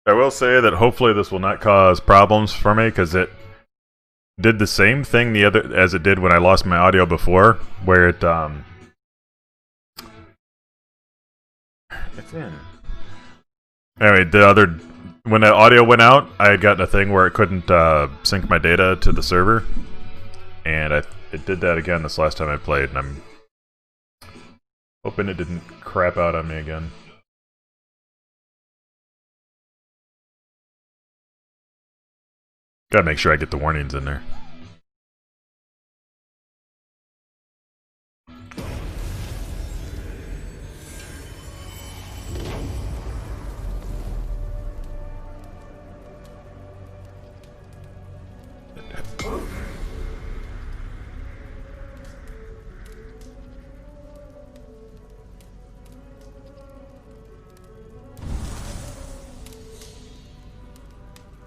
I will say that hopefully this will not cause problems for me, because it did the same thing as it did when I lost my audio before, where it's in. Anyway, when the audio went out, I had gotten a thing where it couldn't sync my data to the server, and it did that again this last time I played, and I'm hoping it didn't crap out on me again. Gotta make sure I get the warnings in there.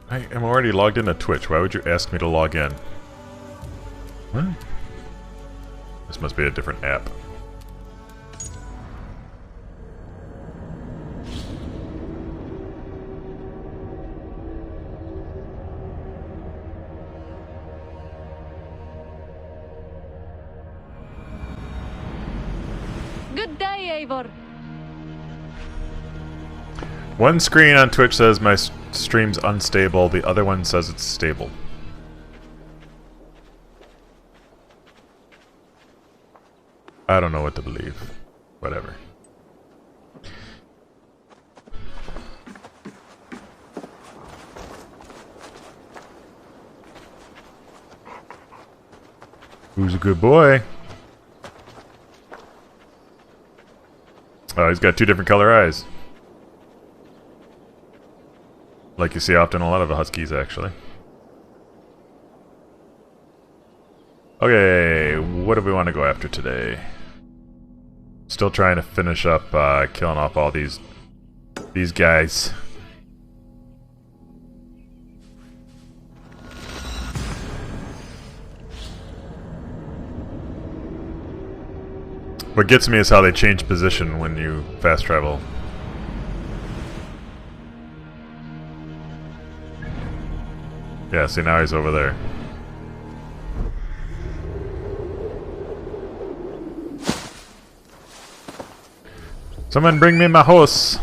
I am already logged into Twitch. Why would you ask me to log in? What? This must be a different app. Good day, Eivor. One screen on Twitch says my stream's unstable, the other one says it's stable. I don't know what to believe. Whatever. Who's a good boy? Oh, he's got two different color eyes. Like you see often in a lot of the huskies, actually. Okay, what do we want to go after today? Still trying to finish up killing off all these guys. What gets me is how they change position when you fast travel. Yeah, see, now he's over there. Someone bring me my horse!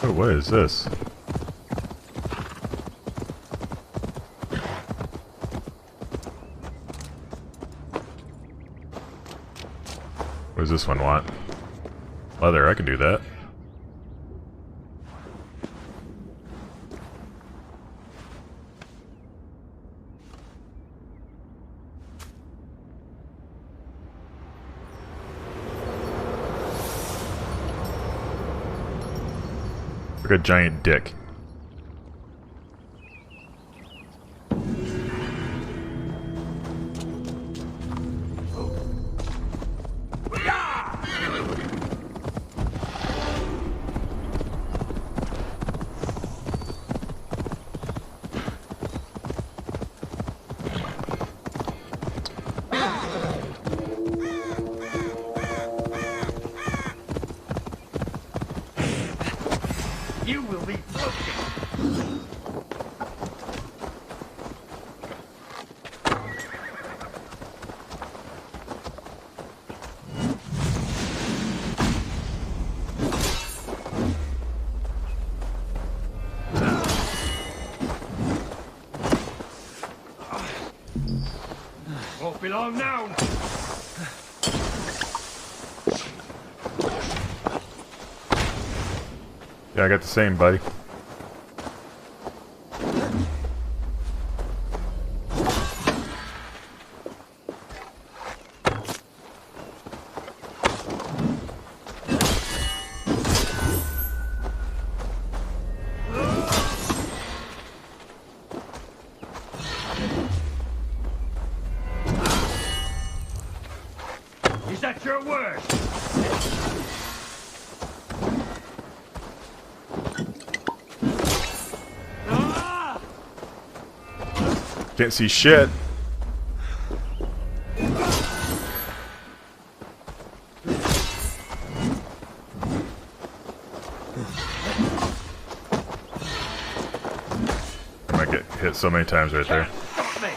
Oh, what is this? What does this one want? Leather, I can do that. Like a giant dick. You will be broken. Won't be long now. Yeah, I got the same, buddy. that your word? Ah! Can't see shit. I might get hit so many times right there. Stop me!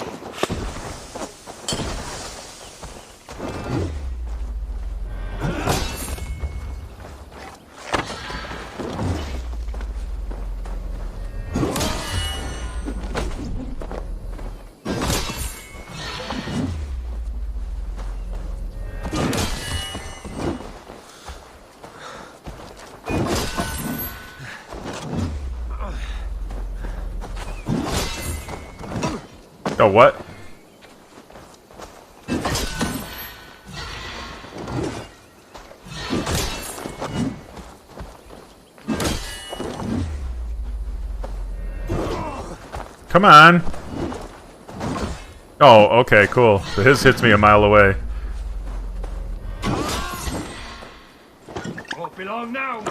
Oh, what? Come on. Oh, okay, cool. So his hits me a mile away. Won't be long now.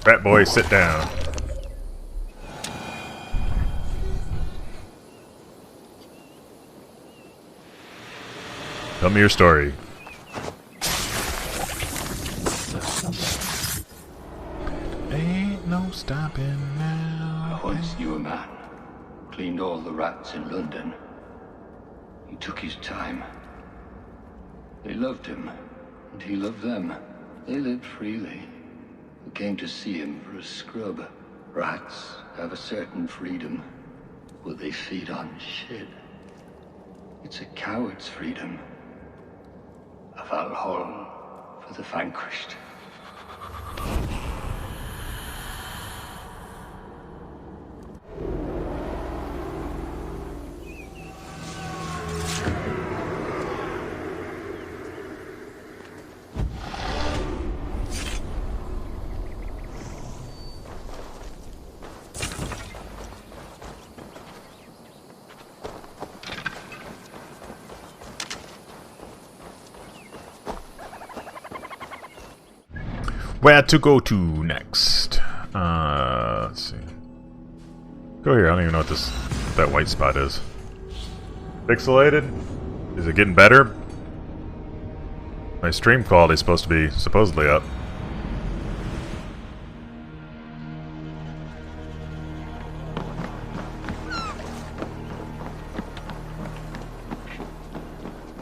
Fat boy, sit down. Tell me your story. Ain't no stopping now. I once knew a man, cleaned all the rats in London. He took his time. They loved him, and he loved them. They lived freely. We came to see him for a scrub. Rats have a certain freedom, but they feed on shit. It's a coward's freedom. A Valhalla for the vanquished. Where to go to next? Let's see. Go here. I don't even know what that white spot is. Pixelated? Is it getting better? My stream quality is supposed to be supposedly up.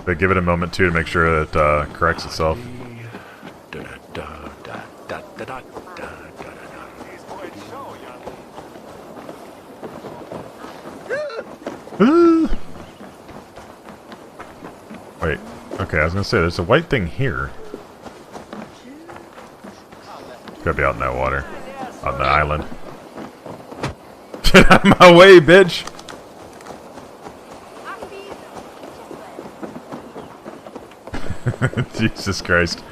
But give it a moment too to make sure that it corrects itself. Wait, okay, I was gonna say, there's a white thing here. It's gotta be out in that water. On the island. Get out of my way, bitch! Jesus Christ.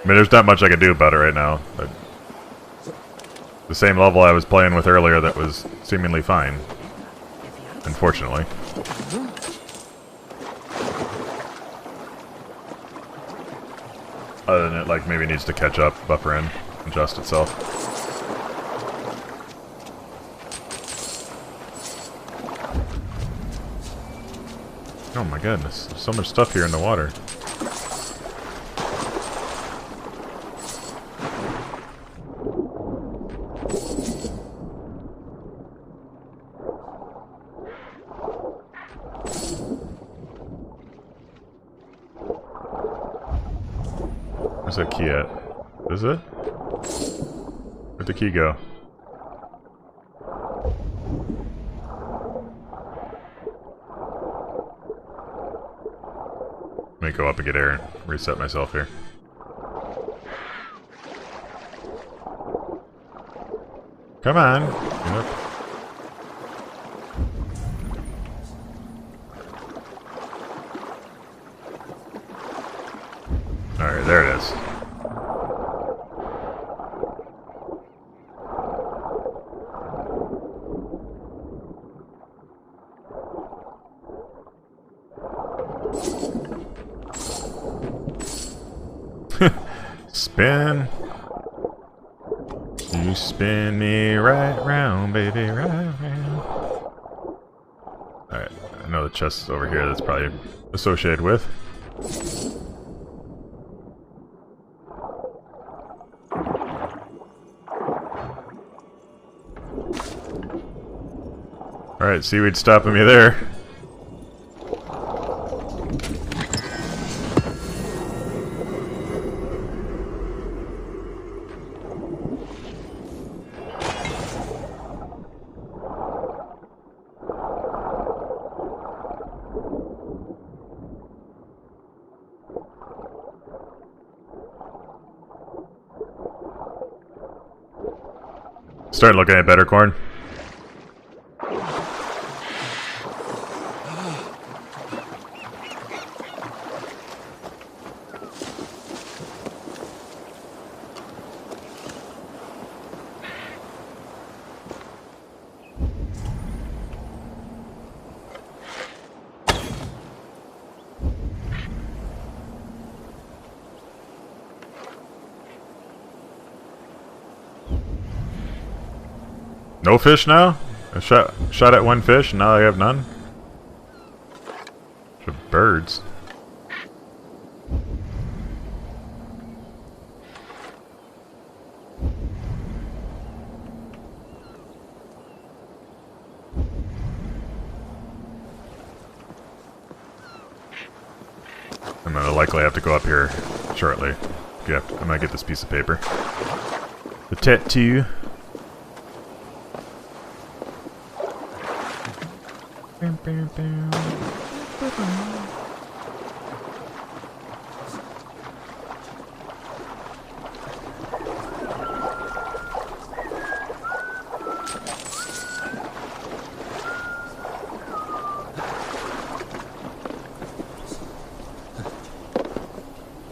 I mean, there's not much I can do about it right now. But the same level I was playing with earlier that was seemingly fine. Unfortunately. Other than it, like, maybe needs to catch up, buffer in, adjust itself. Oh my goodness, there's so much stuff here in the water. Where's that key at? Is it? Where'd the key go? Let me go up and get air and reset myself here. Come on. Get up. Alright, there it is. Spin. You spin me right round, baby, right round. Alright, I know the chest is over here that's probably associated with. Alright, seaweed stopping me there. Starting looking at better corn. No fish now? I shot at one fish and now I have none? Birds. I'm gonna likely have to go up here shortly. Yeah, I might get this piece of paper. The tattoo.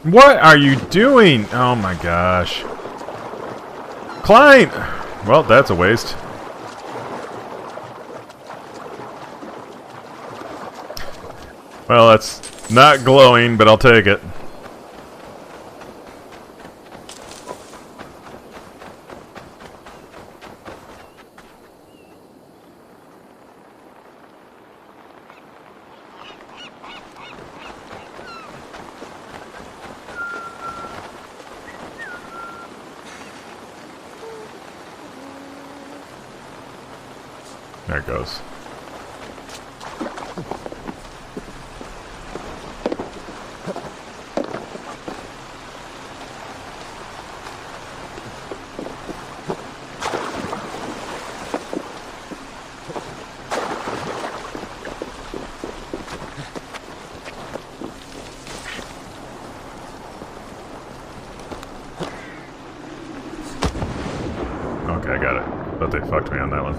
What are you doing? Oh my gosh. Climb! Well, that's a waste. Well, that's not glowing, but I'll take it. There it goes. Okay, I got it. Thought they fucked me on that one.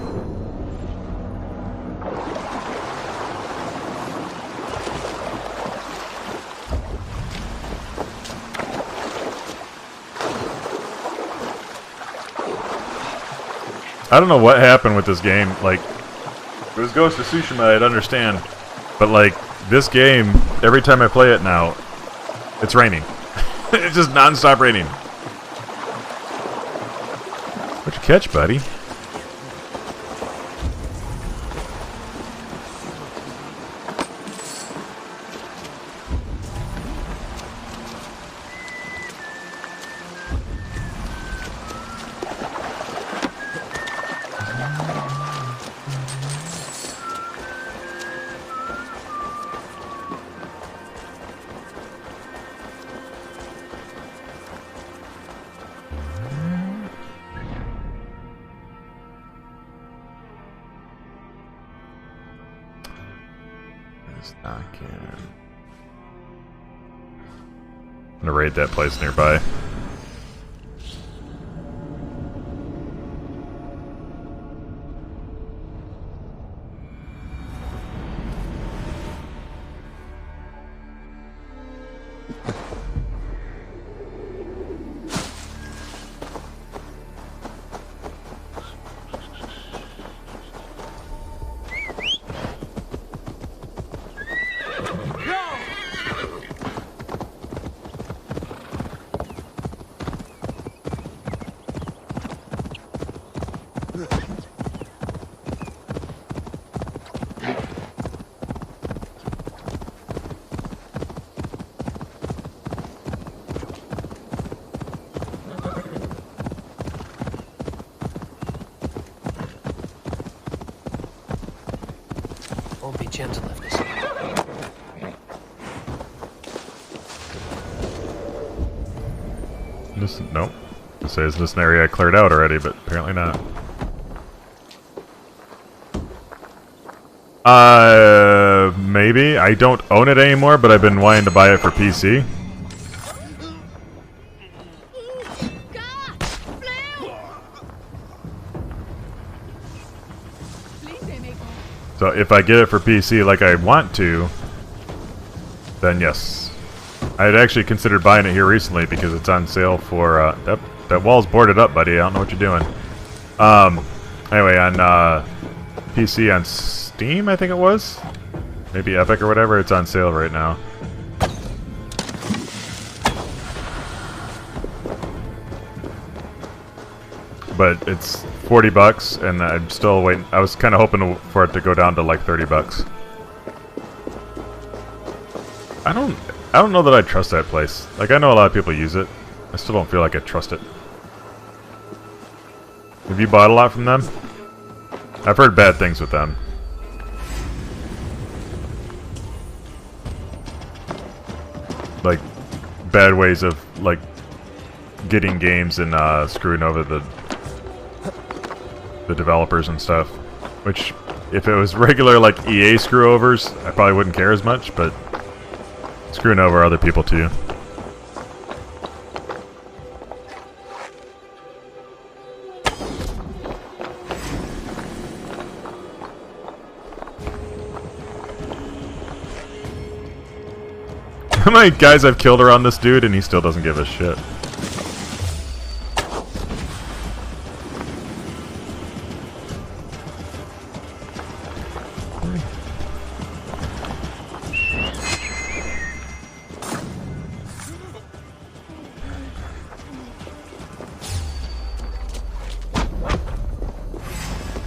I don't know what happened with this game. Like, if it was Ghost of Tsushima, I'd understand. But, like, this game, every time I play it now, it's raining. It's just non-stop raining. What'd you catch, buddy? I'm gonna raid that place nearby. Won't be gentle if this. Nope. It says this an area I cleared out already, but apparently not. Maybe. I don't own it anymore, but I've been wanting to buy it for PC. So if I get it for PC like I want to, then yes. I had actually considered buying it here recently because it's on sale for, that wall's boarded up, buddy. I don't know what you're doing. Anyway, on, PC on Steam, I think it was? Maybe Epic or whatever, it's on sale right now. But it's 40 bucks, and I'm still waiting. I was kind of hoping for it to go down to like 30 bucks. I don't know that I trust that place. Like, I know a lot of people use it. I still don't feel like I trust it. Have you bought a lot from them? I've heard bad things with them. Like, bad ways of, like, getting games and screwing over the developers and stuff. Which, if it was regular, like, EA screw-overs, I probably wouldn't care as much, but screwing over other people, too. How many guys I've killed around this dude, and he still doesn't give a shit.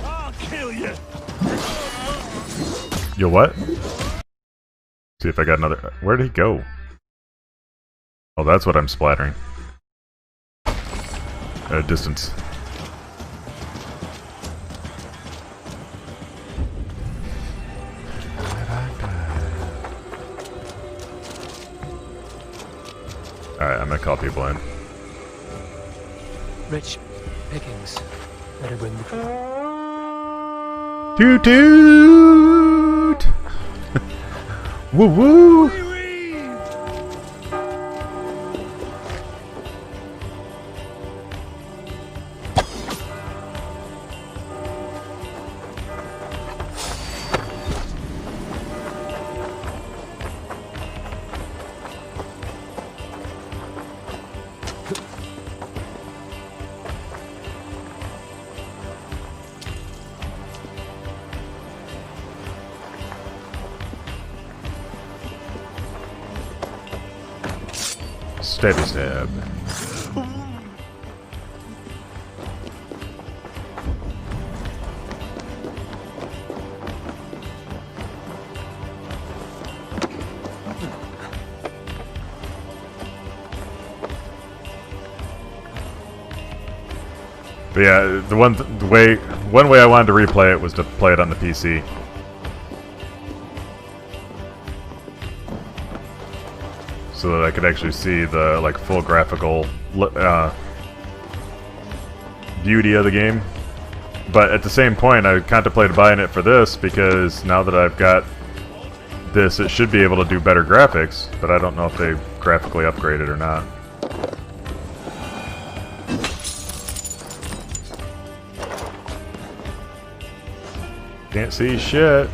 I'll kill you. Yo, what? See if I got another. Where did he go? Oh, that's what I'm splattering. At a distance. Alright, I'm gonna call people in. Rich pickings. Better bring the. Toot toot! Woo woo! Stabby stab. But yeah, one way I wanted to replay it was to play it on the PC. So that I could actually see the like full graphical beauty of the game. But at the same point, I contemplated buying it for this because now that I've got this, it should be able to do better graphics. But I don't know if they graphically upgraded or not. Can't see shit.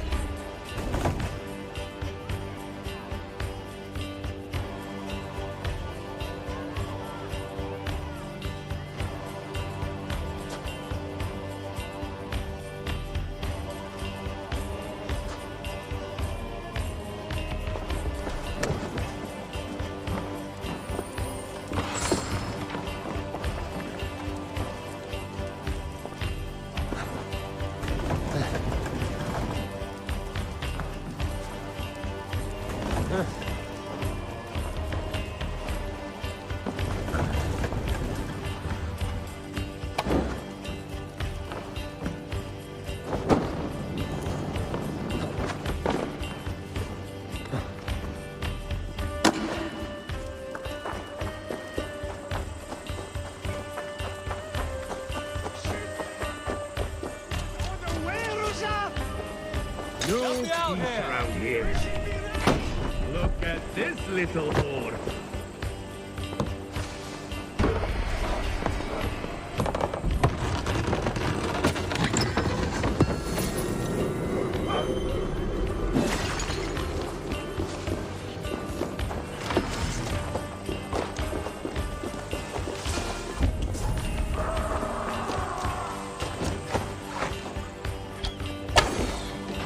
out here. Around here, is it? Look at this little whore.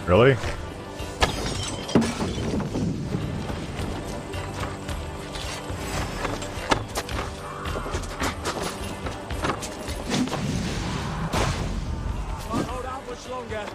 Really? Can't hold out much longer.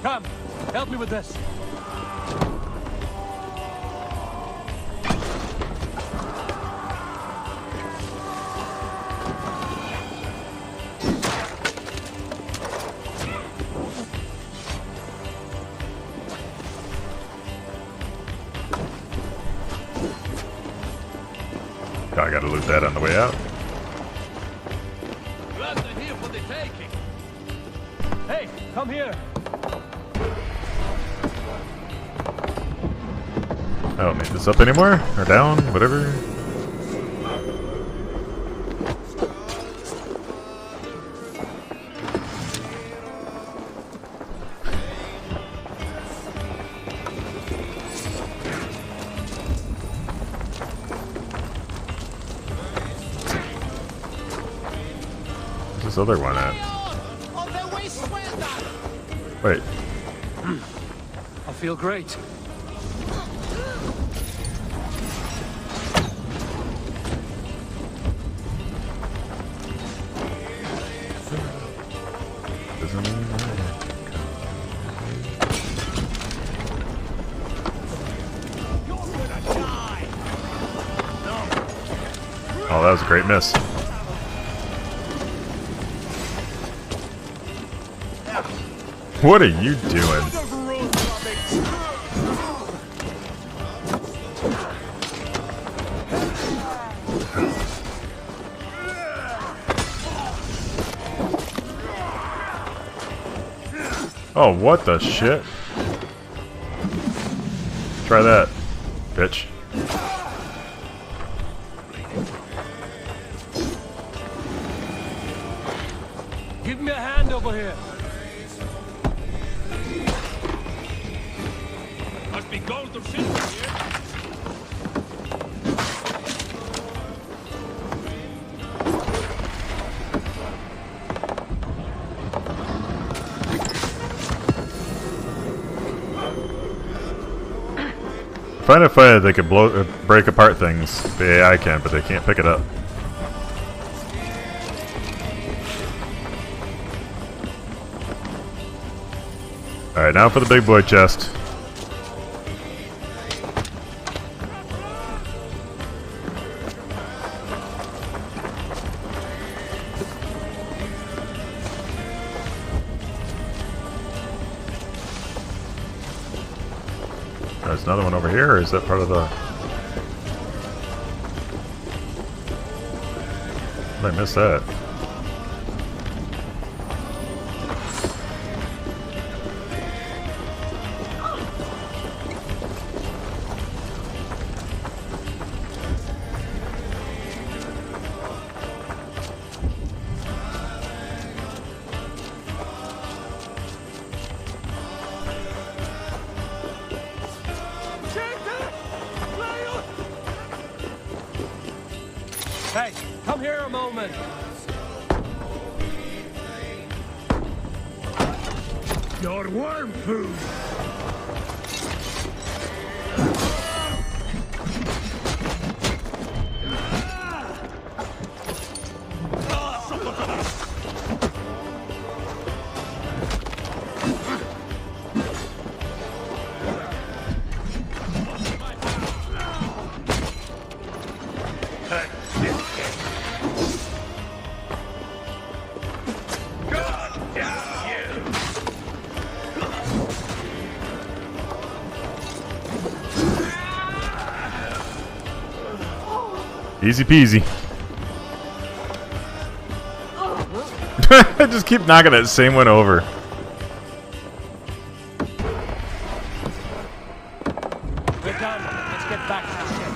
Come, help me with this. I gotta loot that on the way out. Glad they're here for the taking. Hey, come here. I don't need this up anymore, or down, whatever. Where's this other one at? Wait, I feel great. doesn't mean oh, that was a great miss. What are you doing? Oh, what the shit? Try that, bitch. Give me a hand over here. Must be gold or silver here. I find it funny that they can break apart things. The AI can, but they can't pick it up. Alright, now for the big boy chest. There's another one over here, or is that part of the... Did I miss that? Hey, come here a moment. Your worm food. Easy peasy. I just keep knocking that same one over. We're done. Let's get back to the ship.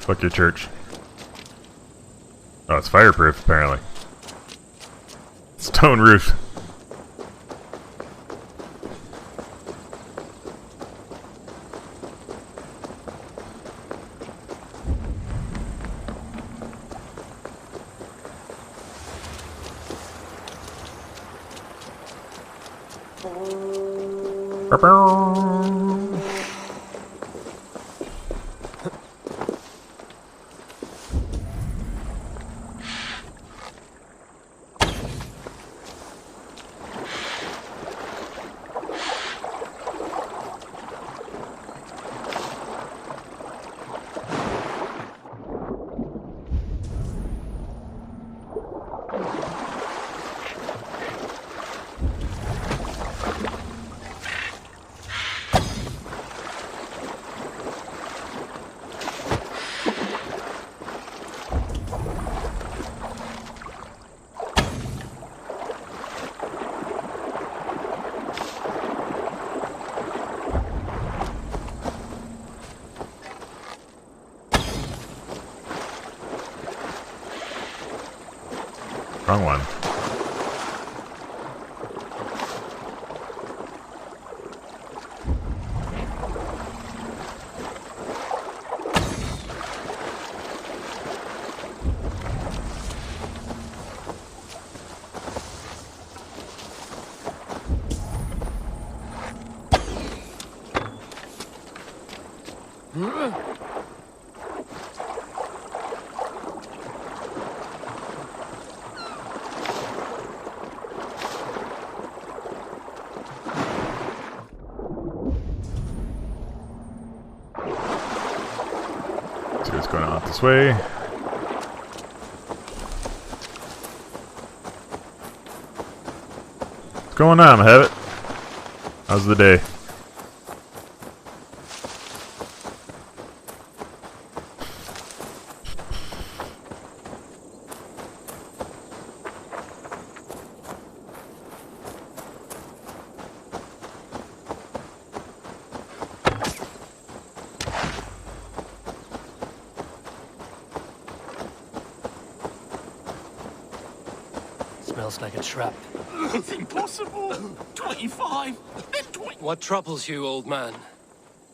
Fuck your church. Oh, it's fireproof, apparently. Stone roof. Wrong one. See what's going on this way. What's going on, Habit? How's the day? Smells like a trap. It's impossible. 25, then 20. What troubles you, old man?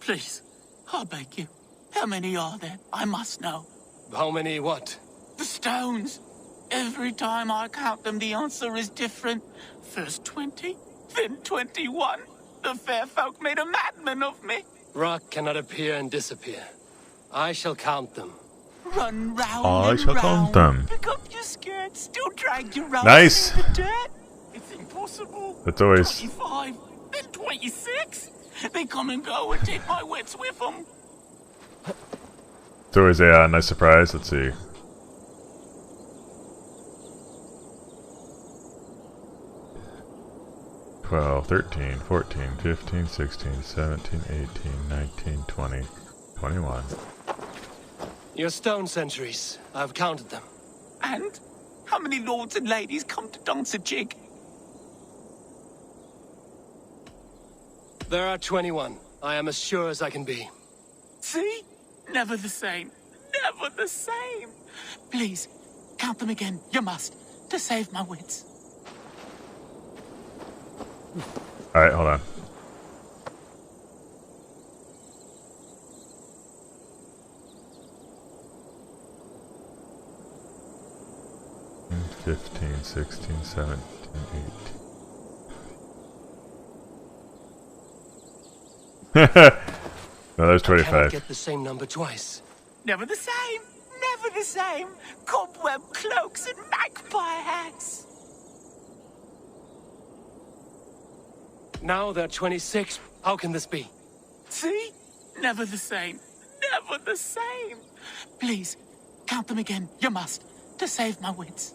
Please, I beg you. How many are there? I must know. How many what? The stones. Every time I count them, the answer is different. First 20, then 21. The fair folk made a madman of me. Rock cannot appear and disappear. I shall count them. Run round I and shall round. count them. Pick up your skirt, still drag your round Nice. through the dirt. It's impossible. That's always 25, then 26. They come and go and take my wits with them. it's always a nice surprise. Let's see. $12, $13, $14, $15, $16, $17, $18, $19, $20, $21. Your stone centuries. I've counted them. And how many lords and ladies come to dance a jig? There are 21. I am as sure as I can be. See? Never the same. Never the same. Please, count them again. You must. To save my wits. Alright, hold on. $15, $16, $17, $18. No, there's I cannot 25. get the same number twice. Never the same. Never the same. Cobweb cloaks and magpie hats. Now there are 26. How can this be? See? Never the same. Never the same. Please, count them again. You must. To save my wits.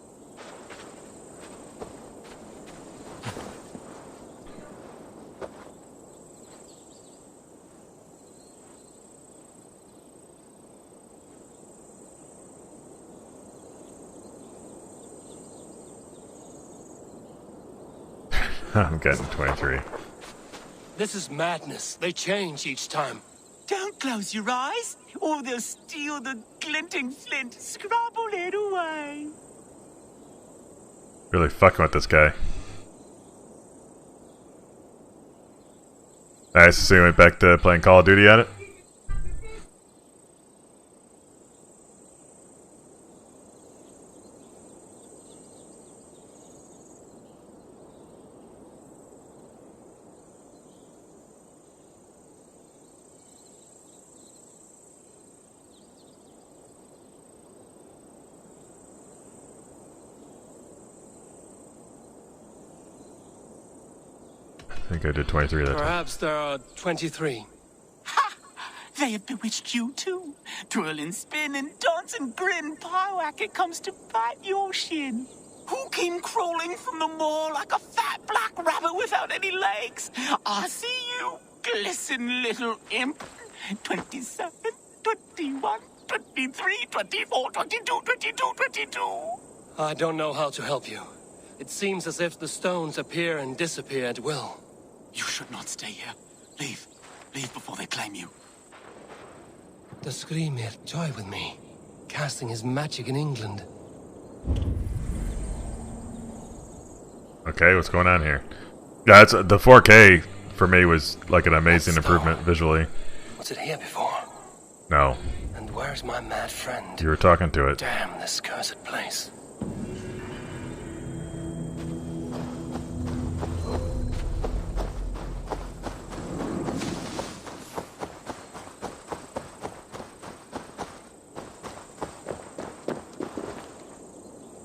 I'm getting 23. This is madness. They change each time. Don't close your eyes, or they'll steal the glinting flint. Scrabble it away. Really fucking with this guy. Nice, so you went back to playing Call of Duty at it? I think I did 23 that time. Perhaps there are 23. Ha! They have bewitched you too. Twirl and spin and dance and grin. Pyewack, it comes to bite your shin. Who came crawling from the moor like a fat black rabbit without any legs? I see you, glisten little imp. 27, 21, 23, 24, 22, 22, 22. I don't know how to help you. It seems as if the stones appear and disappear at will. You should not stay here. Leave. Leave before they claim you. The Skrimir toy with me, casting his magic in England. Okay, what's going on here? Yeah, it's, the 4K for me was like an amazing improvement visually. Was it here before? No, And where's my mad friend? you were talking to it. Damn this cursed place.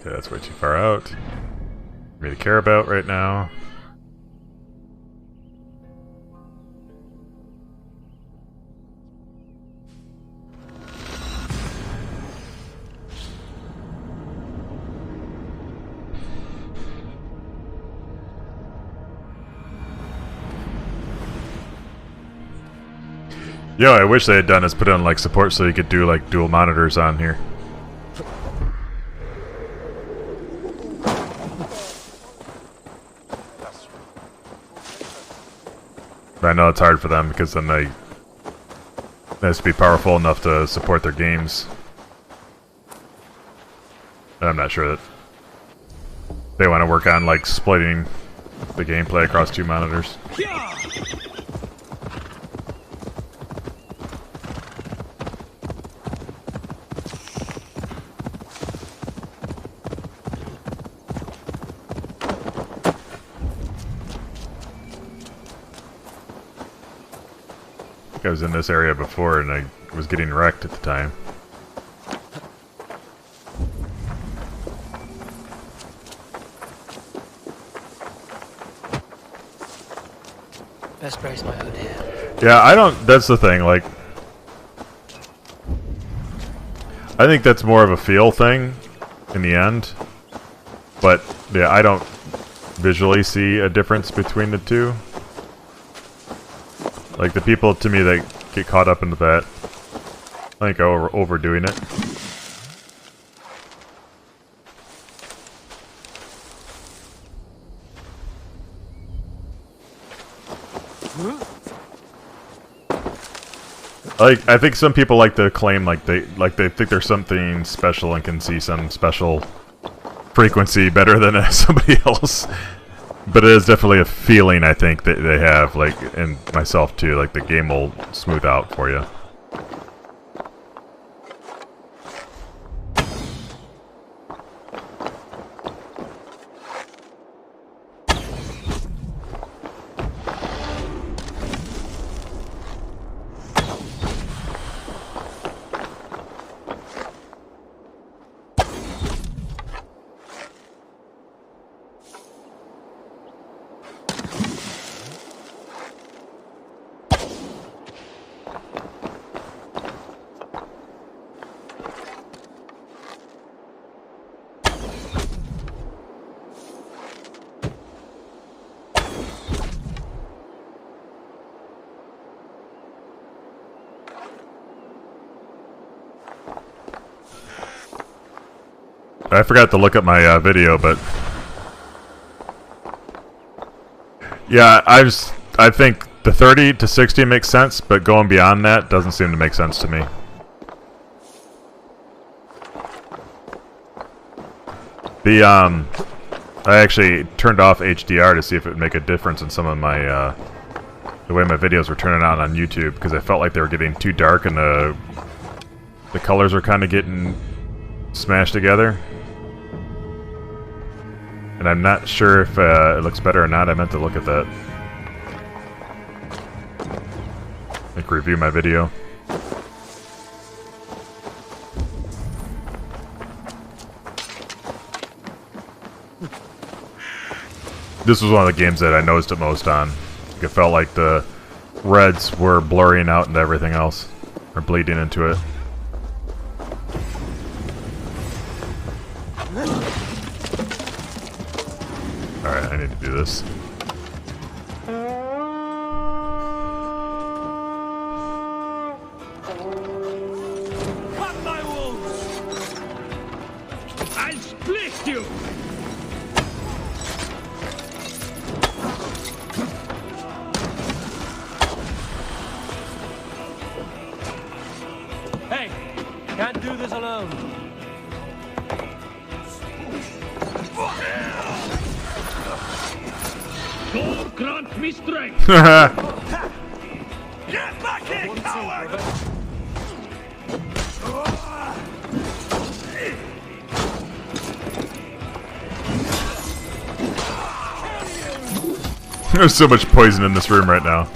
Okay, that's way too far out for me to care about right now. Yo, I wish they had done is put on like support so you could do like dual monitors on here. But I know it's hard for them because then they has to be powerful enough to support their games. And I'm not sure that they want to work on like splitting the gameplay across two monitors. I was in this area before and I was getting wrecked at the time. Best brace my hood here. Yeah, I don't, that's the thing, like, I think that's more of a feel thing in the end, but yeah, I don't visually see a difference between the two. Like, the people, to me, that get caught up into that, I think are overdoing it. Like, I think some people like to claim like they think there's something special and can see some special frequency better than somebody else. But it is definitely a feeling, I think, that they have, like, and myself too, like the game will smooth out for you. I forgot to look at my video, but yeah, I think the 30 to 60 makes sense, but going beyond that doesn't seem to make sense to me. I actually turned off HDR to see if it would make a difference in some of my, the way my videos were turning out on YouTube, because I felt like they were getting too dark and the colors are kind of getting smashed together. And I'm not sure if it looks better or not. I meant to look at that. Like, review my video. This was one of the games that I noticed it most on. It felt like the reds were blurring out into everything else, or bleeding into it. Alright, I need to do this. Cut my wounds! I'll split you! Hey, can't do this alone. God grant me strength! Get back here, coward! There's so much poison in this room right now.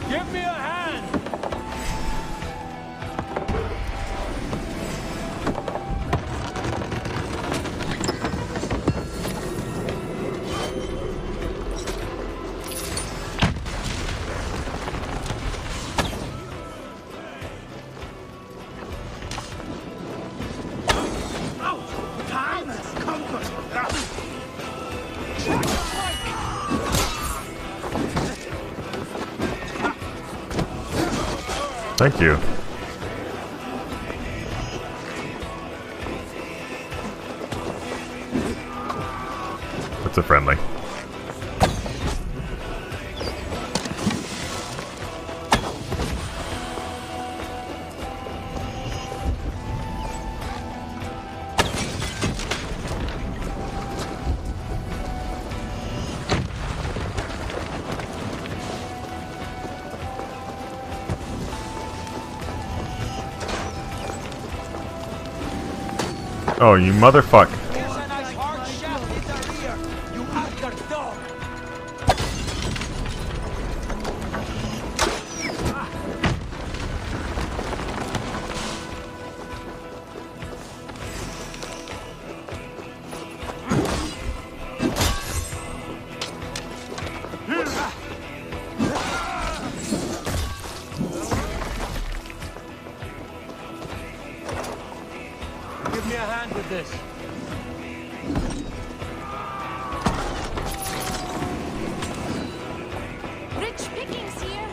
Give me a hand! Time has come for Thank you. That's a friendly. Oh, you motherfuck. Here's a nice hard shaft in the rear, you underdog. Give me a hand with this. Rich pickings here.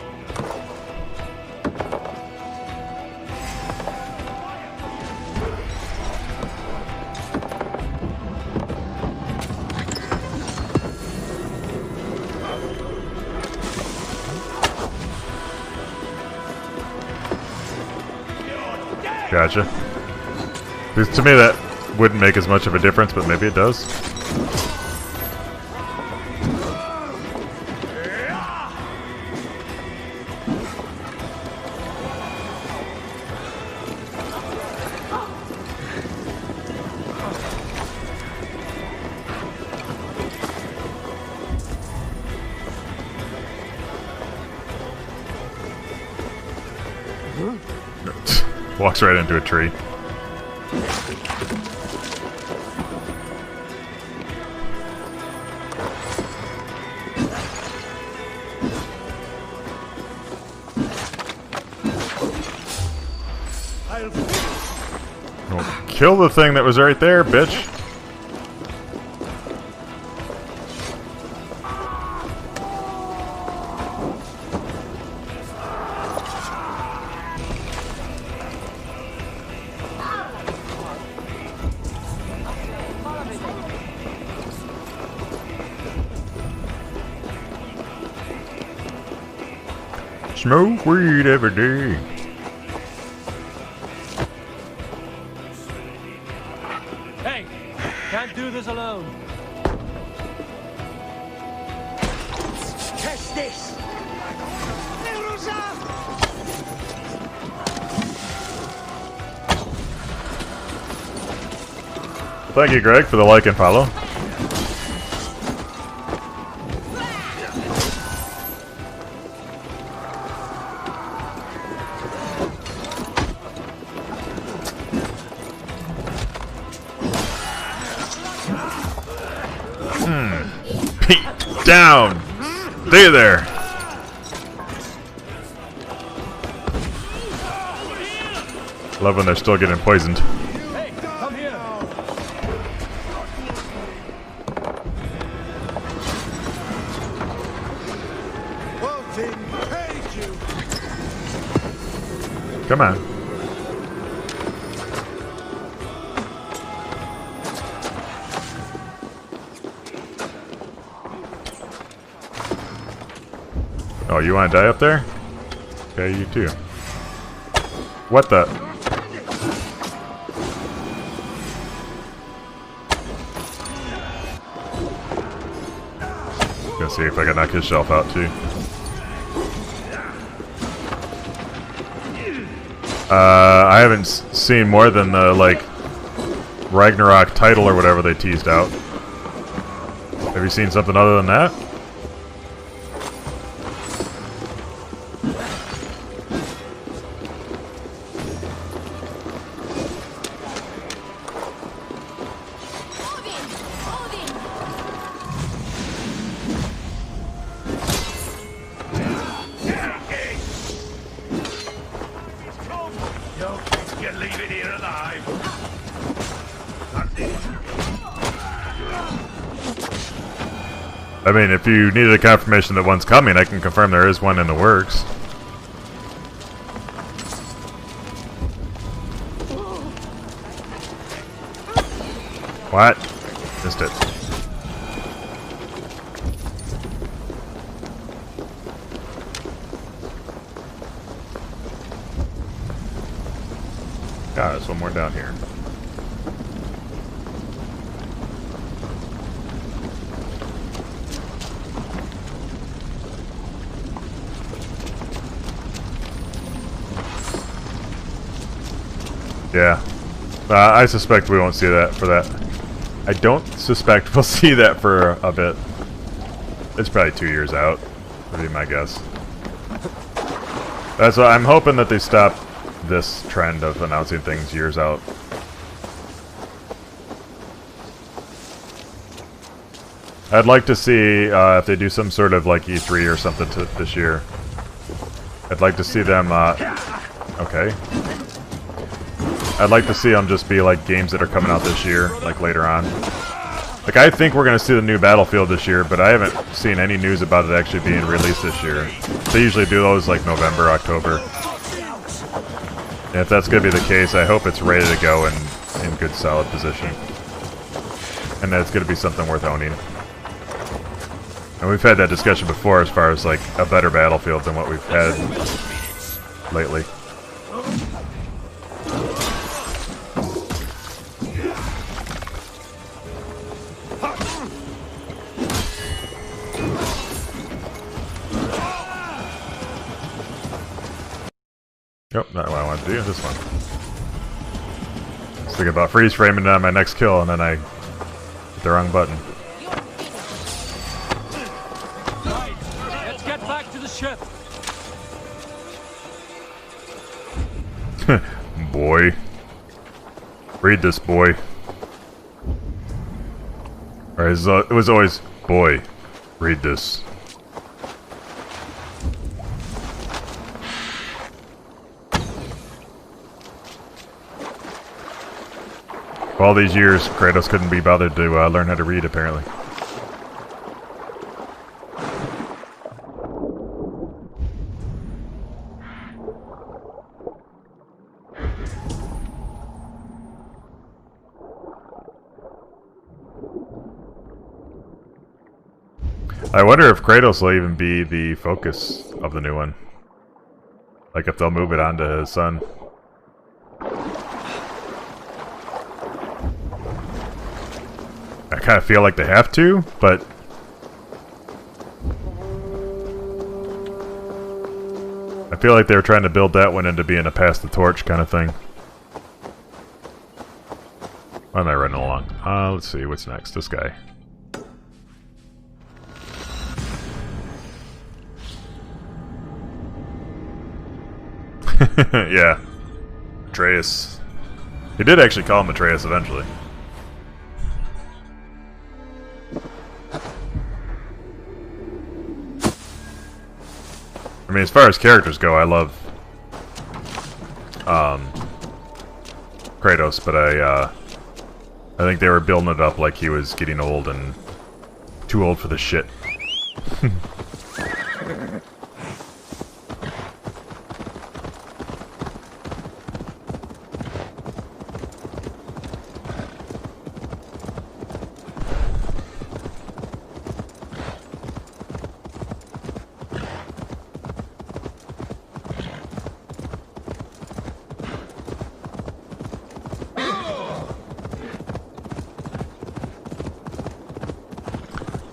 Gotcha. Because to me that wouldn't make as much of a difference, but maybe it does. Walks right into a tree. Well, kill the thing that was right there, bitch. Smoke weed every day. Hey, can't do this alone. Test this! Thank you, Greg, for the like and follow. Beat down! Stay there! Love when they're still getting poisoned. Hey, come here. Come on. Oh, you want to die up there? Okay, you too. What the? Gonna see if I can knock his shelf out too. I haven't seen more than the, like, Ragnarok title or whatever they teased out. Have you seen something other than that? You leave it here alive. I mean, if you needed a confirmation that one's coming, I can confirm there is one in the works. What? Missed it. God, there's one more down here. Yeah. I suspect we won't see that for that. I don't suspect we'll see that for a bit. It's probably 2 years out, would be my guess. That's why I'm hoping that they stop this trend of announcing things years out. I'd like to see if they do some sort of like E3 or something this year. I'd like to see them, okay. I'd like to see them just be like games that are coming out this year, like later on. Like, I think we're going to see the new Battlefield this year, but I haven't seen any news about it actually being released this year. They usually do those like November, October. And if that's going to be the case, I hope it's ready to go and in good solid position. And that it's going to be something worth owning. And we've had that discussion before as far as like a better Battlefield than what we've had lately. Nope, not what I wanted to do. This one. I was thinking about freeze framing it on my next kill, and then I hit the wrong button. Let's get back to the ship. Boy. Read this, boy. Or it was always, boy, read this. For all these years, Kratos couldn't be bothered to learn how to read, apparently. I wonder if Kratos will even be the focus of the new one. Like if they'll move it on to his son. I kind of feel like they have to, but I feel like they were trying to build that one into being a pass the torch kind of thing. Why am I running along? Let's see, what's next? This guy. Yeah. Atreus. He did actually call him Atreus eventually. I mean, as far as characters go, I love Kratos, but I think they were building it up like he was getting old and too old for the shit.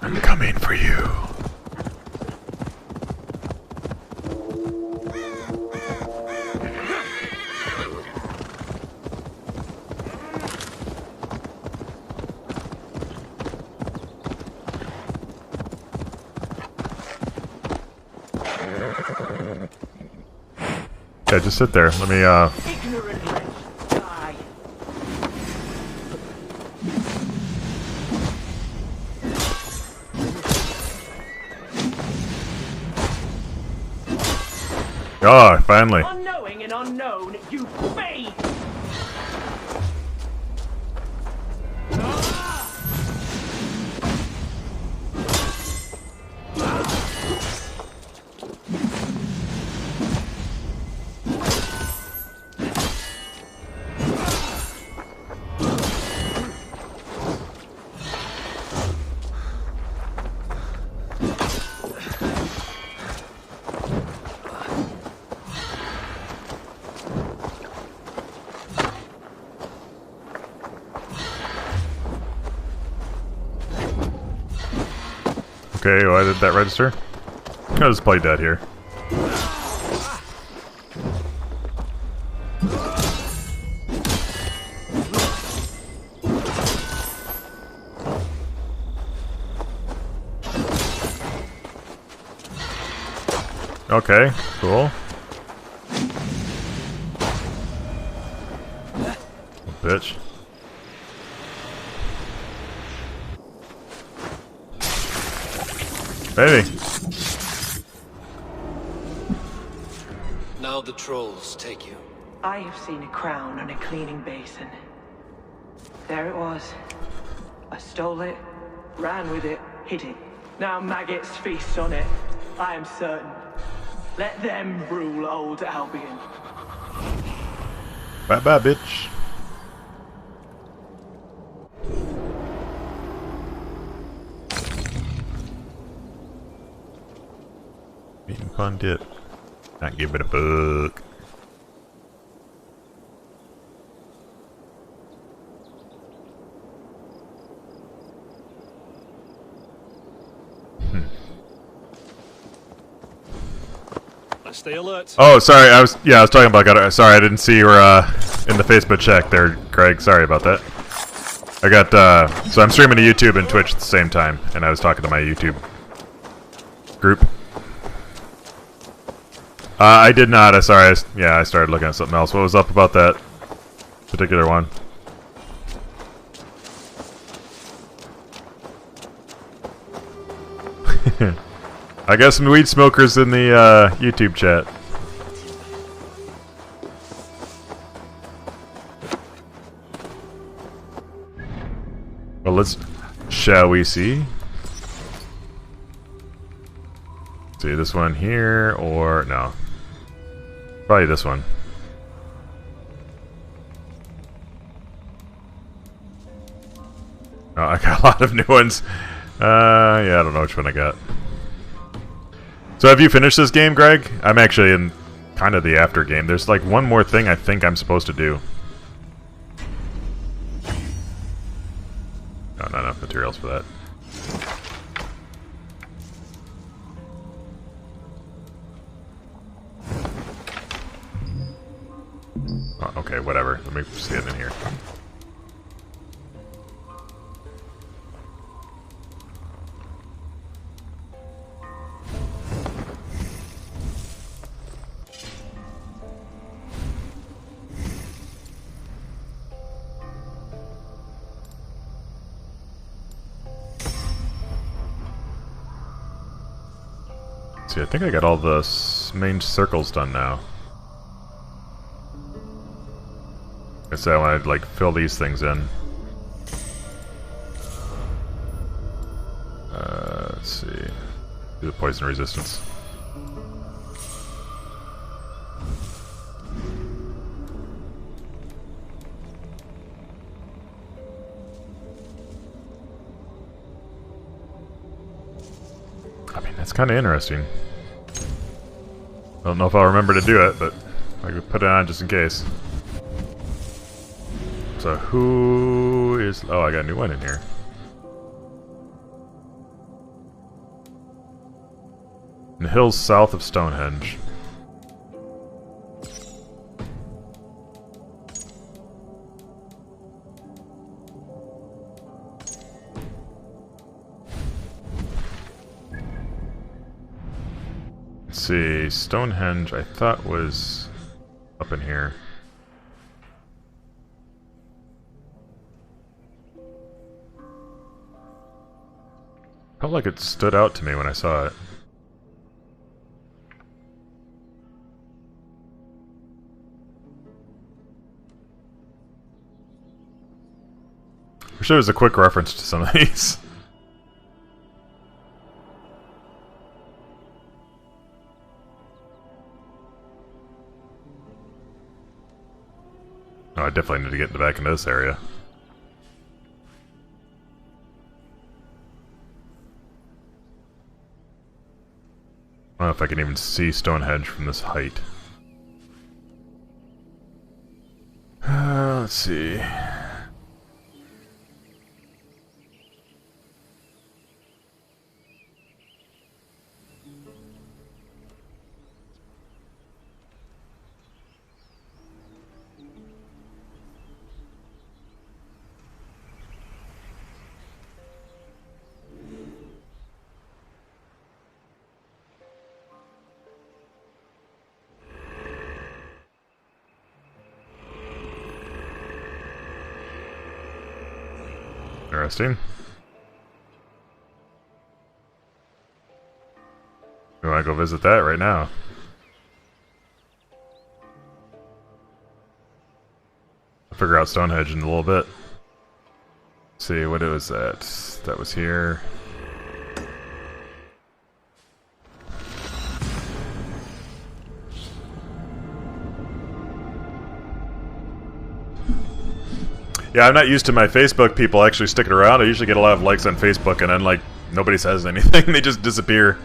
I'm coming for you. Yeah, just sit there. Let me, Ignorant wretch, die. Oh, finally. Unknowing and unknown, you fade! Okay, why did that register? I'll just play dead here. Okay, cool. Bitch. Maybe. Now the trolls take you. I have seen a crown on a cleaning basin. There it was. I stole it, ran with it, hid it. Now maggots feast on it. I am certain. Let them rule old Albion. Bye bye, bitch. Being Pundit. Not give it a book. Let's stay alert. Oh, sorry. I was talking about. Sorry, I didn't see you were in the Facebook chat there, Greg. Sorry about that. I got so I'm streaming to YouTube and Twitch at the same time, and I was talking to my YouTube group. I did not. I started looking at something else. What was up about that particular one? I got some weed smokers in the YouTube chat. Well, shall we see? See this one here, or no? Probably this one. Oh, I got a lot of new ones. Yeah, I don't know which one I got. So have you finished this game, Greg? I'm actually in kind of the after game. There's like one more thing I think I'm supposed to do. No, not enough materials for that. Oh, okay, whatever. Let me just get in here. See, I think I got all the main circles done now. I said I want to like fill these things in. Let's see. Do the poison resistance. I mean, that's kind of interesting. I don't know if I'll remember to do it, but I could put it on just in case. So who is... Oh, I got a new one in here. In the hills south of Stonehenge. Let's see, Stonehenge I thought was up in here. Felt like it stood out to me when I saw it. Wish there was a quick reference to some of these. Oh, I definitely need to get back into this area. I don't know if I can even see Stonehenge from this height. Let's see. Interesting. We want to go visit that right now. I'll figure out Stonehenge in a little bit. See, what was that? That was here. Yeah, I'm not used to my Facebook people actually sticking around. I usually get a lot of likes on Facebook and then, like, nobody says anything. They just disappear.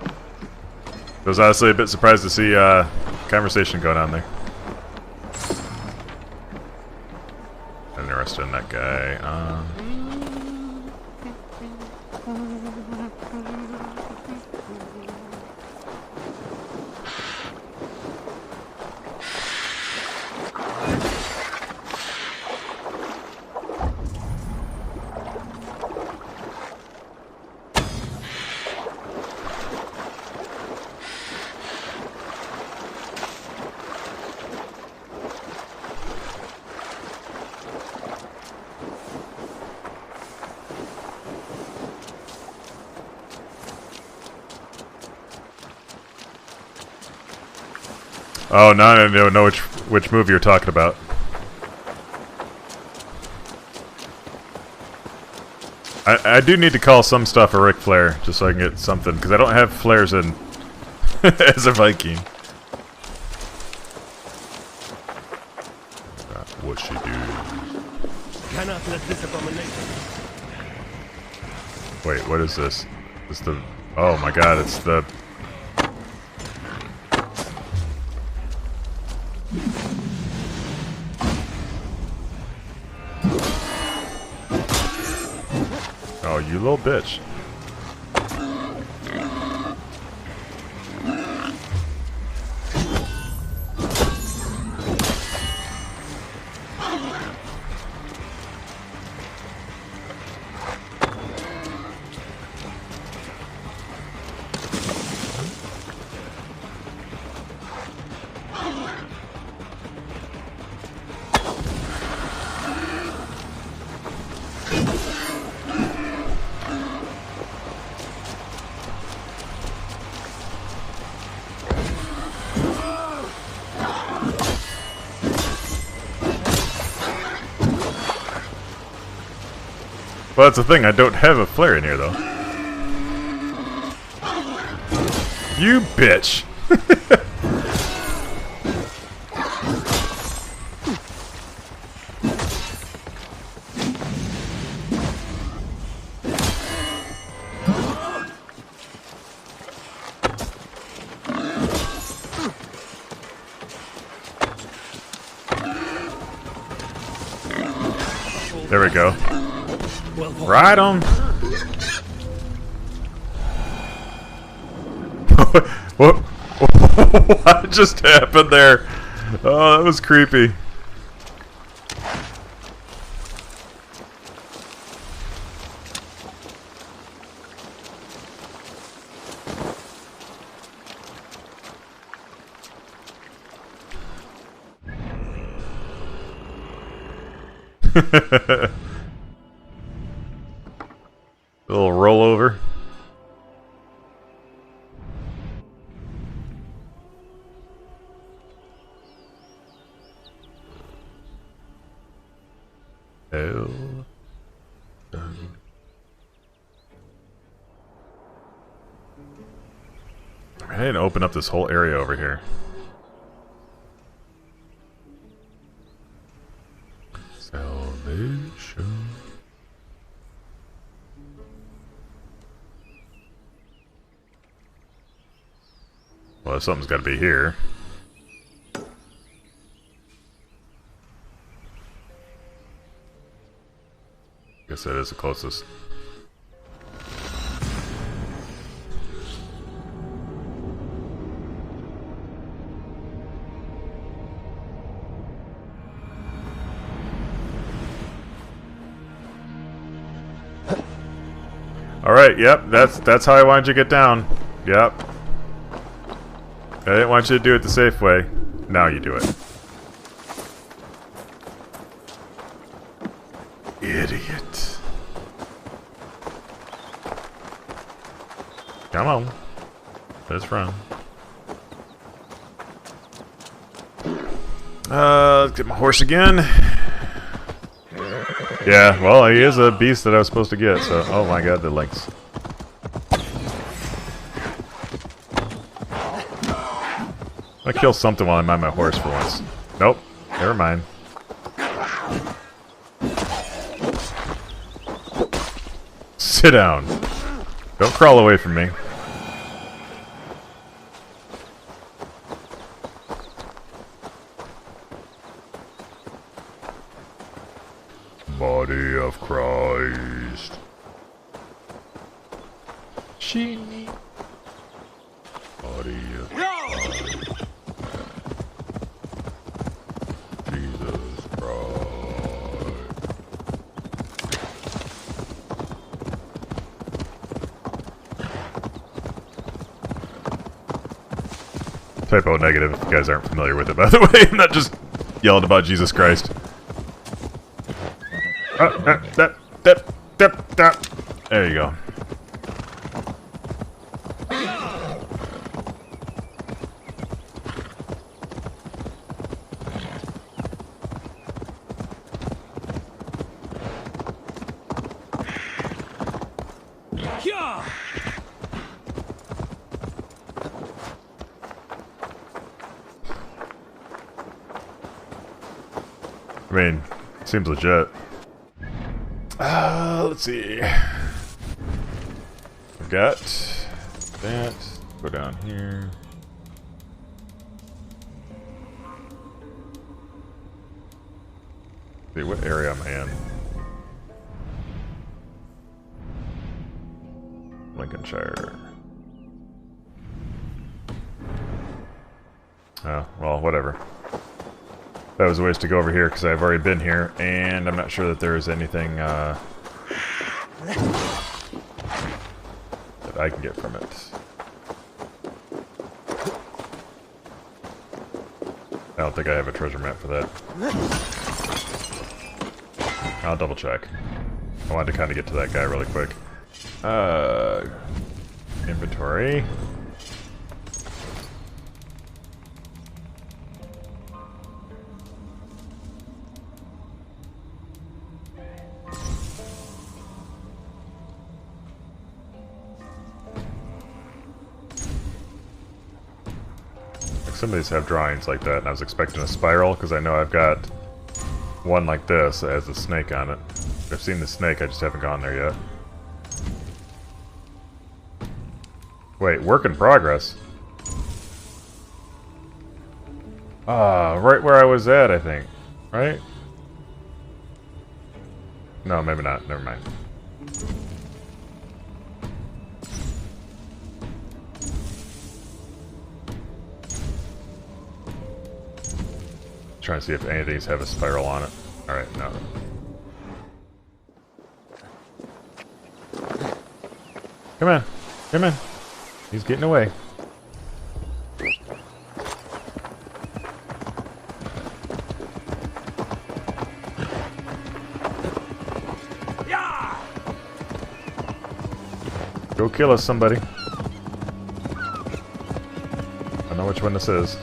I was honestly a bit surprised to see conversation going on there. Interested in that guy. Oh, now I don't know which movie you're talking about. I do need to call some stuff a Ric Flair, just so I can get something, because I don't have flares in as a Viking. What she do? Cannot let this abomination. Wait, what is this? It's the... Oh my god, it's the... Oh, you little bitch. Well, that's the thing. I don't have a flare in here, though. You bitch! There we go. Ride 'em! What? What just happened there? Oh, that was creepy. A little rollover. Hell. I didn't open up this whole area over here. Salvation. Well, something's got to be here. Guess that is the closest. All right, yep, that's how I wanted you to get down. Yep. I didn't want you to do it the safe way. Now you do it. Idiot. Come on. Let's run. Let's get my horse again. Yeah, well, he is a beast that I was supposed to get, so... Oh my god, the lynx. I'll kill something while I'm on my horse for once. Nope. Never mind. Sit down. Don't crawl away from me. Body of Christ. She. Body of Christ. Jesus Christ. Typo negative if you guys aren't familiar with it, by the way. I'm not just yelling about Jesus Christ. There you go. I mean, seems legit. Let's see. I've got that. Go down here. See, what area am I in? Lincolnshire. Oh, well, whatever. That was a ways to go over here because I've already been here, and I'm not sure that there's anything that I can get from it. I don't think I have a treasure map for that. I'll double check. I wanted to kind of get to that guy really quick. Inventory. Some of these have drawings like that, and I was expecting a spiral because I know I've got one like this that has a snake on it. I've seen the snake, I just haven't gone there yet. Wait, work in progress? Ah, right where I was at, I think. Right? No, maybe not. Never mind. Trying to see if any of these have a spiral on it. Alright, no. Come on. Come on. He's getting away. Go kill us, somebody. I know which one this is.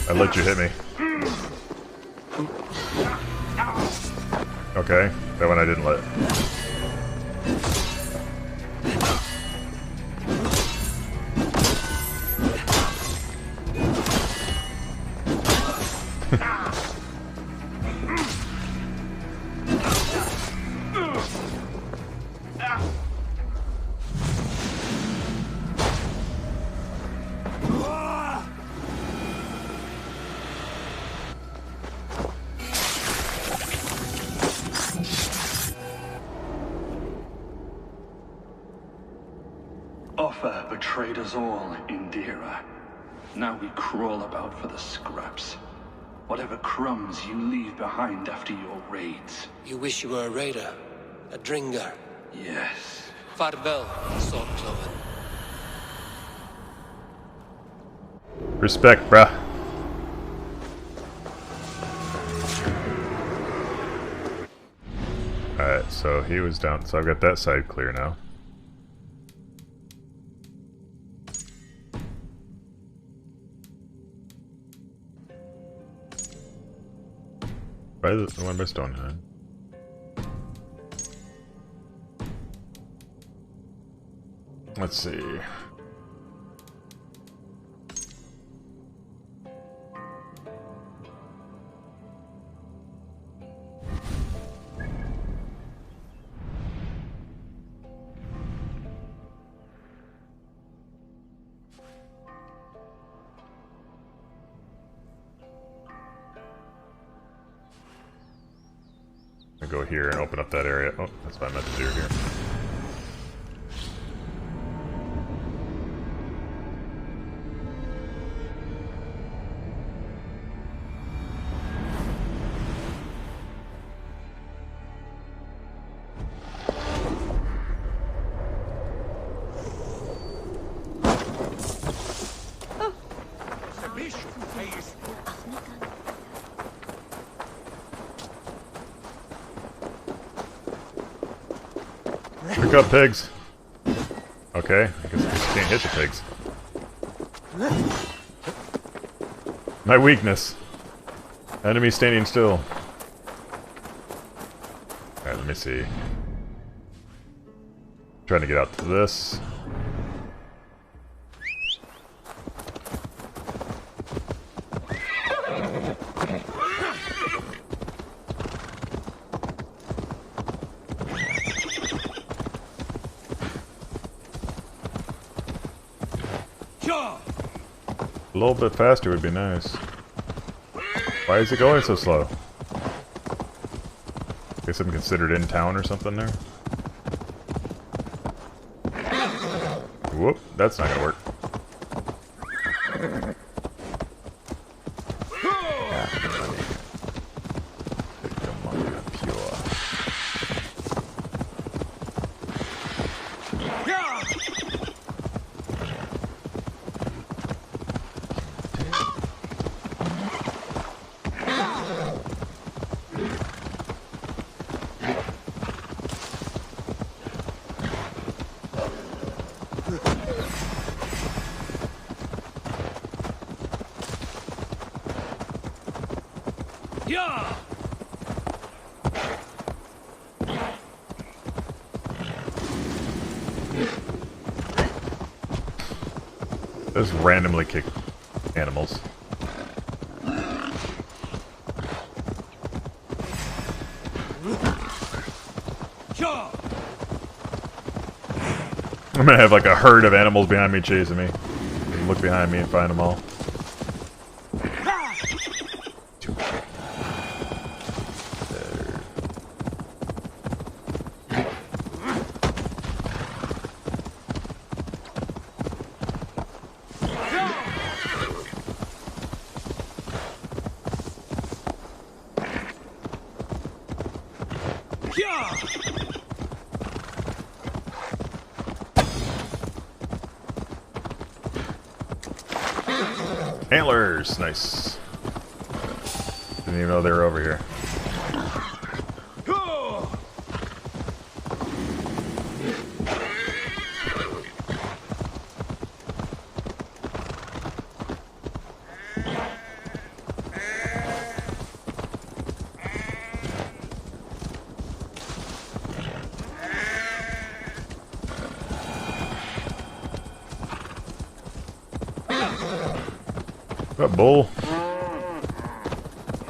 I let you hit me. Okay, that one I didn't let. Offa betrayed us all, Indira. Now we crawl about for the scraps. Whatever crumbs you leave behind after your raids. You wish you were a raider, a dringer. Yes. Farvel, Sword Cloven. Respect, bruh. Alright, so he was down, so I've got that side clear now. By the one by Stonehenge. Let's see. I go here and open up that area. Oh, that's what I meant to do here. Pick up pigs. Okay, I guess I just can't hit the pigs. My weakness. Enemy standing still. me see. Trying to get out to this. A little bit faster would be nice. Why is it going so slow? Guess I'm considered in town or something there. Whoop, that's not gonna work. Just randomly kick animals. I'm gonna have like a herd of animals behind me chasing me. Look behind me and find them all. Antlers! Nice. Didn't even know they were over here. What bull?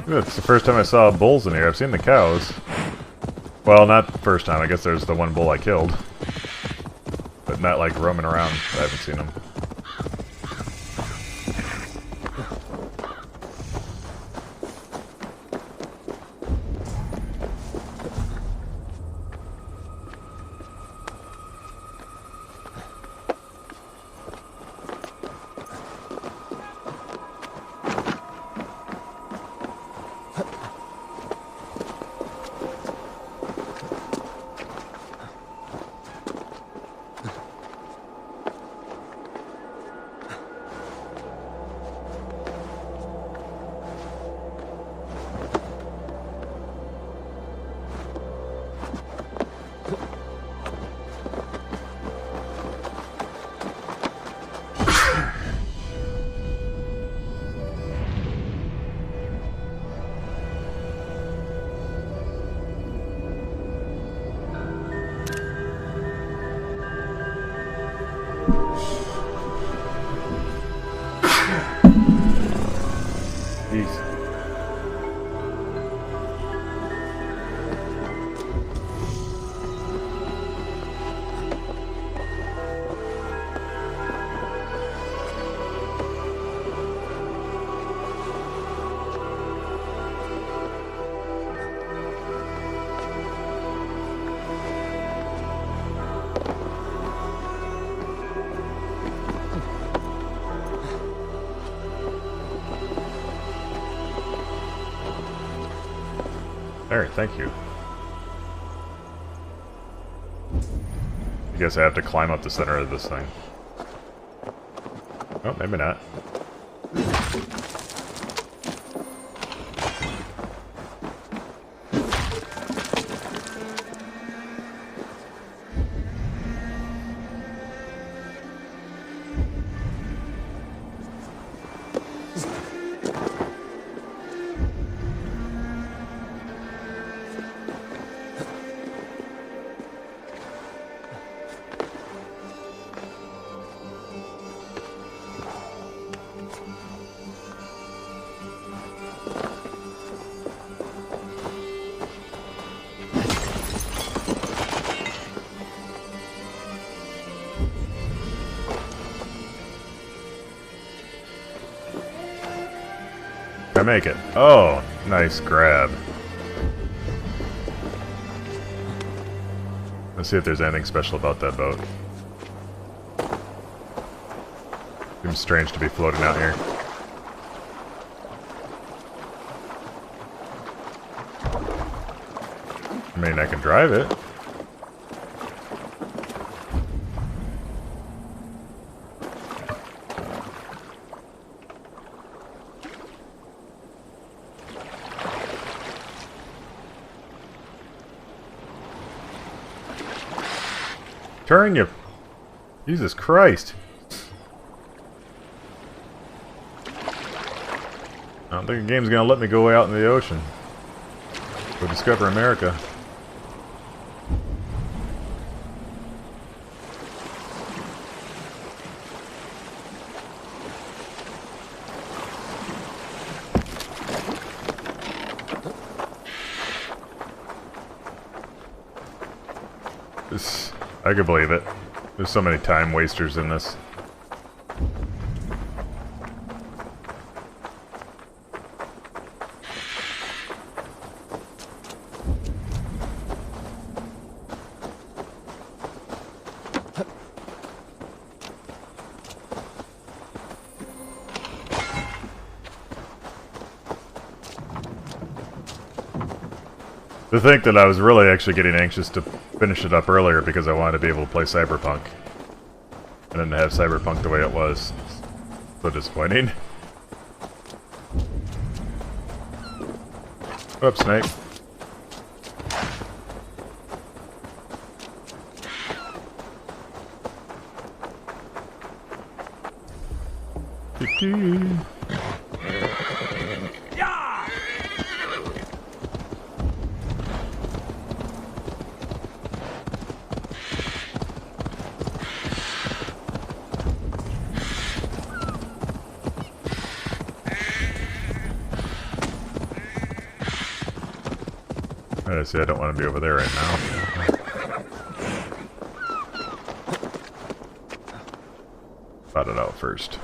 That's the first time I saw bulls in here. I've seen the cows. Well, not the first time. I guess there's the one bull I killed. But not like roaming around. I haven't seen them. Alright, thank you. I guess I have to climb up the center of this thing. Oh, maybe not. I make it. Oh, nice grab. Let's see if there's anything special about that boat. Seems strange to be floating out here. I mean, I can drive it. Turn, you... Jesus Christ. I don't think the game's gonna let me go way out in the ocean. Go discover America. This... I can believe it. There's so many time wasters in this. To think that I was really actually getting anxious to finish it up earlier because I wanted to be able to play Cyberpunk. And then to have Cyberpunk the way it was. So disappointing. Oops, Snake. I see, I don't want to be over there right now. Spot it out first.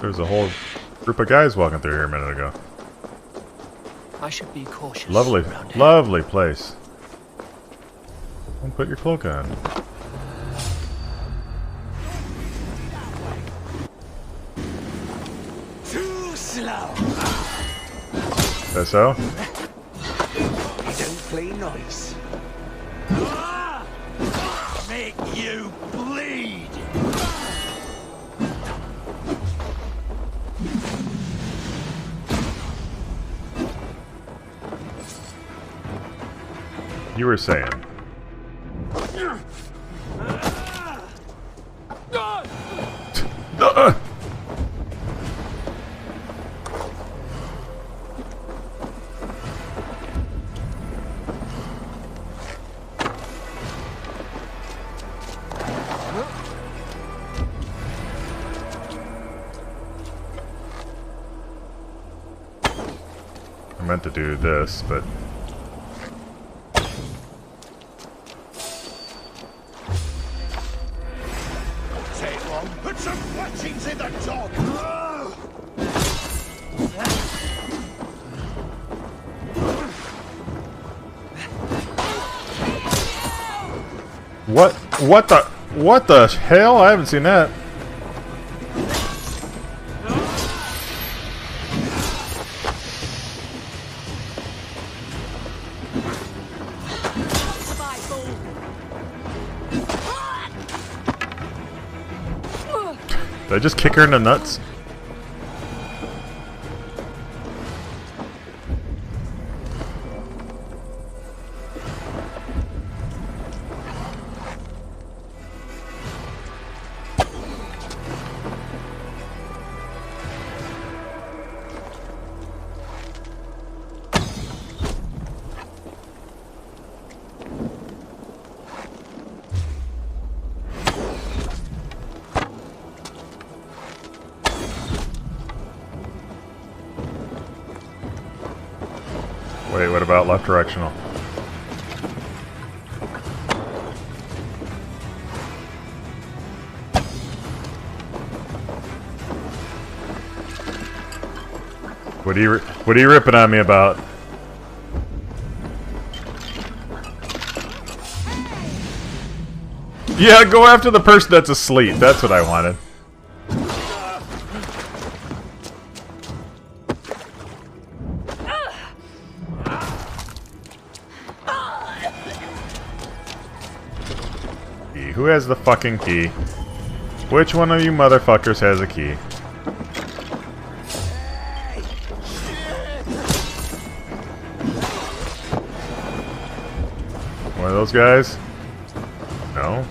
There's a whole group of guys walking through here a minute ago. I should be cautious. Lovely, lovely place. Don't put your cloak on. That so? Don't play nice. Make you bleed. You were saying. I meant to do this, but... Take long. Put some fletchings in the dog. What the hell? I haven't seen that. Did I just kick her in the nuts? Wait, what about left directional? What are you ripping on me about? Yeah, go after the person that's asleep. That's what I wanted. Who has the fucking key? Which one of you motherfuckers has a key? One of those guys? No?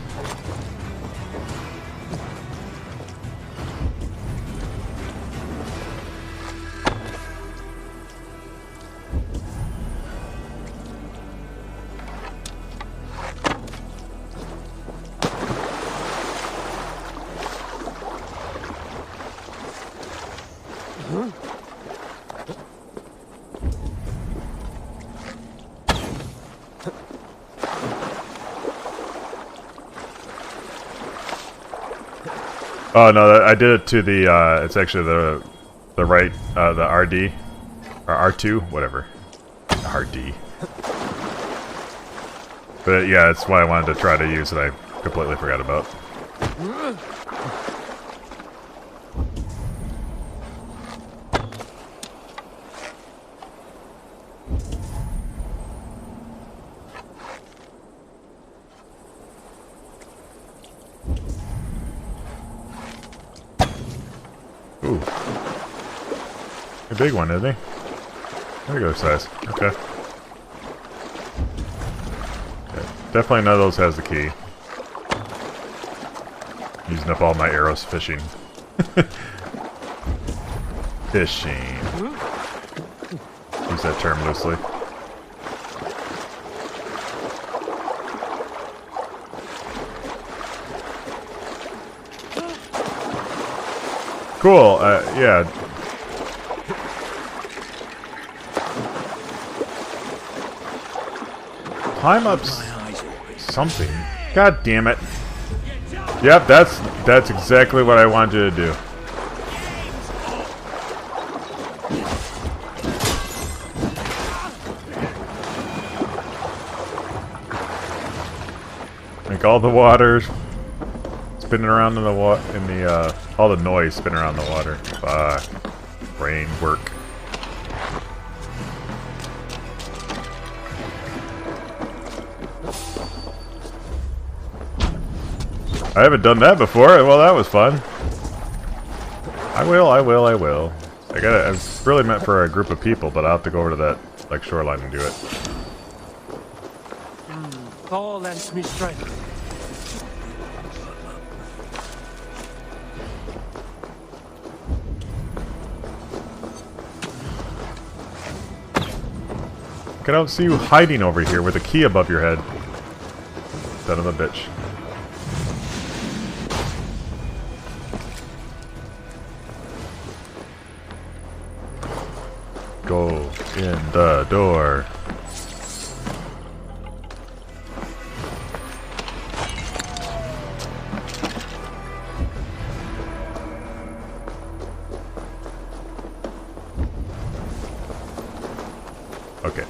Oh no, I did it to the, it's actually the right, the RD, or R2, whatever. RD. But yeah, that's why I wanted to try to use it, I completely forgot about. Ooh. A big one, isn't he? Regular size. Okay. Definitely none of those has the key. Using up all my arrows fishing. Fishing. Use that term loosely. Cool, yeah. Climb up something. God damn it. Yep, that's exactly what I wanted you to do. Like all the water spinning around in the all the noise spinning around the water. Fuck. Brain work. I haven't done that before. Well, that was fun. I will. I really meant for a group of people, but I'll have to go over to that, like, shoreline and do it. Thor lends me strength. I don't see you hiding over here with a key above your head. Son of a bitch. Go in the door. Okay.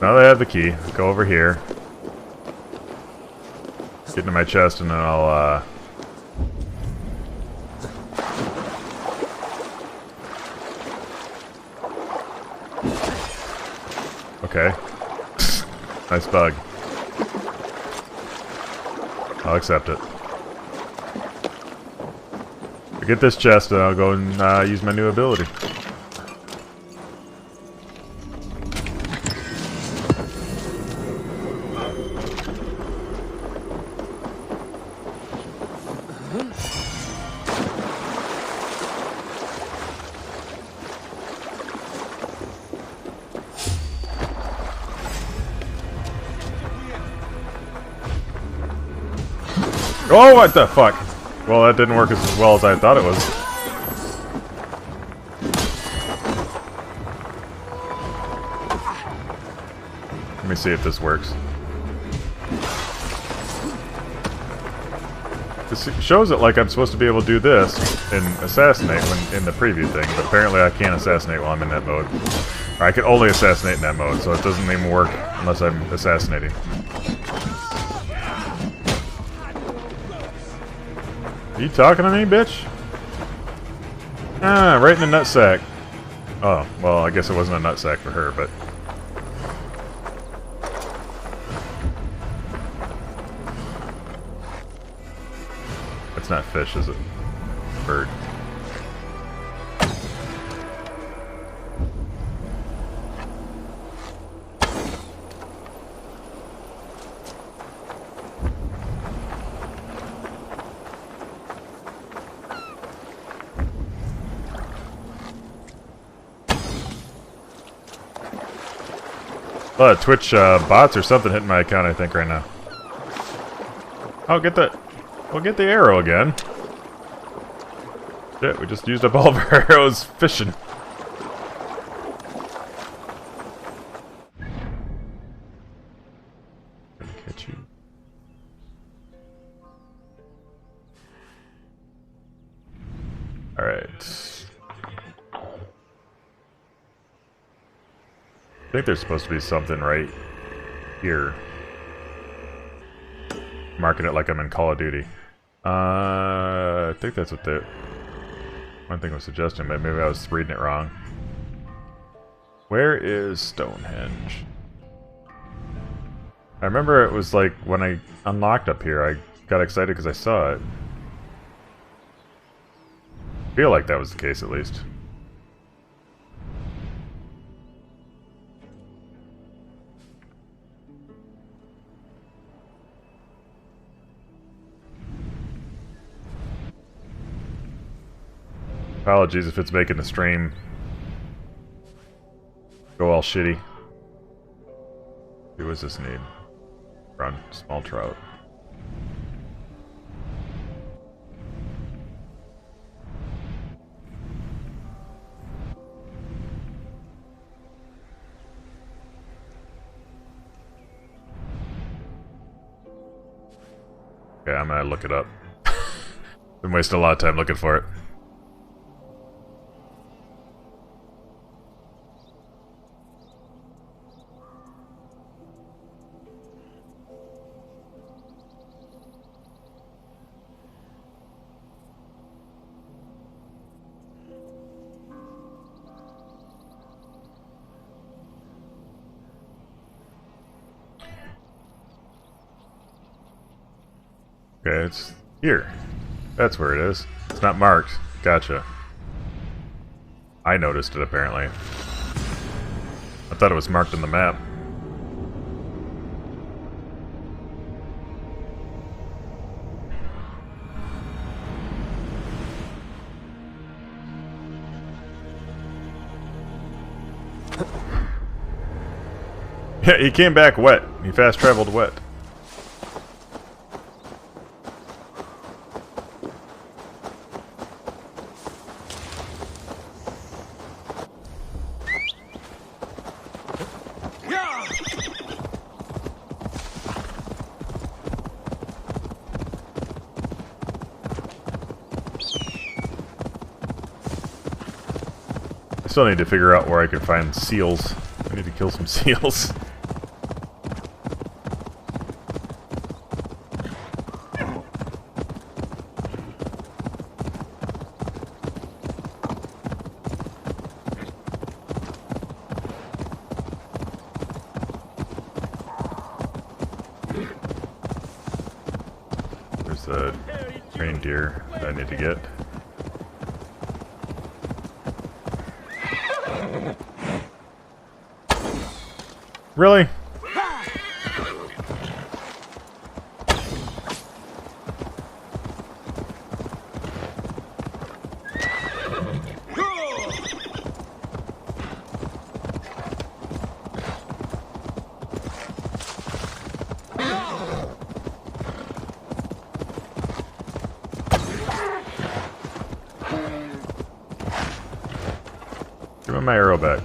Now that I have the key, go over here. Get into my chest and then I'll, okay. Nice bug. I'll accept it. I get this chest and I'll go and use my new ability. Oh, what the fuck? Well, that didn't work as well as I thought it was. Let me see if this works. This shows it like I'm supposed to be able to do this and assassinate when in the preview thing, but apparently I can't assassinate while I'm in that mode. Or I can only assassinate in that mode, so it doesn't even work unless I'm assassinating. Are you talking to me, bitch? Ah, right in the nutsack. Oh, well, I guess it wasn't a nutsack for her, but... It's not fish, is it? Bird. Twitch bots or something hitting my account, I think, right now. Oh, get the... Well, get the arrow again. Shit, we just used up all of our arrows fishing. Gonna catch you. Alright. I think there's supposed to be something right here. Marking it like I'm in Call of Duty. I think that's what the one thing was suggesting, but maybe I was reading it wrong. Where is Stonehenge? I remember it was like when I unlocked up here, I got excited because I saw it. I feel like that was the case at least. Apologies if it's making the stream go all shitty. What does this need? Run. Small trout. Okay, I'm gonna look it up. Been wasting a lot of time looking for it. Okay, it's here. That's where it is. It's not marked. Gotcha. I noticed it, apparently. I thought it was marked on the map. Yeah, he came back wet. He fast traveled wet. Still need to figure out where I can find seals. I need to kill some seals. There's a trained deer that I need to get. Really? Give me my arrow back.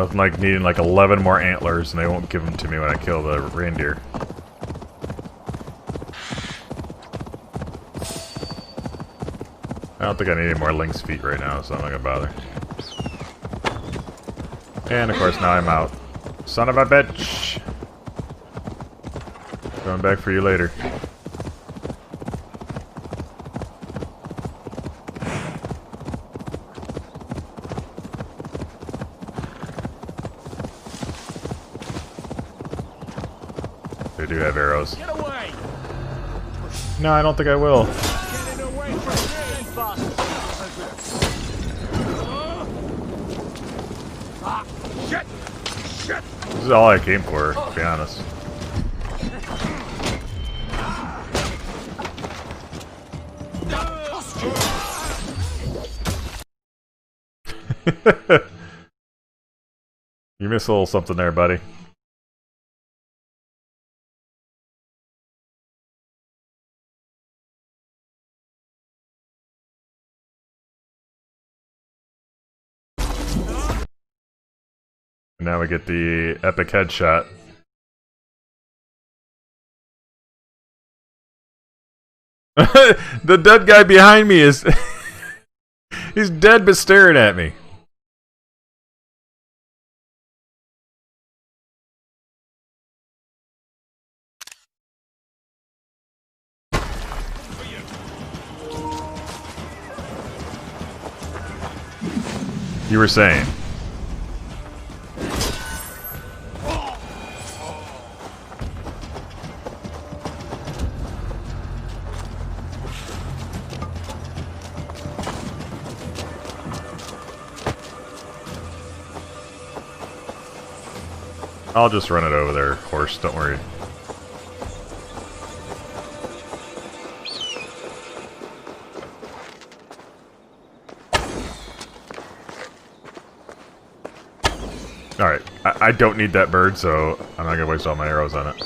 Nothing like needing like 11 more antlers, and they won't give them to me when I kill the reindeer. I don't think I need any more lynx feet right now, so I'm not gonna bother. And of course now I'm out. Son of a bitch! Going back for you later. They do have arrows. Get away! No, I don't think I will. Getting away from me! Ah, shit! Shit! This is all I came for, to be honest. You missed a little something there, buddy. Now we get the epic headshot. The dead guy behind me is... He's dead but staring at me. You were saying... I'll just run it over there, horse, don't worry. Alright, I don't need that bird, so I'm not gonna waste all my arrows on it.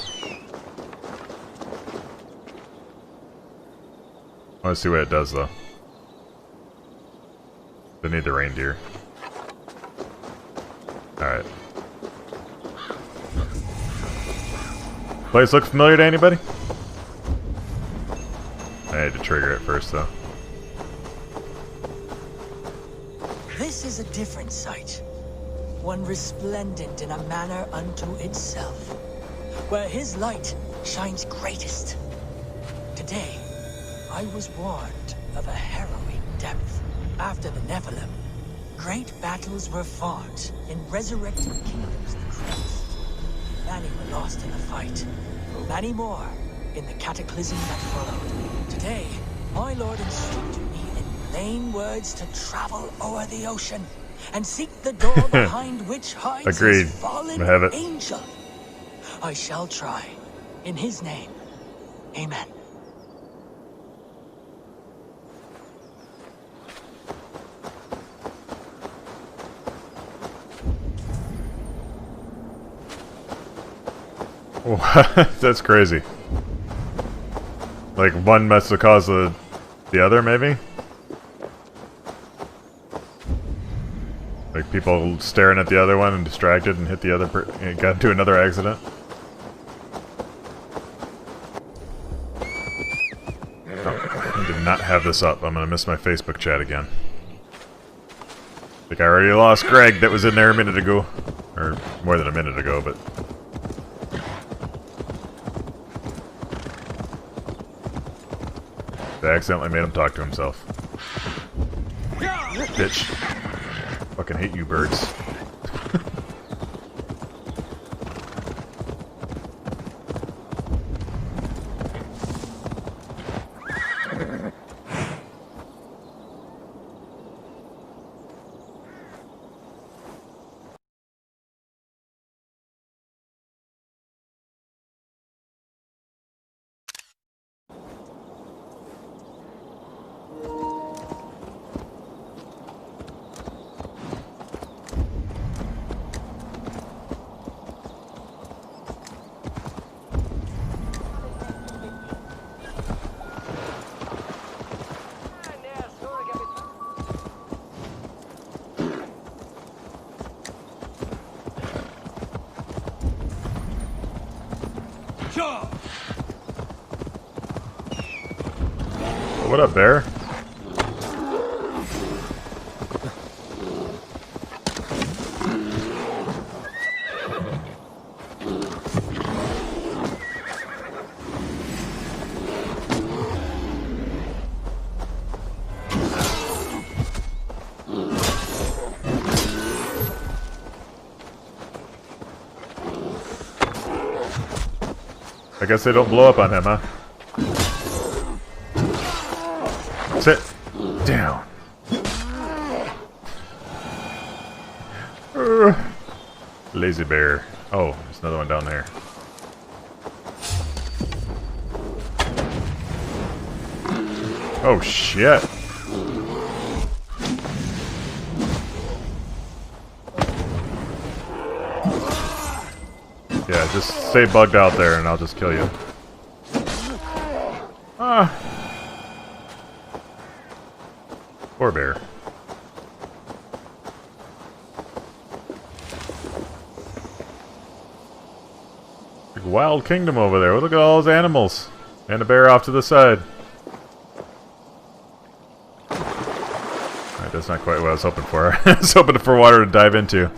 I wanna see what it does, though. I need the reindeer. Alright. Place look familiar to anybody? I had to trigger it first, though. This is a different sight. One resplendent in a manner unto itself, where his light shines greatest. Today, I was warned of a harrowing depth. After the Nephilim, great battles were fought in resurrected kingdoms that crossed. Many were lost in the fight, many more in the cataclysm that followed. Today, my lord instructed me in plain words to travel o'er the ocean and seek the door behind which hides Agreed. his fallen Have it. angel. I shall try. In his name, amen. What? That's crazy. Like, one must have caused the other, maybe? Like, people staring at the other one and distracted and hit the other and got into another accident? Oh, I did not have this up. I'm gonna miss my Facebook chat again. I think I already lost Greg that was in there a minute ago. Or more than a minute ago, but... I accidentally made him talk to himself. Bitch. Fucking hate you birds. What up, bear? I guess they don't blow up on him, huh? Sit down. Lazy bear. Oh, there's another one down there. Oh shit. Yeah, just stay bugged out there and I'll just kill you. Ah. Poor bear. Big wild kingdom over there. Look at all those animals. And a bear off to the side. Alright, that's not quite what I was hoping for. I was hoping for water to dive into.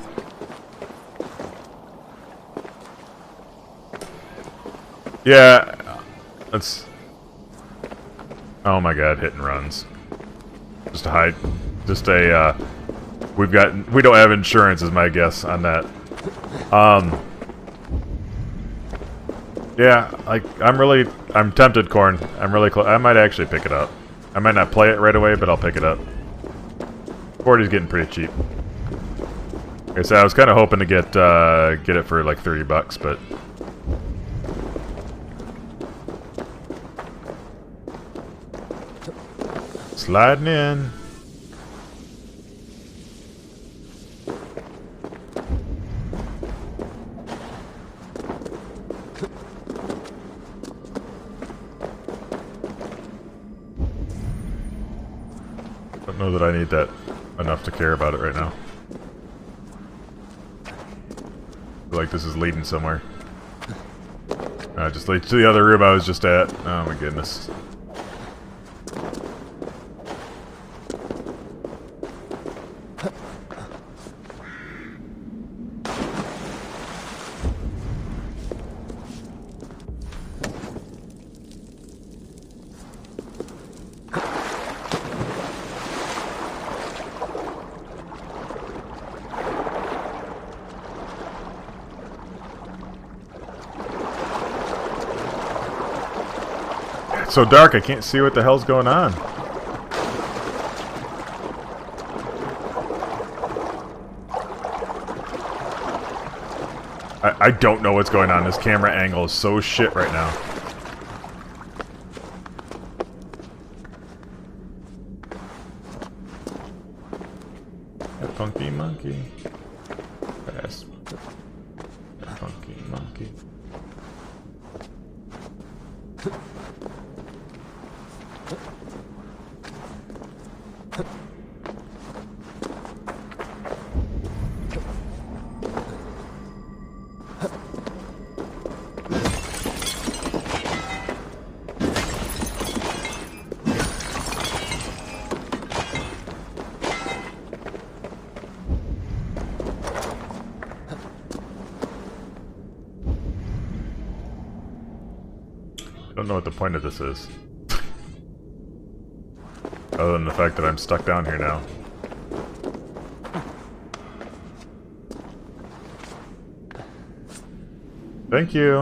Yeah, that's... Oh my god, hit and runs. Just a hide. Just a, we don't have insurance is my guess on that. Yeah, like, I'm tempted, Corn. I'm really close. I might actually pick it up. I might not play it right away, but I'll pick it up. 40's getting pretty cheap. Like I said, I was kind of hoping to get it for like $30, but... Sliding in. Don't know that I need that enough to care about it right now. I feel like this is leading somewhere. Just leads to the other room I was just at. Oh my goodness. It's so dark I can't see what the hell's going on. I don't know what's going on. This camera angle is so shit right now. A funky monkey. Fast. A funky monkey. I don't know what the point of this is. Other than the fact that I'm stuck down here now. Thank you.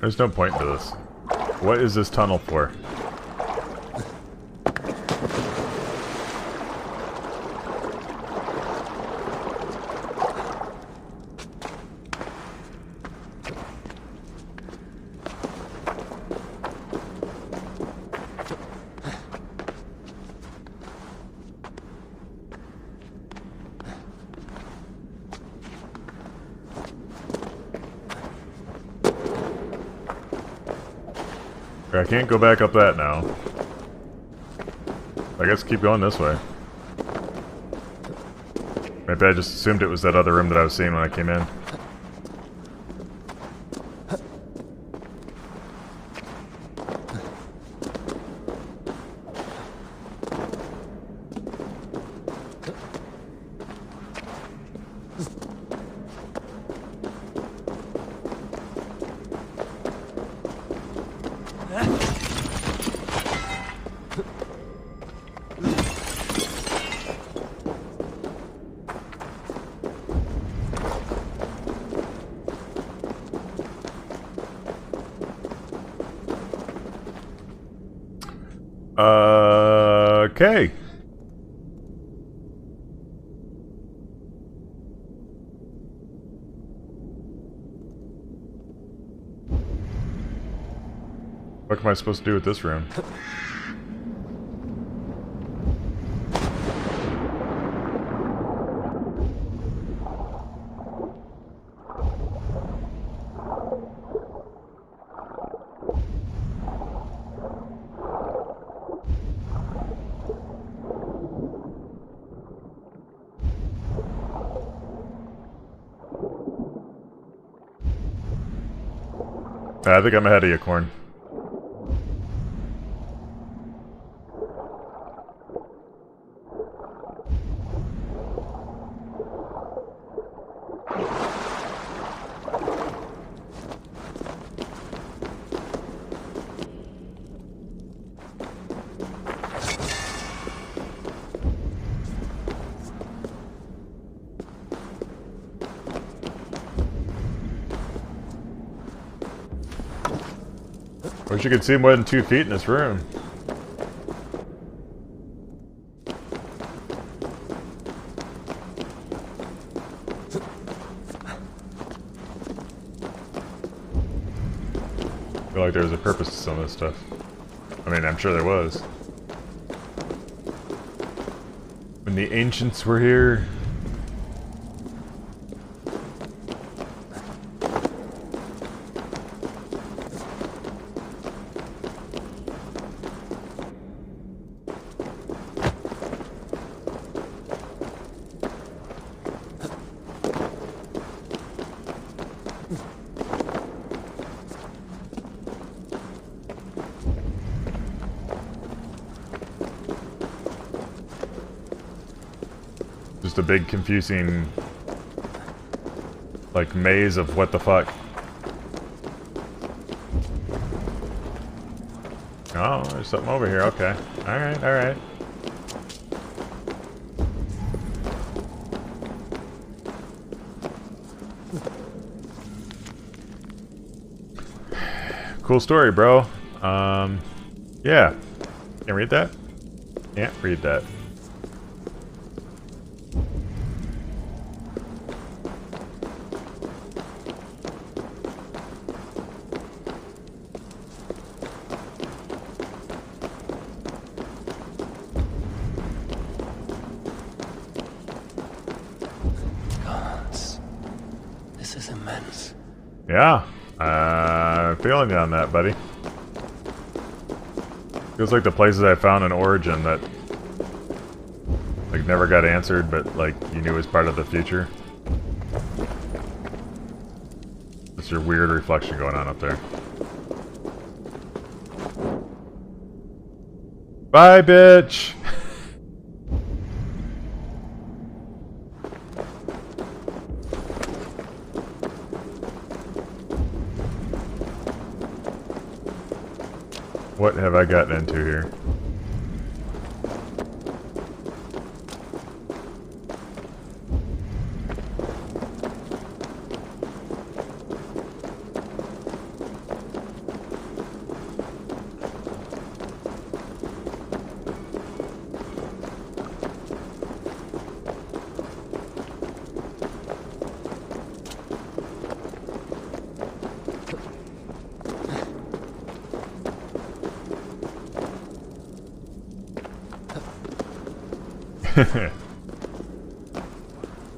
There's no point to this. What is this tunnel for? I can't go back up that now. I guess keep going this way. Maybe I just assumed it was that other room that I was seeing when I came in. Okay. What am I supposed to do with this room? I think I'm ahead of you, Corn. Wish you could see more than 2 feet in this room. I feel like there was a purpose to some of this stuff. I mean, I'm sure there was. When the ancients were here. Just a big confusing like maze of what the fuck. Oh, there's something over here, okay. Alright, alright. Cool story, bro. Yeah. Can read that? Can't read that. This is immense. Yeah, feeling you on that, buddy. Feels like the places I found in Origin that like never got answered, but like you knew was part of the future. That's your weird reflection going on up there. Bye, bitch! What have I gotten into here?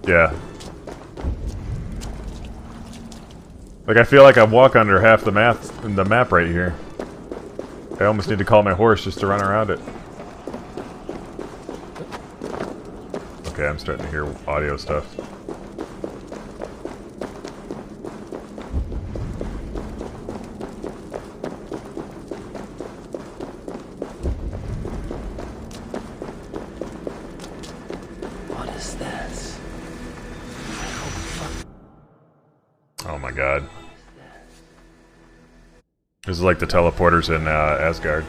Yeah. Like I feel like I walk under half the map right here. I almost need to call my horse just to run around it. Okay, I'm starting to hear audio stuff. What is this? Oh my god. This is like the teleporters in Asgard.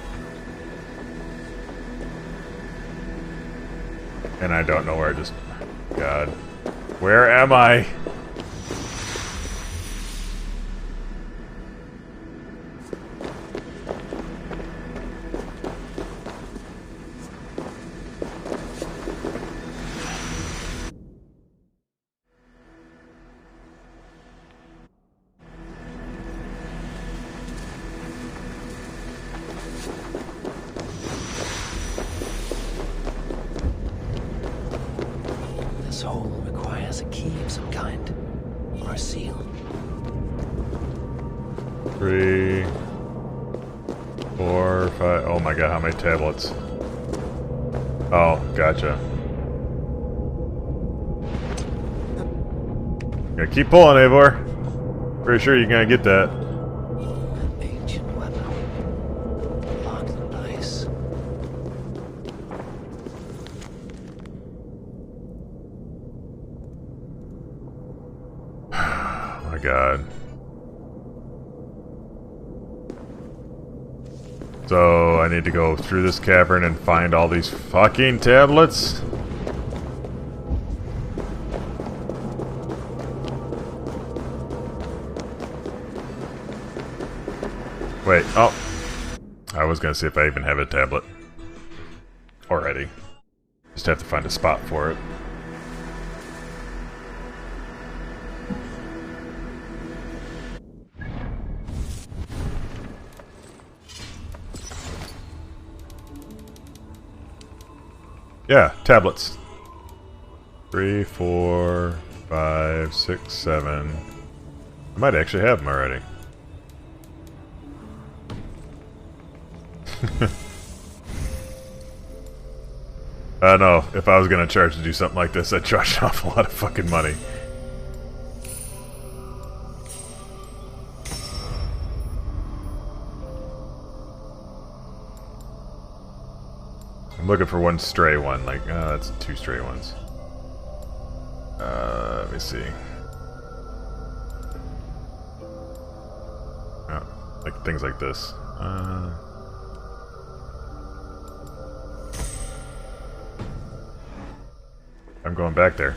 And I don't know where I just... God. Where am I? This hole requires a key of some kind, or a seal. 3, 4, 5... Oh my god, how many tablets? Oh, gotcha. Yeah, keep pulling, Eivor. Pretty sure you're gonna get that. An ancient weapon. Locked in place. Oh my god. So, I need to go through this cavern and find all these fucking tablets? Wait, oh. I was gonna see if I even have a tablet. Already. Just have to find a spot for it. Yeah, tablets. 3, 4, 5, 6, 7. I might actually have them already. I don't know. If I was gonna charge to do something like this, I'd charge an awful lot of fucking money. I'm looking for one stray one. Like, that's 2 stray ones. Let me see. Oh, like things like this. I'm going back there.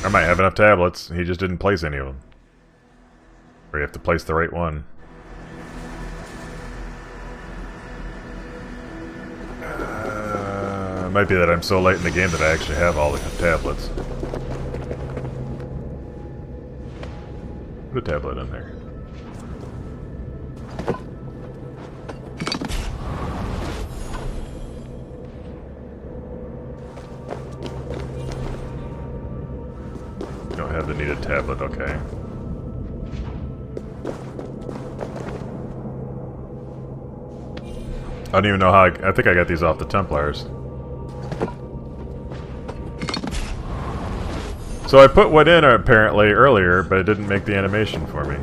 I might have enough tablets. He just didn't place any of them. Or you have to place the right one. It might be that I'm so late in the game that I actually have all the tablets. Put a tablet in there. Don't have the needed tablet, okay. I don't even know how I think I got these off the Templars. So I put one in apparently earlier, but it didn't make the animation for me.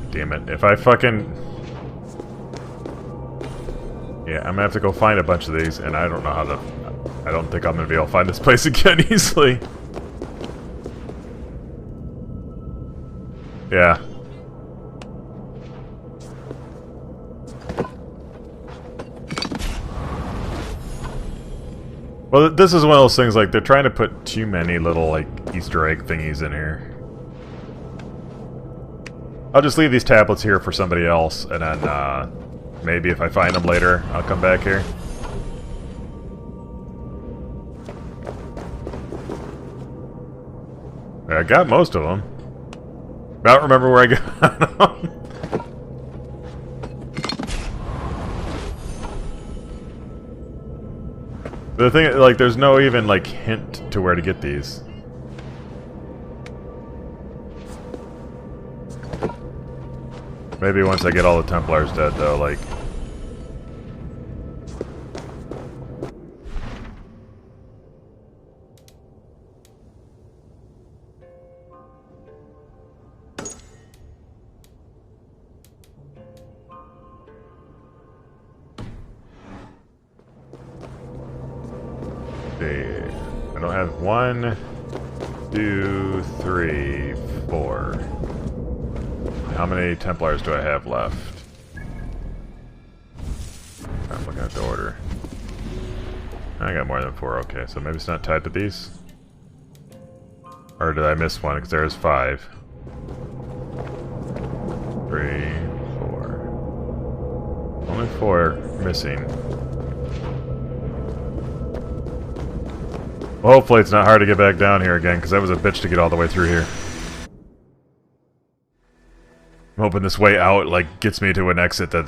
Damn it. If I fucking... Yeah, I'm gonna have to go find a bunch of these, and I don't know how to... I don't think I'm gonna be able to find this place again easily. Yeah. Well, this is one of those things, like, they're trying to put too many little, like, Easter egg thingies in here. I'll just leave these tablets here for somebody else, and then, maybe if I find them later, I'll come back here. I got most of them. I don't remember where I got them. The thing, like, there's no even, like, hint to where to get these. Maybe once I get all the Templars dead, though, like... I don't have 1, 2, 3, 4. How many Templars do I have left? I'm looking at the order. I got more than 4, okay, so maybe it's not tied to these? Or did I miss one? Because there's 5. 3, 4. Only 4 missing. Well, hopefully it's not hard to get back down here again, because that was a bitch to get all the way through here. I'm hoping this way out, like, gets me to an exit that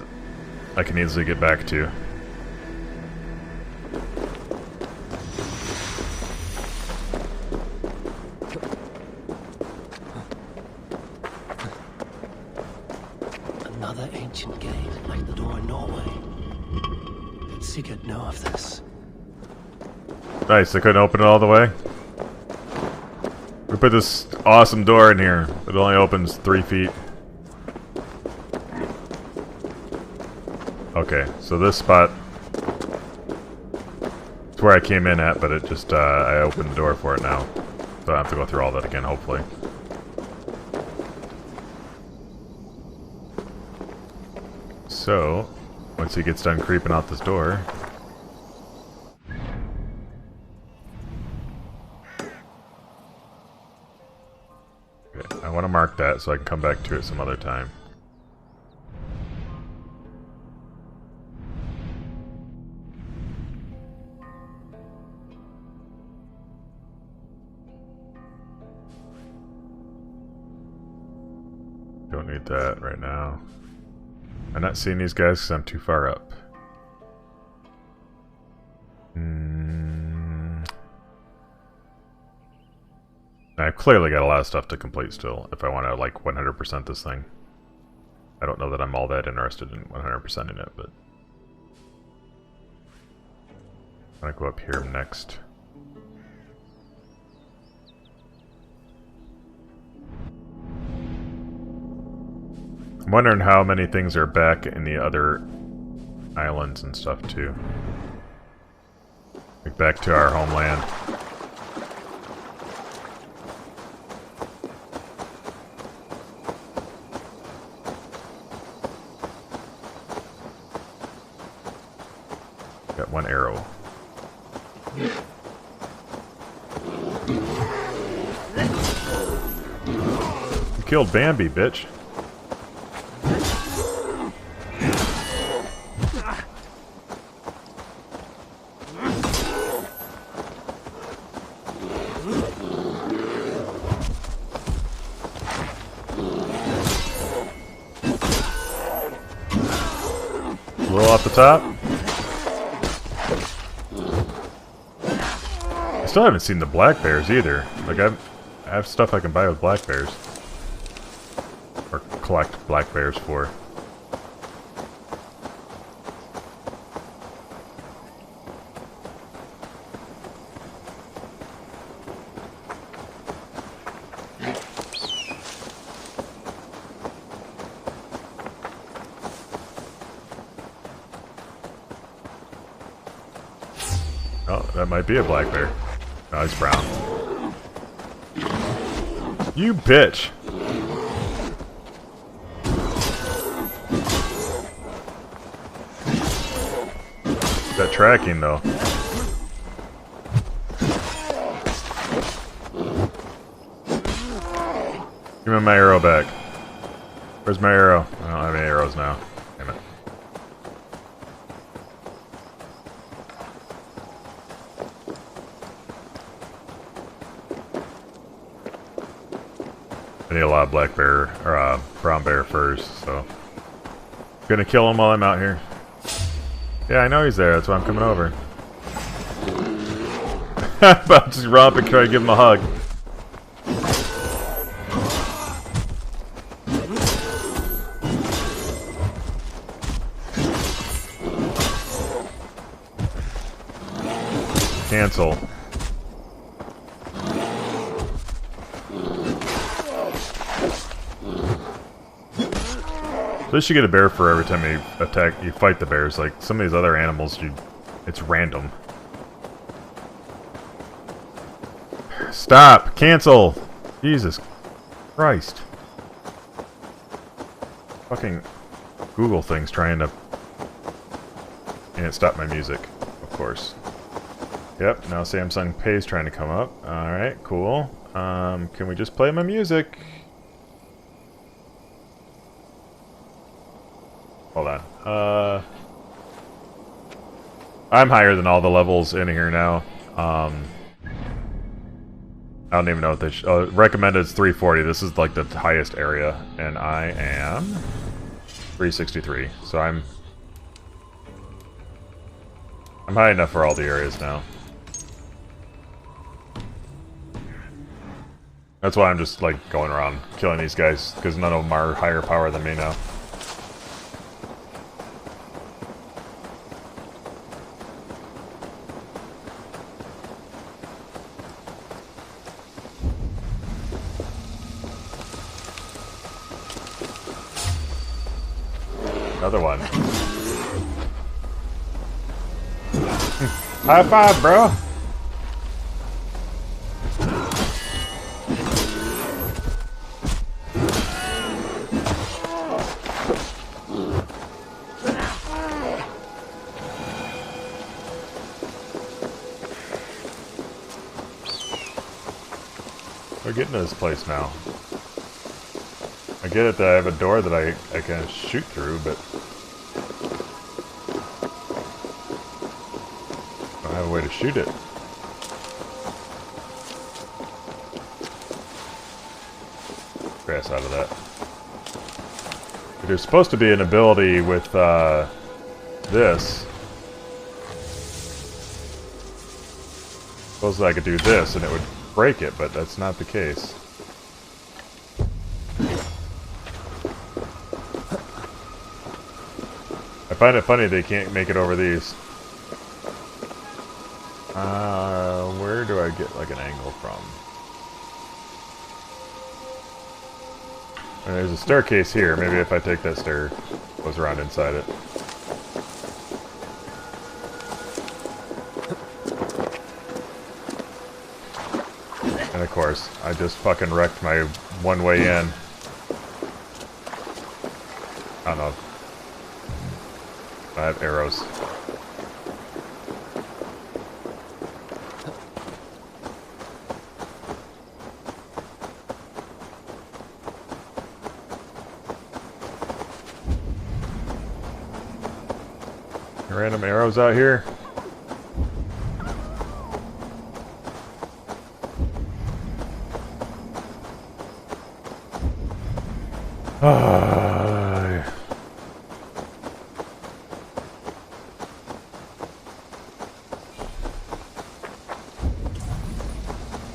I can easily get back to. Another ancient gate, like the door in Norway. Did Sigurd know of this? Nice, I couldn't open it all the way. We put this awesome door in here. It only opens 3 feet. Okay, so this spot is where I came in at, but it just, I opened the door for it now. So I have to go through all that again, hopefully. So, once he gets done creeping out this door... Okay, I want to mark that so I can come back to it some other time. Don't need that right now. I'm not seeing these guys because I'm too far up. I've clearly got a lot of stuff to complete still, if I want to, like, 100% this thing. I don't know that I'm all that interested in 100% in it, but... I'm gonna go up here next. I'm wondering how many things are back in the other islands and stuff, too. Like, back to our homeland. Got 1 arrow. You killed Bambi, bitch. A little off the top. I still haven't seen the black bears either. Like, I have stuff I can buy with black bears. Or collect black bears for. Oh, that might be a black bear. No, he's brown. You bitch! That tracking, though. Give me my arrow back. Where's my arrow? I don't have any arrows now. Damn it. I need a lot of black bear, or brown bear furs, so... Gonna kill him while I'm out here. Yeah, I know he's there, that's why I'm coming over. About to run up and try to give him a hug. Cancel. At least you get a bear for every time you fight the bears. Like some of these other animals, it's random. Stop! Cancel! Jesus Christ. Fucking Google things trying to... And stop my music, of course. Yep, now Samsung Pay's trying to come up. Alright, cool. Can we just play my music? Hold on. I'm higher than all the levels in here now. I don't even know what they recommended is 340. This is like the highest area, and I am 363. So I'm high enough for all the areas now. That's why I'm just like going around killing these guys, because none of them are higher power than me now. Another one. High five, bro. We're getting to this place now. I get it that I have a door that I can shoot through, but I don't have a way to shoot it. Grass out of that. But there's supposed to be an ability with this. Suppose I could do this and it would break it, but that's not the case. I find it funny they can't make it over these. Where do I get like an angle from? And there's a staircase here. Maybe if I take that stair, goes around inside it. And of course, I just fucking wrecked my one way in. I don't know. I have arrows. Random arrows out here.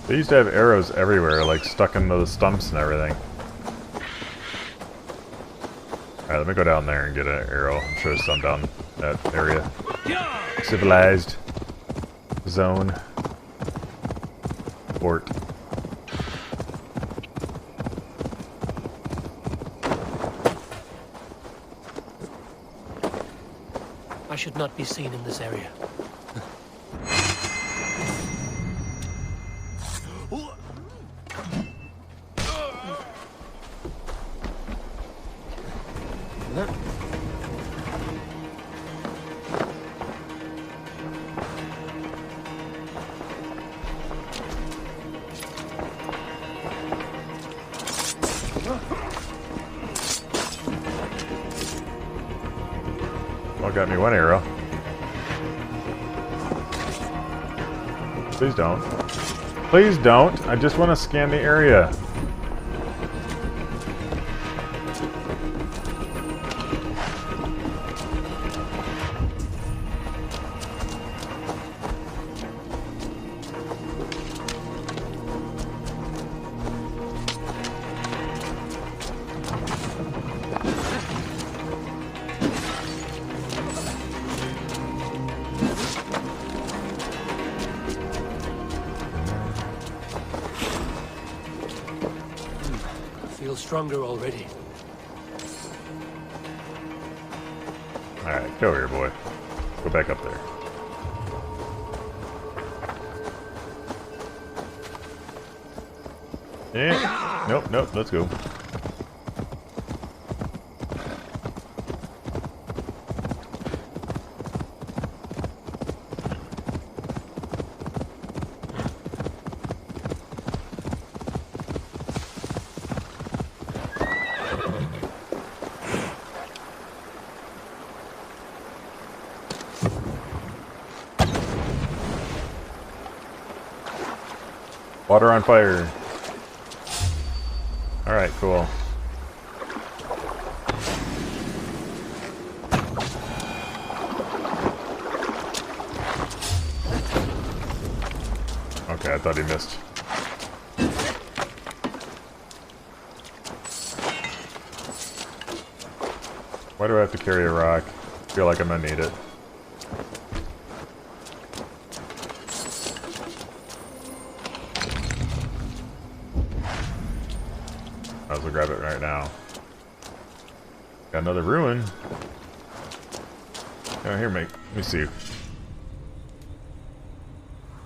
They used to have arrows everywhere, like stuck into the stumps and everything. Alright, let me go down there and get an arrow. I'm sure there's some down that area. Civilized zone. Fort. I should not be seen in this area. Well, got me one arrow. Please don't. Please don't. I just want to scan the area. feel stronger already. Alright, go here, boy. Go back up there. Yeah. Nope, nope, let's go. Water on fire. Alright, cool. Okay, I thought he missed. Why do I have to carry a rock? I feel like I'm gonna need it. Might as well grab it right now. Got another ruin. Oh, here, mate. Let me see.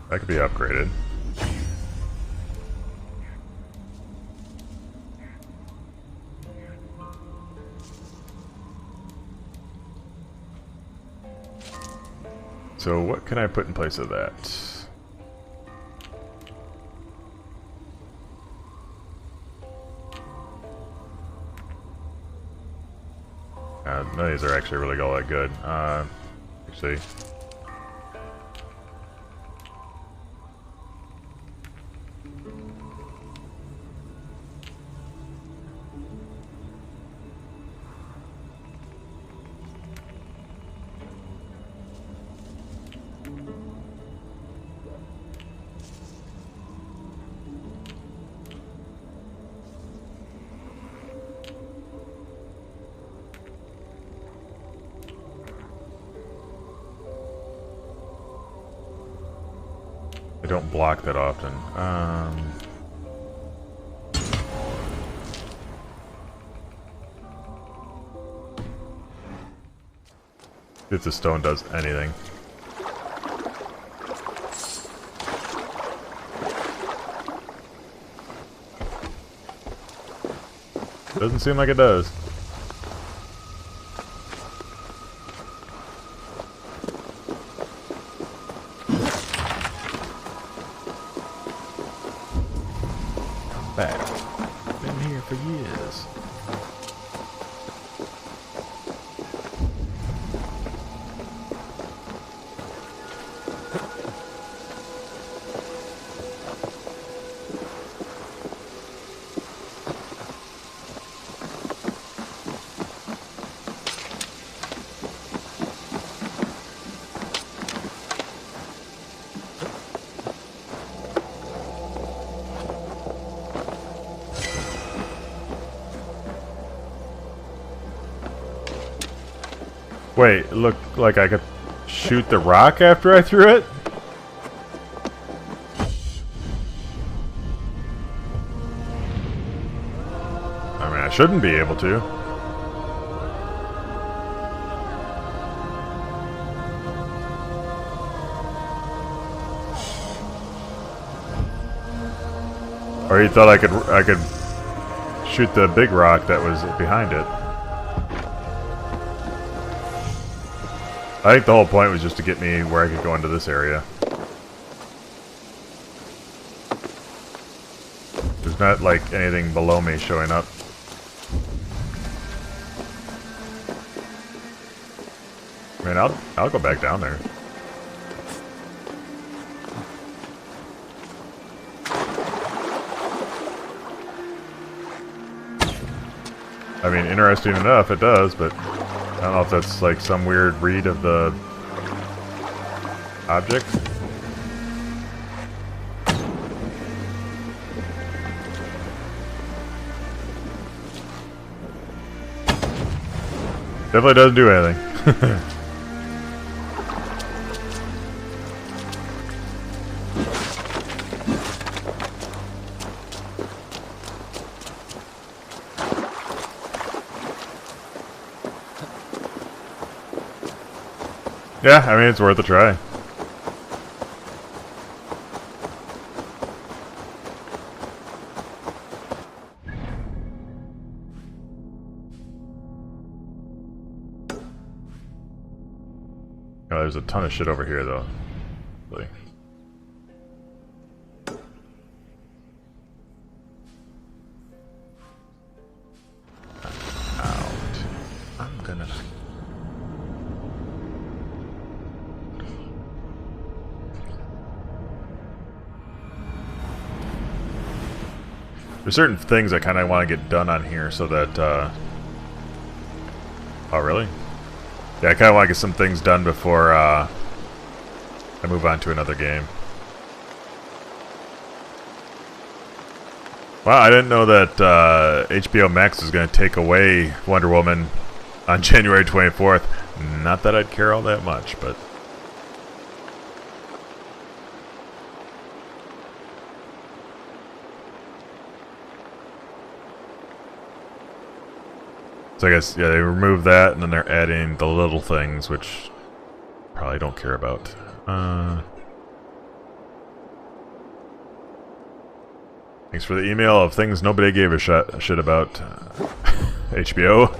That could be upgraded. So what can I put in place of that? None of these are actually really all that good. Actually. They don't block that often. If the stone does anything. Doesn't seem like it does. Back. Been here for years. Wait, it looked like I could shoot the rock after I threw it? I mean, I shouldn't be able to. Or you thought I could shoot the big rock that was behind it. I think the whole point was just to get me where I could go into this area. There's not like anything below me showing up. I mean, I'll go back down there. I mean, interesting enough, it does, but I don't know if that's like some weird read of the object. Definitely doesn't do anything. Yeah, I mean, it's worth a try. Oh, there's a ton of shit over here, though. Really. Out. I'm gonna... There's certain things I kind of want to get done on here so that, Oh, really? Yeah, I kind of want to get some things done before, I move on to another game. Wow, I didn't know that, HBO Max was going to take away Wonder Woman on January 24th. Not that I'd care all that much, but... So I guess, yeah, they removed that, and then they're adding the little things, which probably don't care about. Thanks for the email of things nobody gave a shit about. HBO.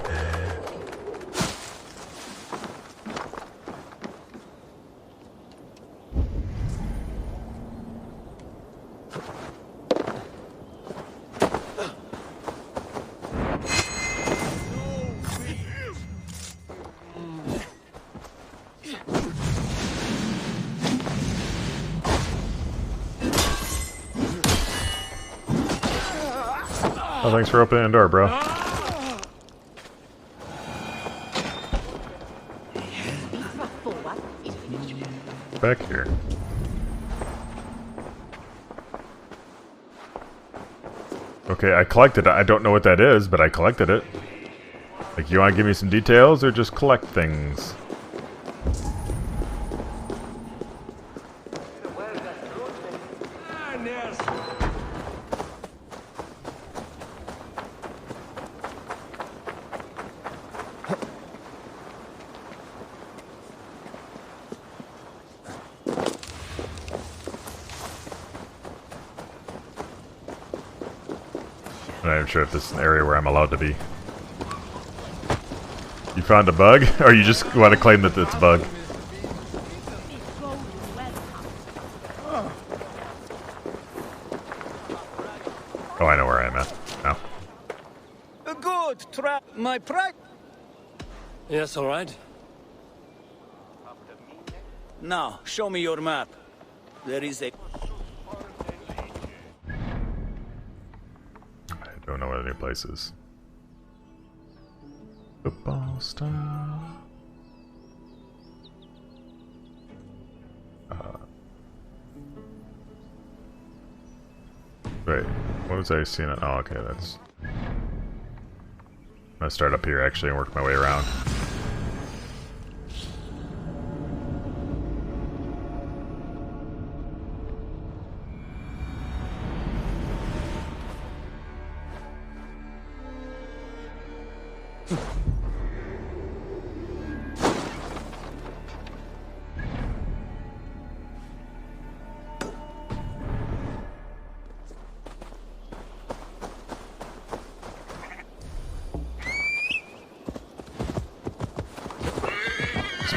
Oh, thanks for opening the door, bro. Back here. Okay, I collected it. I don't know what that is, but I collected it. Like, you want to give me some details, or just collect things? I'm not even sure if this is an area where I'm allowed to be. You found a bug? Or you just want to claim that it's a bug? Oh, I know where I'm at now. Good try, my pride. Yes, all right. Now, show me your map. There is a... I don't know what any place is. Football star. Wait, what was I seeing? Oh, okay, that's... I'm gonna start up here actually and work my way around.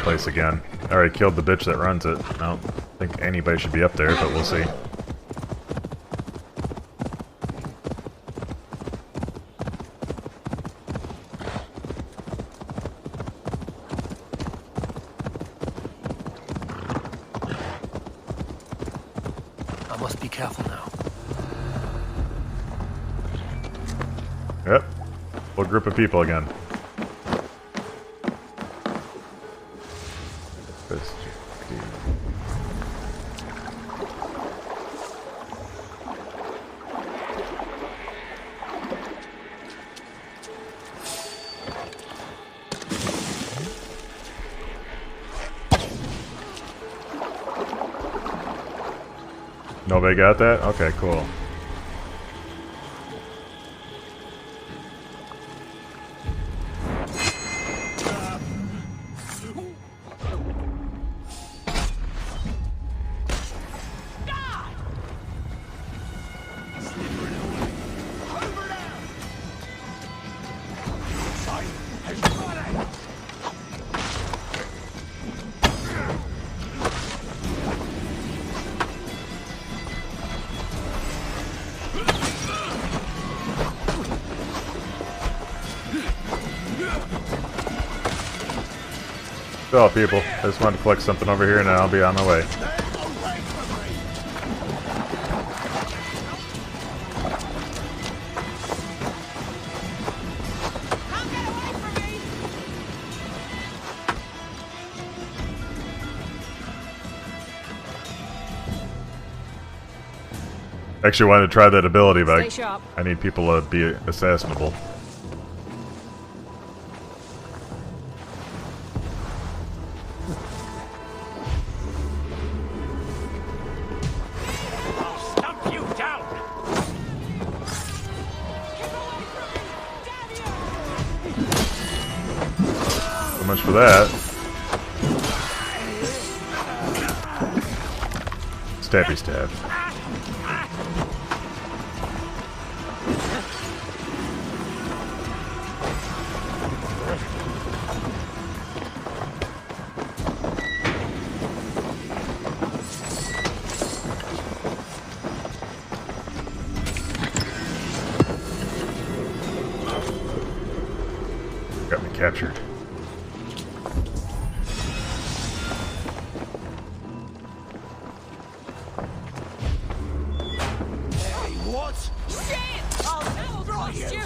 Place again. I already killed the bitch that runs it. I don't think anybody should be up there, but we'll see. I must be careful now. Yep. Full group of people again. Nobody got that? Okay, cool. So, people, I just wanted to collect something over here and then I'll be on my way. Actually wanted to try that ability, but I need people to be assassinable. So much for that. Stabby stab. Got me captured. Hey, what? Shit! Oh, that'll cost you!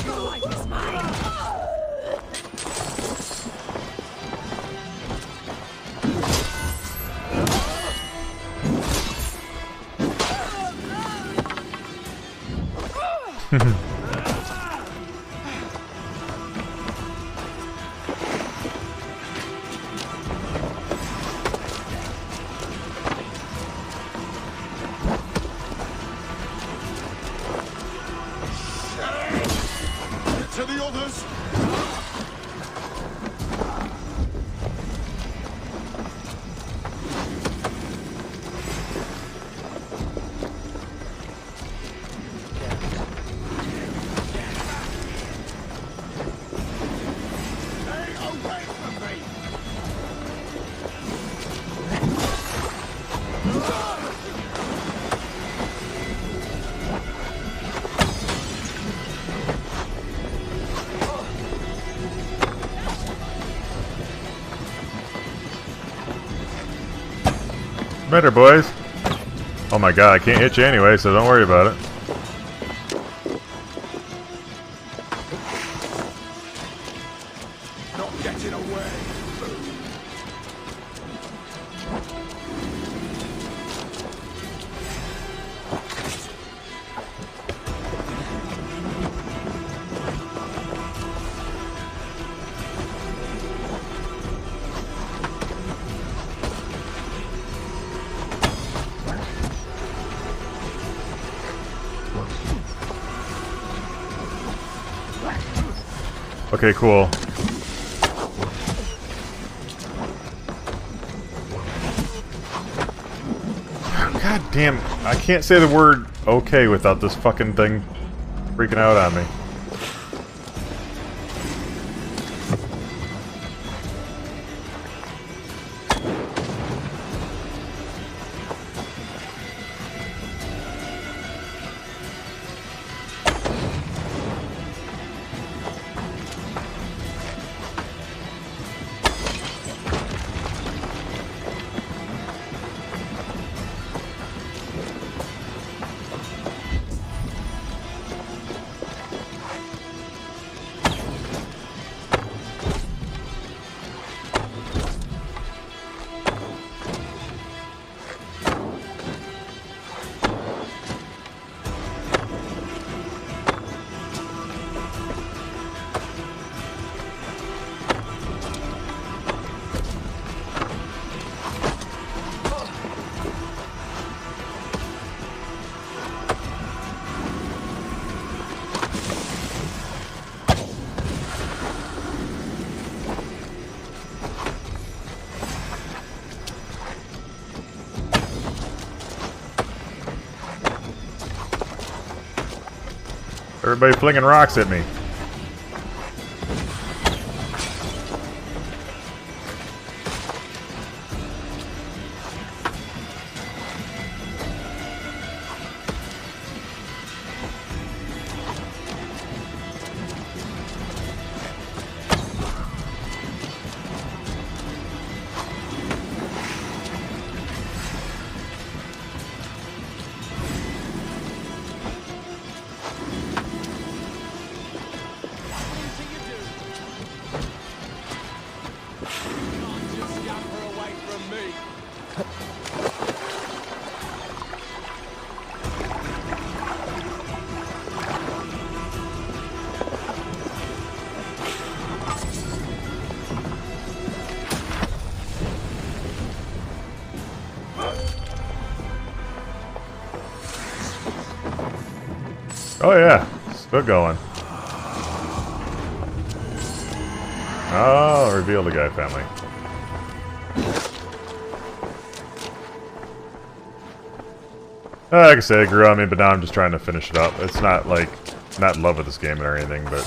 Your life is mine! To the others! Stay away from me! Better, boys. Oh my god, I can't hit you anyway, so don't worry about it. Not getting away! Okay, cool. God damn, I can't say the word okay without this fucking thing freaking out on me. Everybody flinging rocks at me. Oh yeah, still going. Oh, reveal the guy family. Like I say, it grew on me, but now I'm just trying to finish it up. It's not like, not in love with this game or anything, but...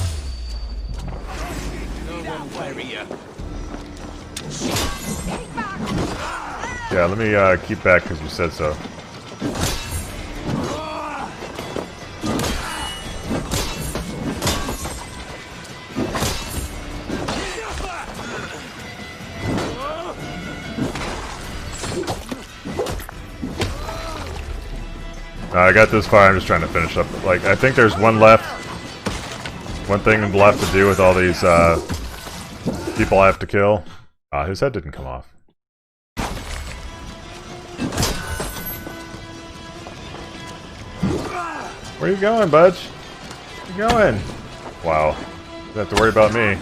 Yeah, let me keep back because you said so. I got this far, I'm just trying to finish up. Like, I think there's one left. One thing left to do with all these people I have to kill. His head didn't come off. Where you going, Budge? Where you going? Wow. You don't have to worry about me.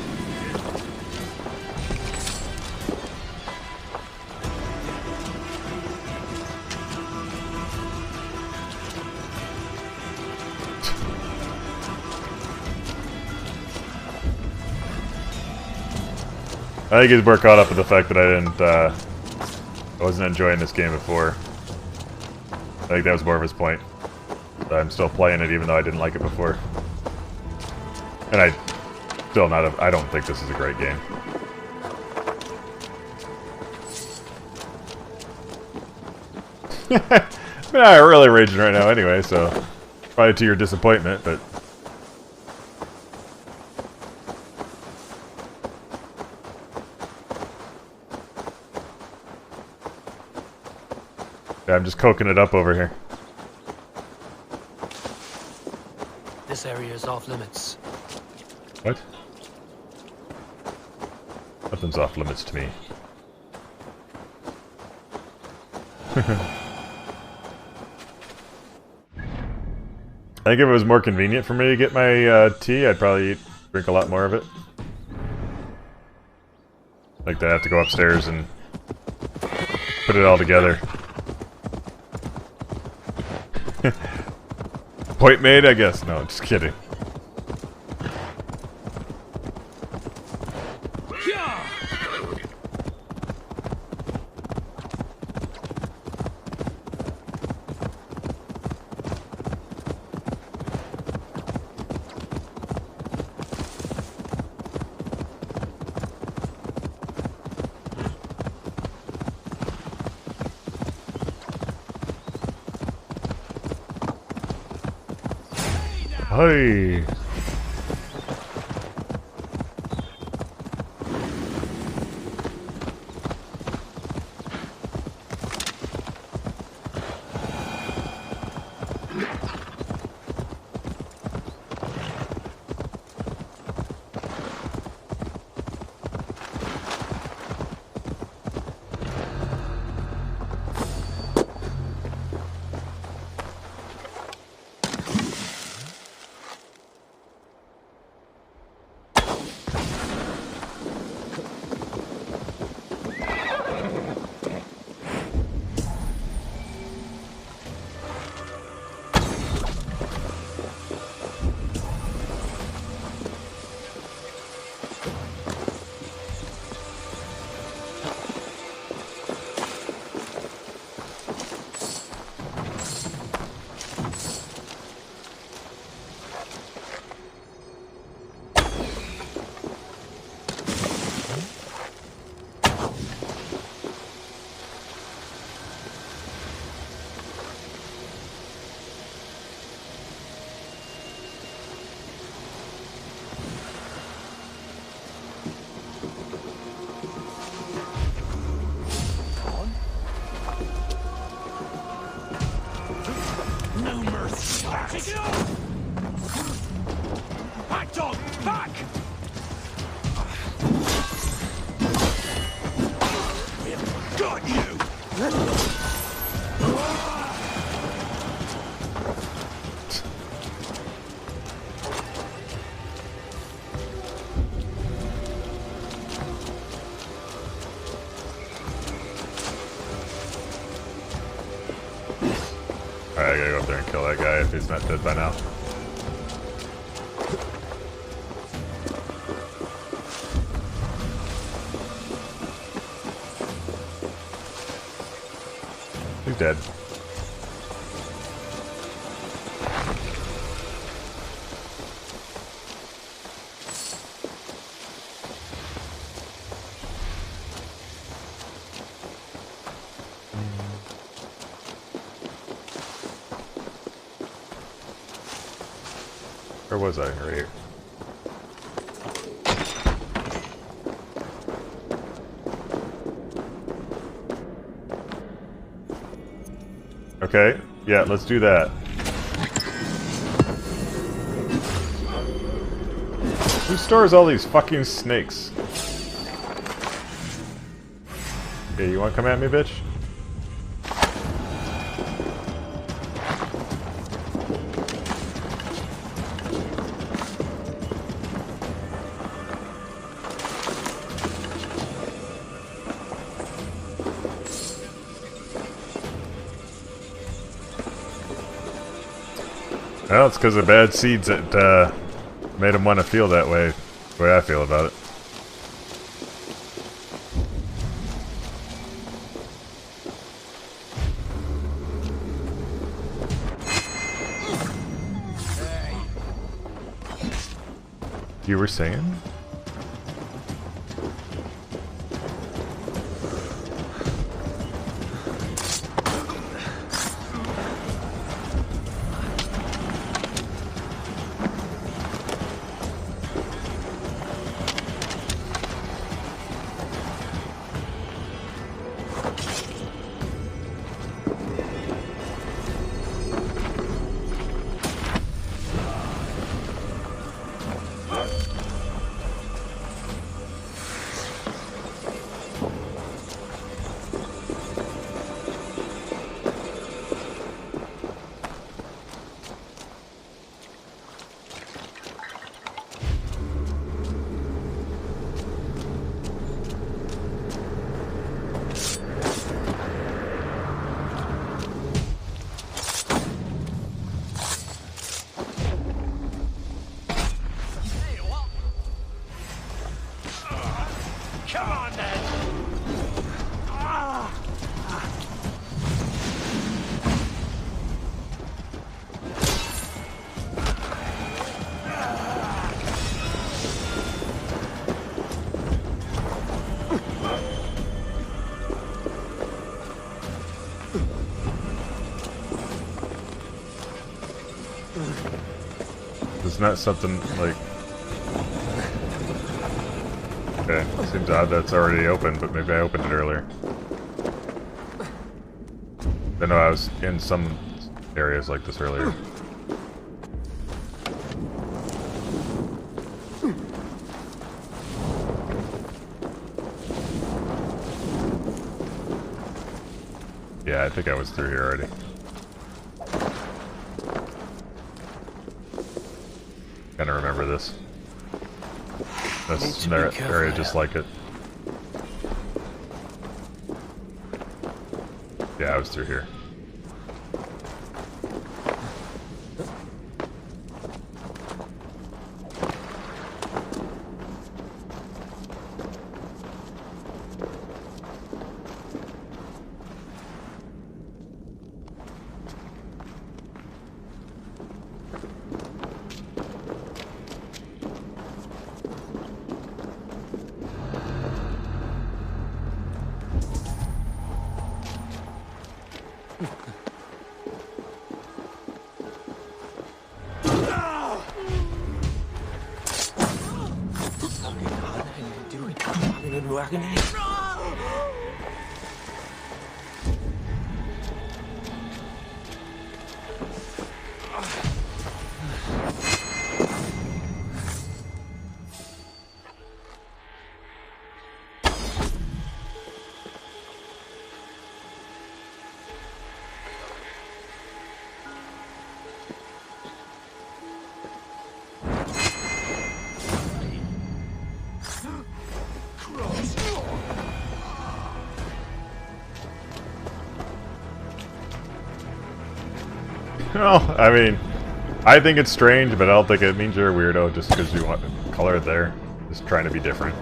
I think he's more caught up with the fact that I wasn't enjoying this game before. I think that was more of his point. I'm still playing it even though I didn't like it before. And I don't think this is a great game. I mean, I'm really raging right now anyway, so probably to your disappointment, but... Yeah, I'm just coking it up over here. This area is off limits. What? Nothing's off limits to me. I think if it was more convenient for me to get my tea, I'd probably drink a lot more of it. Like that I have to go upstairs and put it all together. Point made, I guess. No, just kidding. Hey. Back, dog! Back! Got you! Alright, I gotta go up there and kill that guy if he's not dead by now. dead. Where was I? Right here. Okay, yeah, let's do that. Who stores all these fucking snakes? Okay, you wanna come at me, bitch? Well, it's because of bad seeds that made him want to feel that way, the way I feel about it. You were saying? Come on, then! It's not something like... Okay, seems odd that's already open, but maybe I opened it earlier. I know I was in some areas like this earlier. Yeah, I think I was through here already. Kinda remember this. That's an area just like it. Yeah, I was through here. No, I mean, I think it's strange, but I don't think it means you're a weirdo just because you want to color it there. Just trying to be different.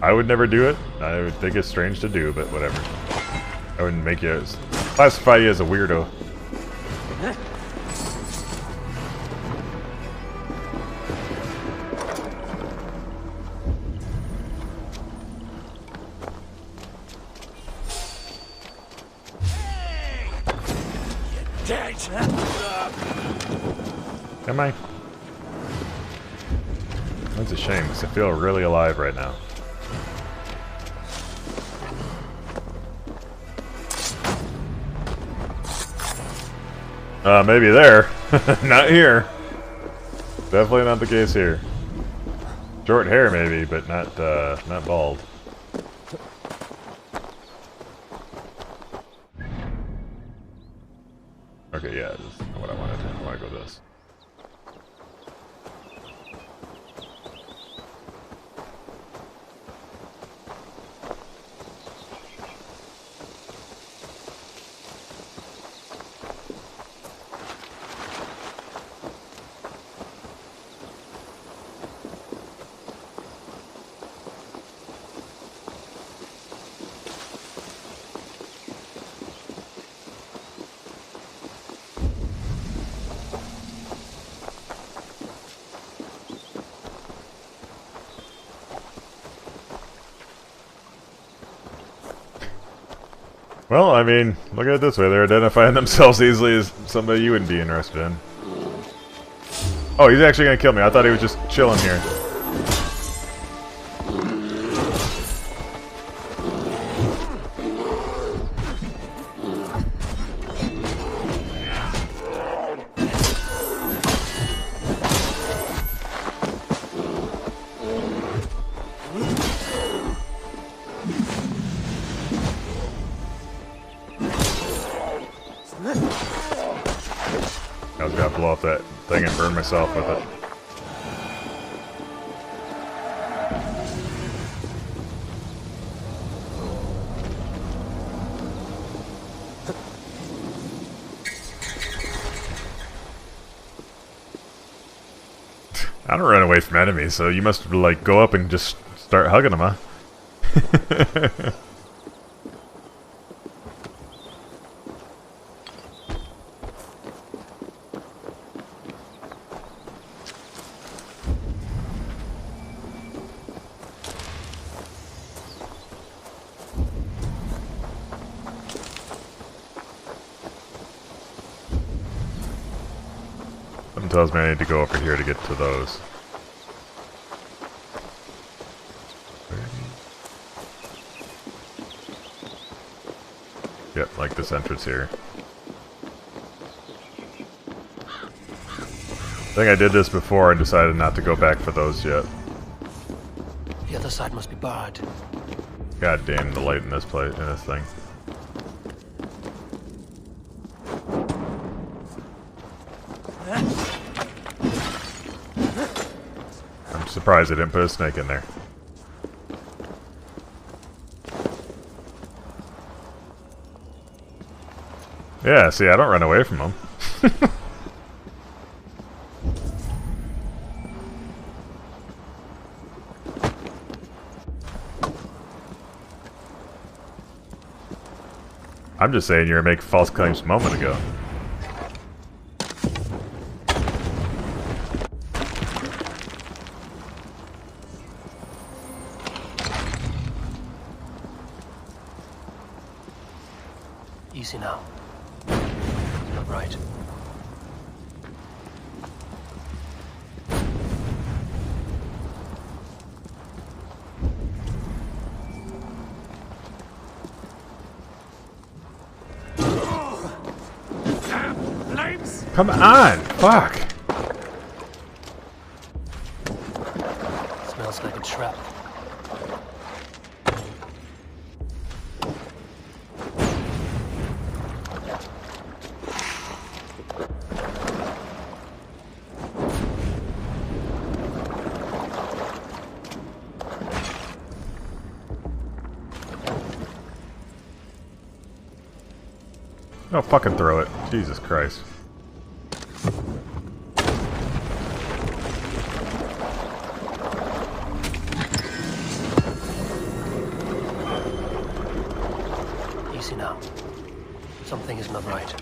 I would never do it. I would think it's strange to do, but whatever. I wouldn't make you classify you as a weirdo. Am I? That's a shame, because I feel really alive right now. Maybe there. Not here. Definitely not the case here. Short hair maybe, but not bald. Okay, yeah, this is not what I wanted. I want to go this. Well, I mean, look at it this way. They're identifying themselves easily as somebody you wouldn't be interested in. Oh, he's actually gonna kill me. I thought he was just chilling here. I was gonna blow up that thing and burn myself with it. I don't run away from enemies, so you must like go up and just start hugging them, huh? Something tells me I need to go over here to get to those. Yep, like this entrance here. I think I did this before and decided not to go back for those yet. The other side must be barred. God damn the light in this place, in this thing. I'm surprised I didn't put a snake in there. Yeah, see, I don't run away from them. I'm just saying you were making false claims a moment ago. Easy now. Not right. Come on! Fuck! Smells like a trap. No, fucking throw it. Jesus Christ. Easy now. Something is not right.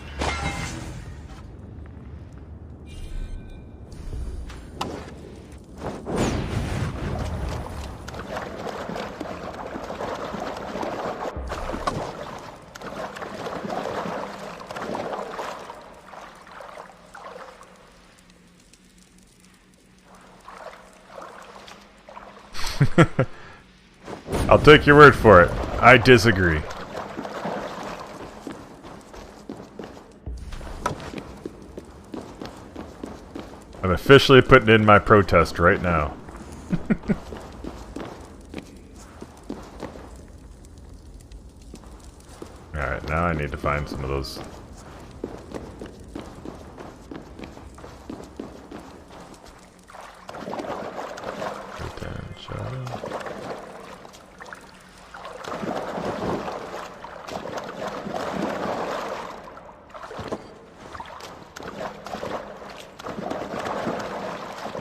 I'll take your word for it. I disagree. I'm officially putting in my protest right now. Alright, now I need to find some of those.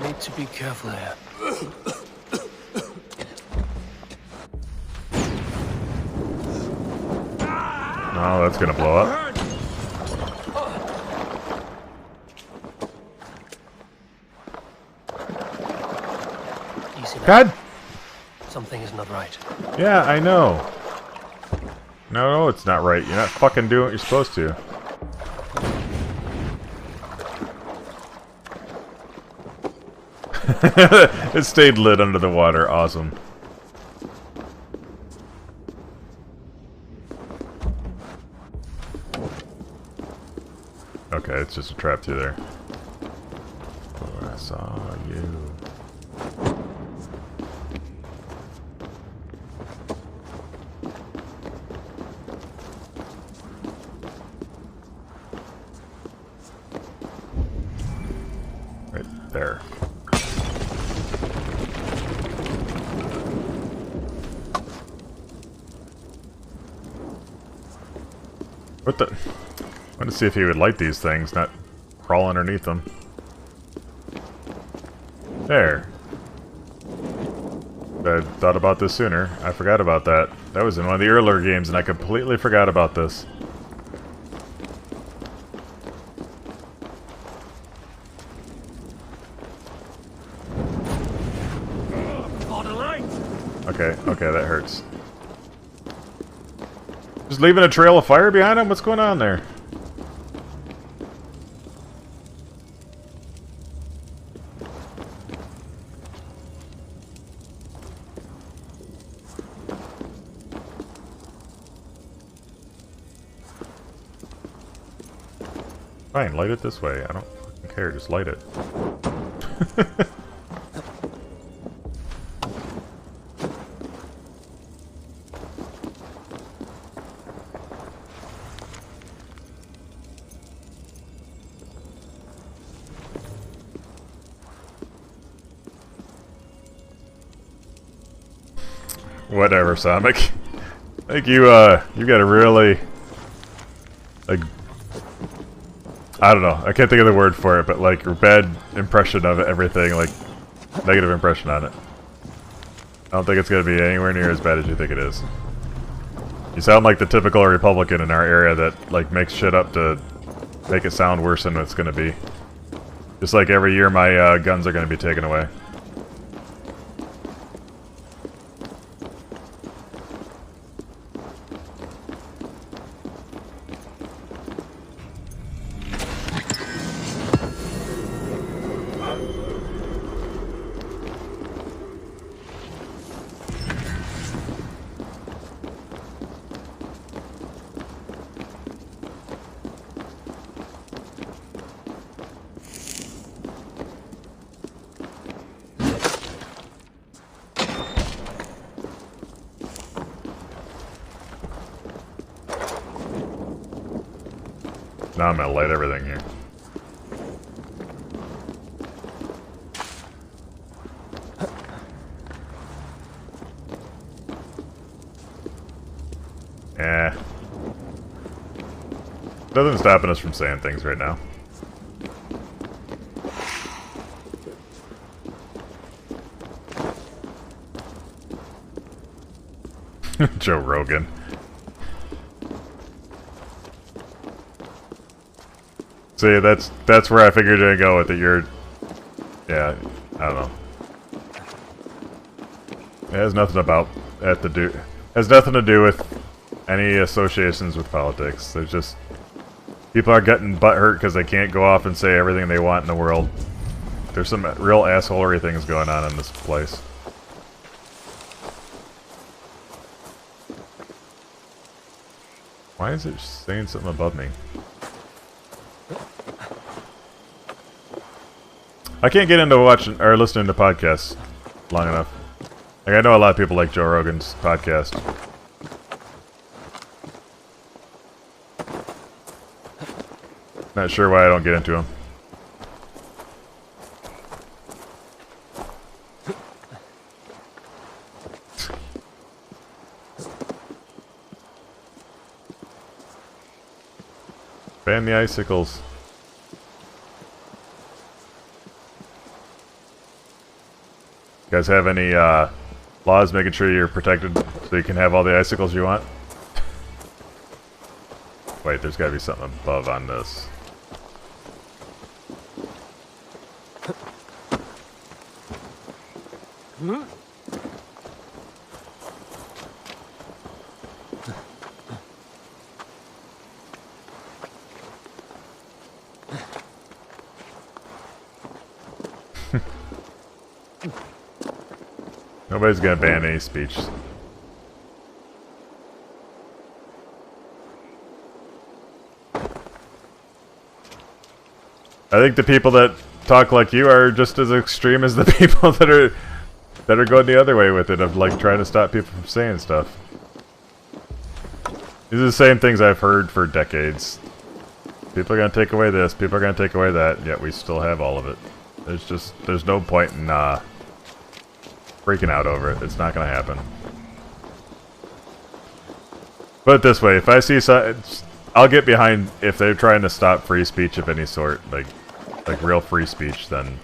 Need to be careful here. Oh, that's gonna blow up. Easy now. God! Something is not right. Yeah, I know. No, it's not right. You're not fucking doing what you're supposed to. It stayed lit under the water. Awesome. Okay, it's just a trap through there. Oh, I saw you. Right there. What the? I want to see if he would light these things, not crawl underneath them. There. I thought about this sooner. I forgot about that. That was in one of the earlier games, and I completely forgot about this. Okay, okay, that hurts. Just leaving a trail of fire behind him? What's going on there? Fine, light it this way. I don't fucking care, just light it. Whatever, Sonic. I think you got a really, like, I don't know, I can't think of the word for it, but like, your bad impression of everything, like, negative impression on it. I don't think it's gonna be anywhere near as bad as you think it is. You sound like the typical Republican in our area that, like, makes shit up to make it sound worse than it's gonna be. Just like every year my guns are gonna be taken away. Now I'm gonna light everything here. Eh. Nothing's stopping us from saying things right now. Joe Rogan. See, that's where I figured you'd go with it. Yeah, I don't know. It has nothing has nothing to do with any associations with politics. There's just people are getting butthurt because they can't go off and say everything they want in the world. There's some real assholery things going on in this place. Why is it saying something above me? I can't get into watching or listening to podcasts long enough. Like, I know a lot of people like Joe Rogan's podcast. Not sure why I don't get into them. Ban the icicles. You guys have any laws making sure you're protected so you can have all the icicles you want? Wait, there's gotta be something above on this. Nobody's gonna ban any speech. I think the people that talk like you are just as extreme as the people that are going the other way with it, of like trying to stop people from saying stuff. These are the same things I've heard for decades. People are gonna take away this, people are gonna take away that, yet we still have all of it. There's no point in freaking out over it. It's not gonna happen. Put it this way, if I see I'll get behind if they're trying to stop free speech of any sort, like real free speech, then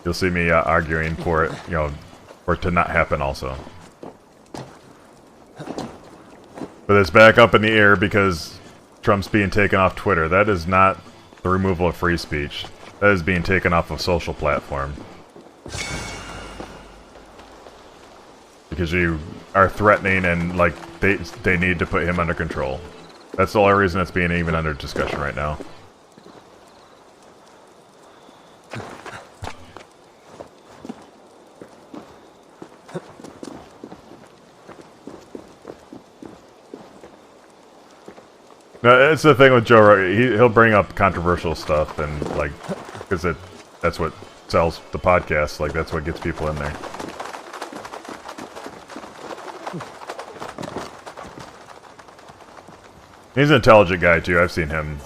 you'll see me arguing for it, you know, for it to not happen also. But it's back up in the air because Trump's being taken off Twitter. That is not the removal of free speech. That is being taken off a social platform. Because you are threatening and, like, they need to put him under control. That's the only reason it's being even under discussion right now. No, it's the thing with Joe Rogan. He'll bring up controversial stuff and, like, because that's what sells the podcast. Like, that's what gets people in there. He's an intelligent guy too. I've seen him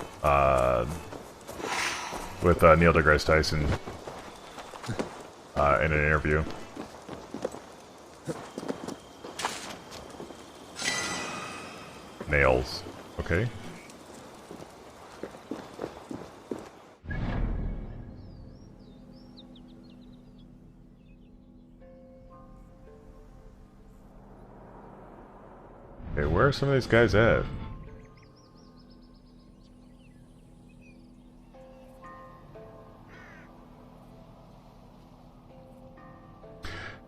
with Neil deGrasse Tyson in an interview. Nails. Okay. Okay, where are some of these guys at?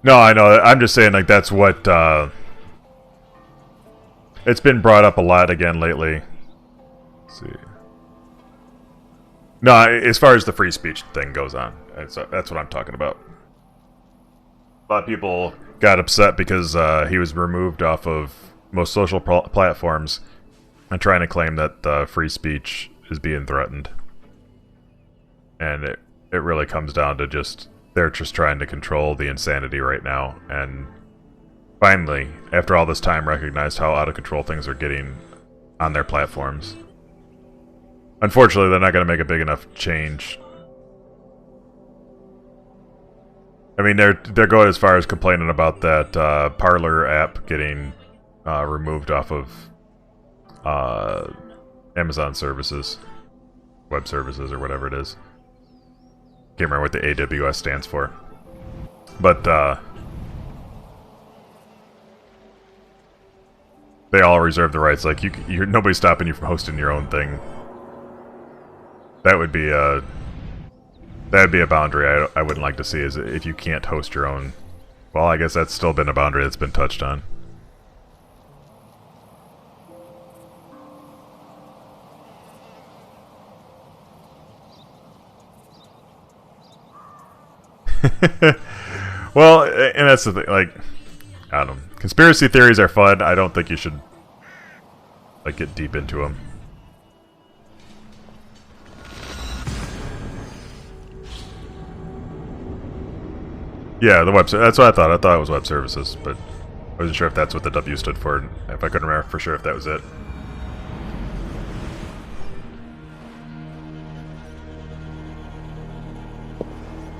No, I know. I'm just saying, like, that's what, it's been brought up a lot again lately. Let's see. No, as far as the free speech thing goes on, that's what I'm talking about. A lot of people got upset because he was removed off of most social platforms and trying to claim that free speech is being threatened. And it really comes down to just... they're just trying to control the insanity right now, and finally, after all this time, recognized how out of control things are getting on their platforms. Unfortunately, they're not going to make a big enough change. I mean, they're going as far as complaining about that Parler app getting removed off of Amazon services, web services, or whatever it is. Can't remember what the AWS stands for. But, they all reserve the rights. Like you're nobody's stopping you from hosting your own thing. That would be a boundary I wouldn't like to see. Is if you can't host your own. Well, I guess that's still been a boundary that's been touched on. Well, and that's the thing. Like, I don't know. Conspiracy theories are fun. I don't think you should like get deep into them. Yeah, the web. That's what I thought. I thought it was web services, but I wasn't sure if that's what the W stood for. If I couldn't remember for sure if that was it.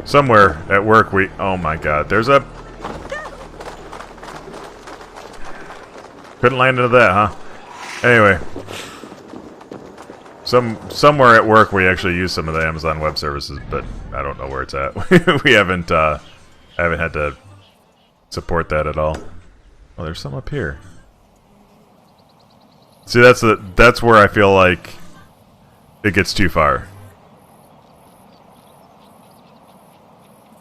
Somewhere at work we... Oh my god, there's a... Couldn't land into that, huh? Anyway. Somewhere at work we actually use some of the Amazon Web Services, but I don't know where it's at. We haven't, I haven't had to support that at all. Oh, there's some up here. See, that's where I feel like it gets too far.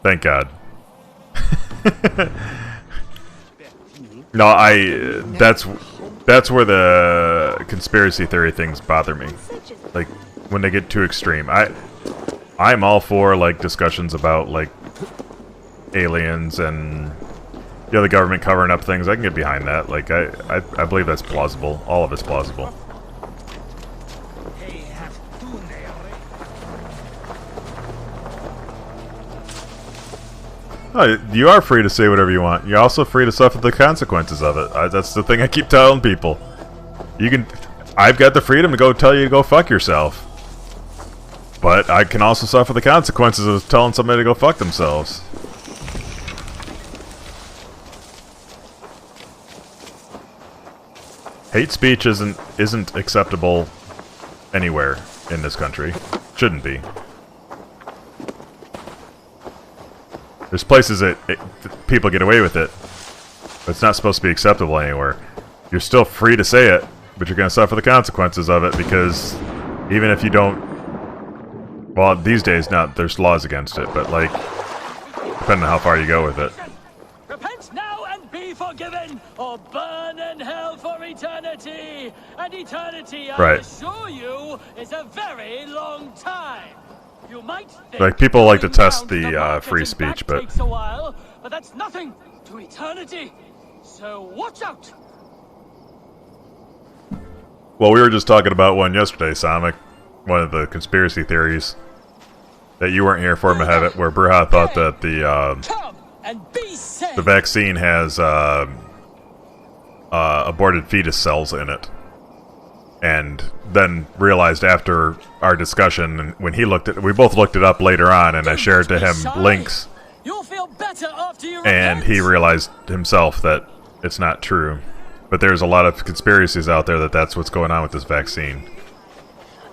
Thank God. No, that's where the conspiracy theory things bother me. Like when they get too extreme. I'm all for like discussions about like aliens and the government covering up things. I can get behind that. Like I believe that's plausible. All of it's plausible. Oh, you are free to say whatever you want. You're also free to suffer the consequences of it. That's the thing I keep telling people. I've got the freedom to go tell you to go fuck yourself. But I can also suffer the consequences of telling somebody to go fuck themselves. Hate speech isn't acceptable anywhere in this country. Shouldn't be. There's places that people get away with it, but it's not supposed to be acceptable anywhere. You're still free to say it, but you're going to suffer the consequences of it because even if you don't... Well, these days, now there's laws against it, but like, depending on how far you go with it. Repent now and be forgiven, or burn in hell for eternity. And eternity, I assure you, is a very long time. You might think like people like to test the free speech, but takes a while, but that's nothing to eternity. So watch out. Well, we were just talking about one yesterday, Sonic. One of the conspiracy theories that you weren't here for, Mahavet, where Bruja thought that the vaccine has aborted fetus cells in it. And then realized after our discussion, when he looked at, we both looked it up later on, and I shared to him links. You'll feel better after you and he realized himself that it's not true. But there's a lot of conspiracies out there that that's what's going on with this vaccine.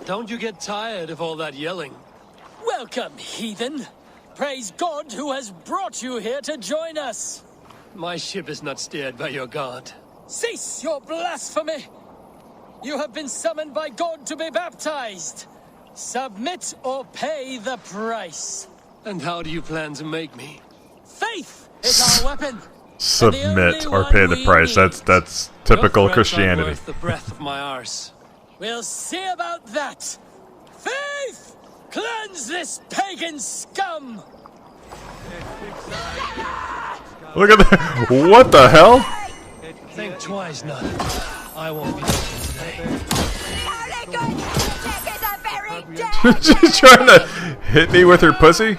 Don't you get tired of all that yelling? Welcome, heathen. Praise God who has brought you here to join us. My ship is not steered by your god. Cease your blasphemy. You have been summoned by God to be baptized. Submit or pay the price. And how do you plan to make me? Faith is our weapon. Submit or pay the price. That's typical Christianity. Worth the breath of my arse. We'll see about that. Faith, cleanse this pagan scum. Look at that! What the hell? Think twice, none. I won't be looking today. She's trying to hit me with her pussy?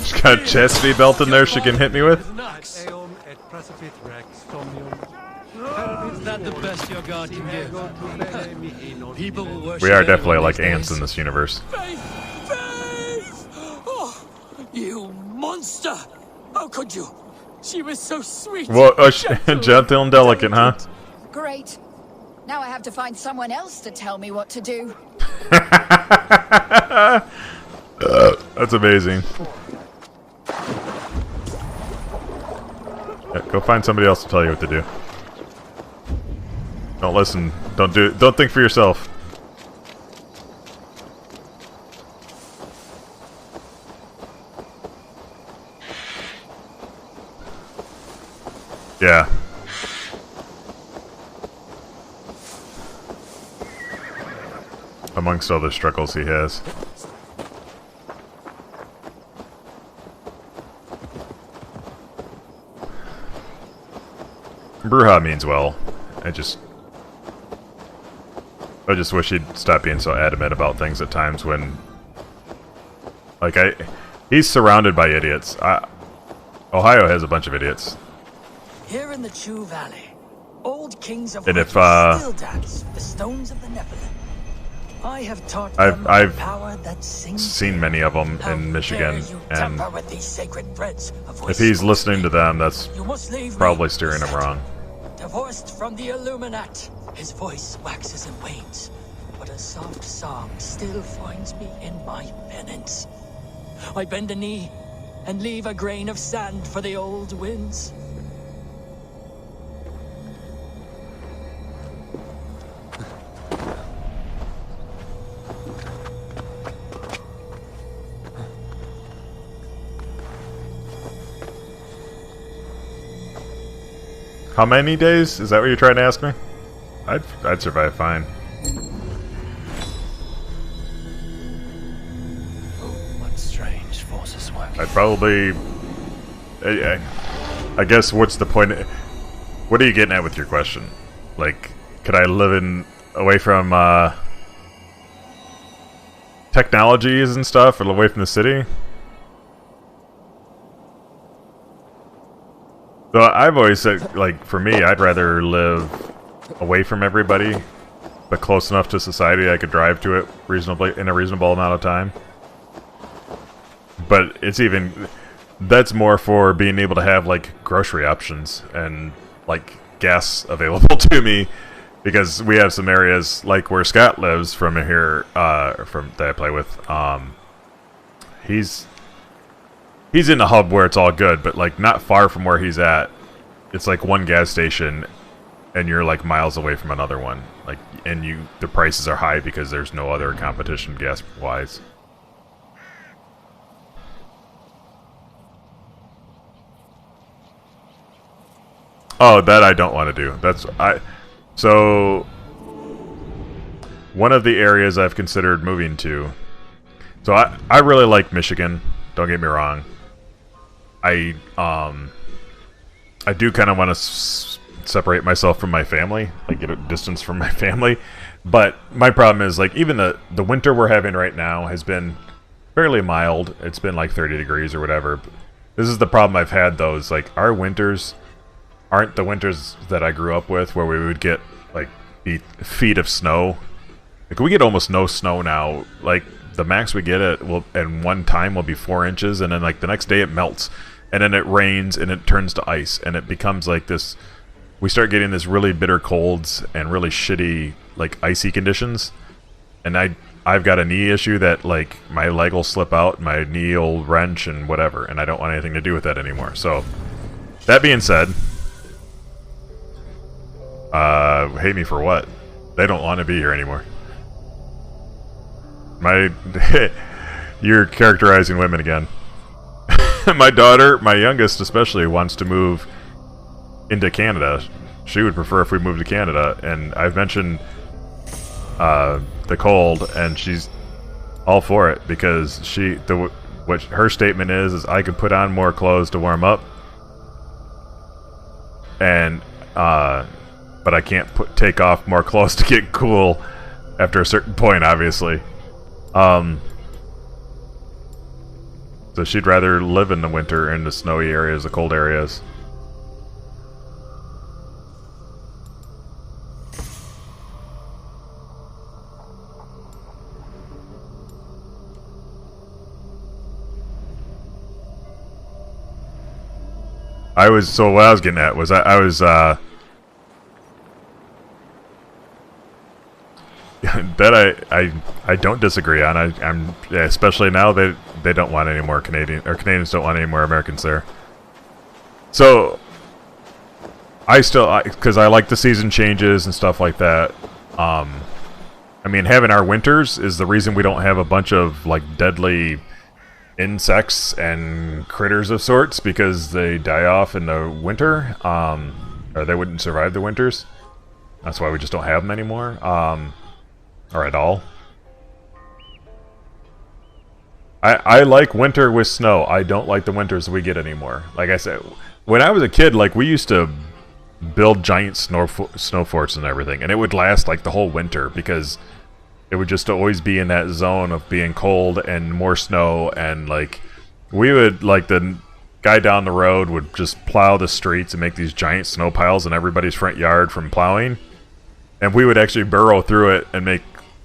She's got a chastity belt in there she can hit me with? Is that the best your god can give? People will worship. We are definitely like ants in this universe. Faith! Oh, you monster! How could you? She was so sweet. Well, gentle and delicate, huh? Great. Now I have to find someone else to tell me what to do. That's amazing. Go find somebody else to tell you what to do. Don't listen. Don't think for yourself. Yeah. Amongst other struggles he has. Bruja means well. I just wish he'd stop being so adamant about things at times when... Like, he's surrounded by idiots. Ohio has a bunch of idiots. Here in the Chew Valley, old kings of and if, still dance the stones of the Nephilim. I have taught them I've power that sings seen many of them in Michigan, and with these sacred threads of if he's listening to them, that's you must leave probably me steering him wrong. Divorced from the Illuminat, his voice waxes and wanes, but a soft song still finds me in my penance. I bend a knee and leave a grain of sand for the old winds. How many days? Is that what you're trying to ask me? I'd survive fine. What strange forces working? I'd probably... I guess what's the point? What are you getting at with your question? Like, could I live away from technologies and stuff, or away from the city? So I've always said, like, for me, I'd rather live away from everybody, but close enough to society I could drive to it in a reasonable amount of time. But it's that's more for being able to have, like, grocery options and, like, gas available to me, because we have some areas, like where Scott lives from here, that I play with, He's in a hub where it's all good, but, like, not far from where he's at, it's like one gas station, and you're, like, miles away from another one. Like, and the prices are high because there's no other competition gas-wise. Oh, that I don't want to do. So, one of the areas I've considered moving to, so I really like Michigan, don't get me wrong. I do kind of want to separate myself from my family, like get a distance from my family. But my problem is, like, even the winter we're having right now has been fairly mild. It's been like 30 degrees or whatever. This is the problem I've had, though, is, like, our winters aren't the winters that I grew up with, where we would get, like, feet of snow. Like, we get almost no snow now. Like, the max we get at one time will be 4 inches, and then, like, the next day it melts. And then it rains, and it turns to ice, and it becomes like this... We start getting this really bitter colds and really shitty, like, icy conditions. And I've got a knee issue that, like, my leg will slip out, my knee will wrench and whatever, and I don't want anything to do with that anymore. So, that being said... hate me for what? They don't want to be here anymore. You're characterizing women again. My daughter, my youngest especially, wants to move into Canada. She would prefer if we moved to Canada, and I've mentioned the cold, and she's all for it, because what her statement is I could put on more clothes to warm up, and but I can't take off more clothes to get cool after a certain point, obviously. So she'd rather live in the winter in the snowy areas, the cold areas. So what I was getting at was that I don't disagree on. I'm especially now that they don't want any more Canadians don't want any more Americans there. So I still, because I like the season changes and stuff like that. I mean, having our winters is the reason we don't have a bunch of, like, deadly insects and critters of sorts, because they die off in the winter, or they wouldn't survive the winters. That's why we just don't have them anymore, or at all. I like winter with snow. I don't like the winters we get anymore. Like I said, when I was a kid, like, we used to build giant snow forts and everything, and it would last, like, the whole winter, because it would just always be in that zone of being cold and more snow, and, like, we would, like, the guy down the road would just plow the streets and make these giant snow piles in everybody's front yard from plowing, and we would actually burrow through it and make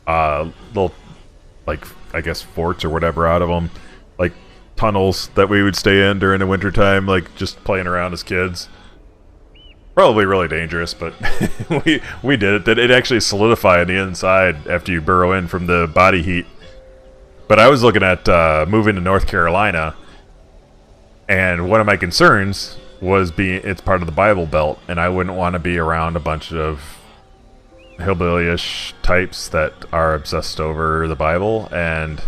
little, like, I guess forts or whatever out of them, like tunnels that we would stay in during the wintertime, like, just playing around as kids. Probably really dangerous, but we did it. It actually solidified the inside after you burrow in from the body heat. But I was looking at moving to North Carolina, and one of my concerns was it's part of the Bible Belt, and I wouldn't want to be around a bunch of hillbilly-ish types that are obsessed over the Bible, and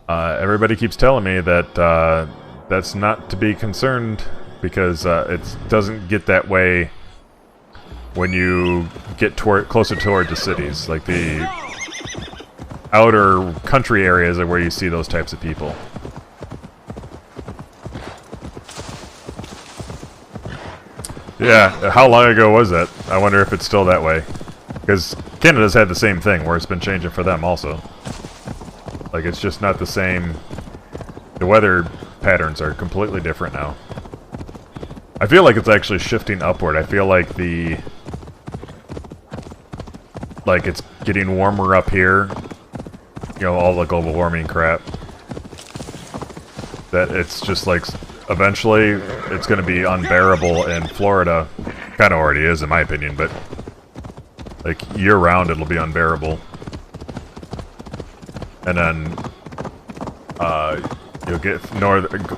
everybody keeps telling me that that's not to be concerned, because it doesn't get that way when you get closer toward the cities, like the outer country areas are where you see those types of people. Yeah, how long ago was that? I wonder if it's still that way. Because Canada's had the same thing, where it's been changing for them also. Like, it's just not the same. The weather patterns are completely different now. I feel like it's actually shifting upward. I feel like it's getting warmer up here. You know, all the global warming crap. That it's just like, eventually, it's going to be unbearable in Florida. Kind of already is, in my opinion, but like, year-round, it'll be unbearable. And then, you'll get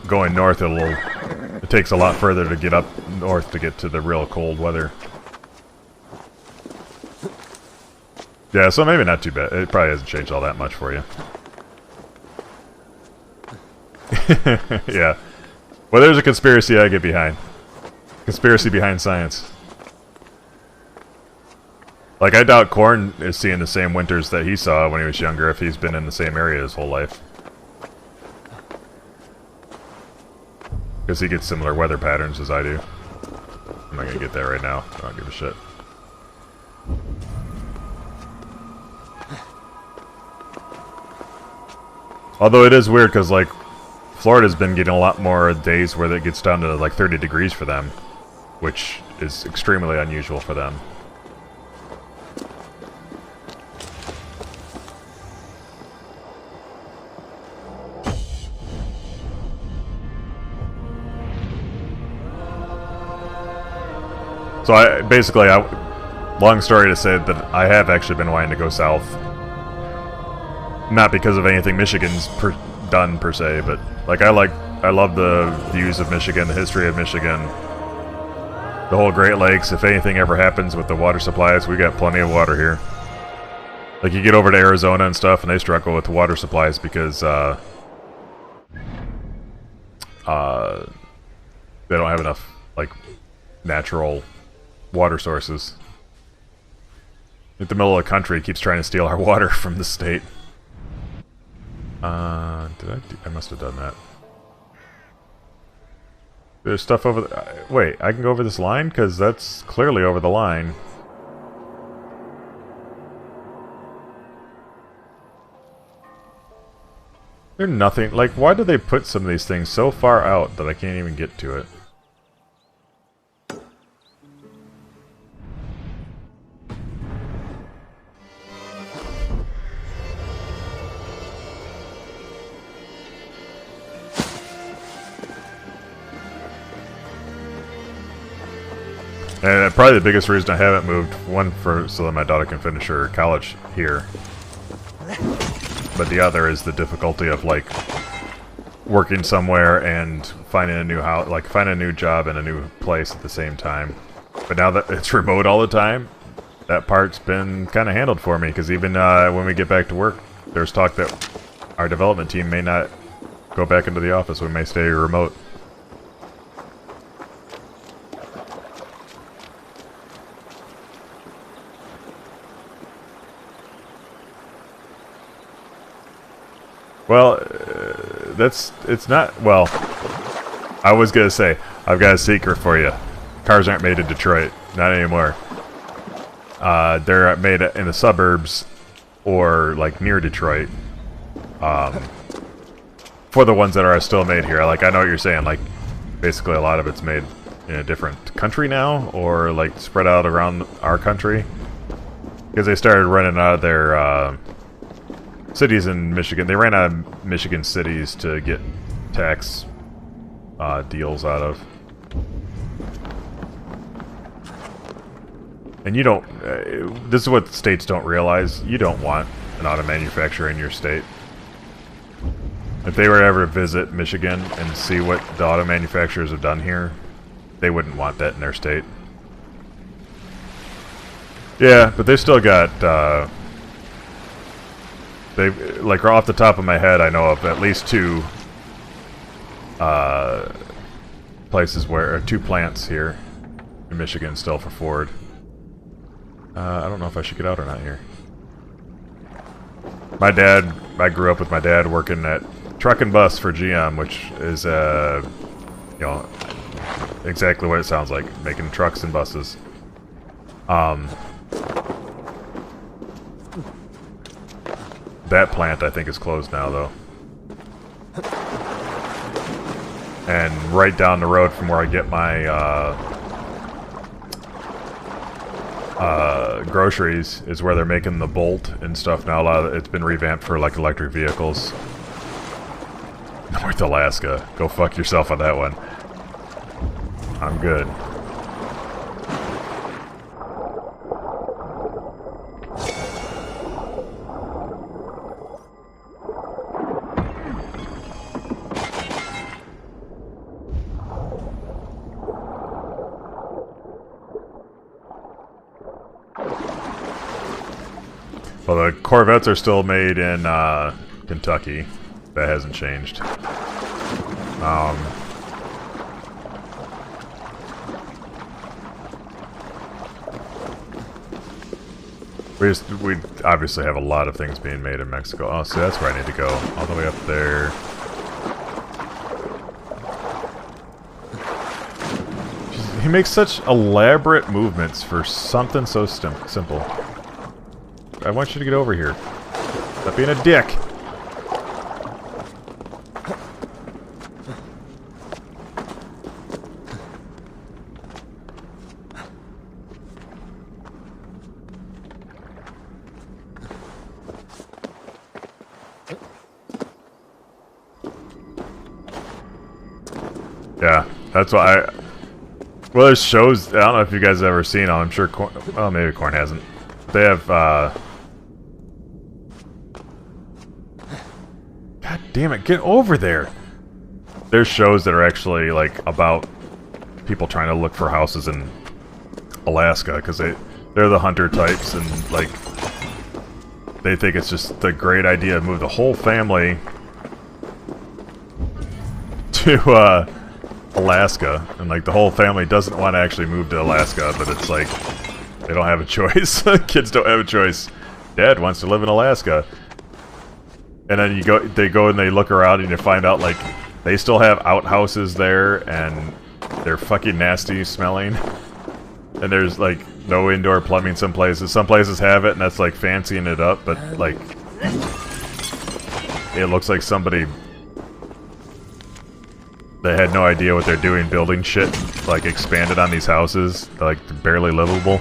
going north, it takes a lot further to get up north to get to the real cold weather. Yeah, so maybe not too bad. It probably hasn't changed all that much for you. Yeah. Well, there's a conspiracy I get behind. Conspiracy behind science. Like, I doubt Korn is seeing the same winters that he saw when he was younger, if he's been in the same area his whole life. Because he gets similar weather patterns as I do. I'm not gonna get that right now. I don't give a shit. Although it is weird, because, like, Florida's been getting a lot more days where it gets down to, like, 30 degrees for them, which is extremely unusual for them. So long story to say that I have actually been wanting to go south. Not because of anything Michigan's done per se, but like I love the views of Michigan, the history of Michigan, the whole Great Lakes. If anything ever happens with the water supplies, we got plenty of water here. Like, you get over to Arizona and stuff, and they struggle with the water supplies because they don't have enough, like, natural water sources. Like, the middle of the country keeps trying to steal our water from the state. I must have done that. There's stuff over the... wait, I can go over this line? Because that's clearly over the line. There's nothing... like, why do they put some of these things so far out that I can't even get to it? And probably the biggest reason I haven't moved, one, so that my daughter can finish her college here, but the other is the difficulty of, like, working somewhere and finding a new house, like, finding a new job in a new place at the same time. But now that it's remote all the time, that part's been kind of handled for me, because even when we get back to work, there's talk that our development team may not go back into the office. We may stay remote. Well, it's not, well, I was going to say, I've got a secret for you. Cars aren't made in Detroit. Not anymore. They're made in the suburbs or, like, near Detroit. For the ones that are still made here. Like, I know what you're saying. Like, basically a lot of it's made in a different country now, or, like, spread out around our country. Because they started running out of their, cities in Michigan. They ran out of Michigan cities to get tax deals out of. And you don't... this is what states don't realize. You don't want an auto manufacturer in your state. If they were to ever visit Michigan and see what the auto manufacturers have done here, they wouldn't want that in their state. Yeah, but they've still got... they, like, off the top of my head, I know of at least two places where, or 2 plants here in Michigan still for Ford. I don't know if I should get out or not here. My dad, I grew up with my dad working at truck and bus for GM, which is, you know, exactly what it sounds like, making trucks and buses. That plant, I think, is closed now, though. And right down the road from where I get my groceries is where they're making the Bolt and stuff now. A lot of it's been revamped for, like, electric vehicles. North Alaska. Go fuck yourself on that one. I'm good. Well, the Corvettes are still made in Kentucky. That hasn't changed. We obviously have a lot of things being made in Mexico. Oh, see, that's where I need to go. All the way up there. He makes such elaborate movements for something so simple. I want you to get over here. Stop being a dick. Yeah, that's why I... Well, there's shows... I don't know if you guys have ever seen them. I'm sure... Well, maybe Corn hasn't. They have, God damn it, get over there! There's shows that are actually, like, about people trying to look for houses in Alaska, because they're the hunter types, and, like, they think it's just a great idea to move the whole family to, Alaska, and, like, the whole family doesn't want to actually move to Alaska, but it's like, they don't have a choice. Kids don't have a choice. Dad wants to live in Alaska. And then they go and they look around and you find out, like, they still have outhouses there, and they're fucking nasty smelling. And there's, like, no indoor plumbing some places. Some places have it, and that's, like, fancying it up, but, like, it looks like somebody... They had no idea what they're doing, building shit, like, expanded on these houses, like, barely livable.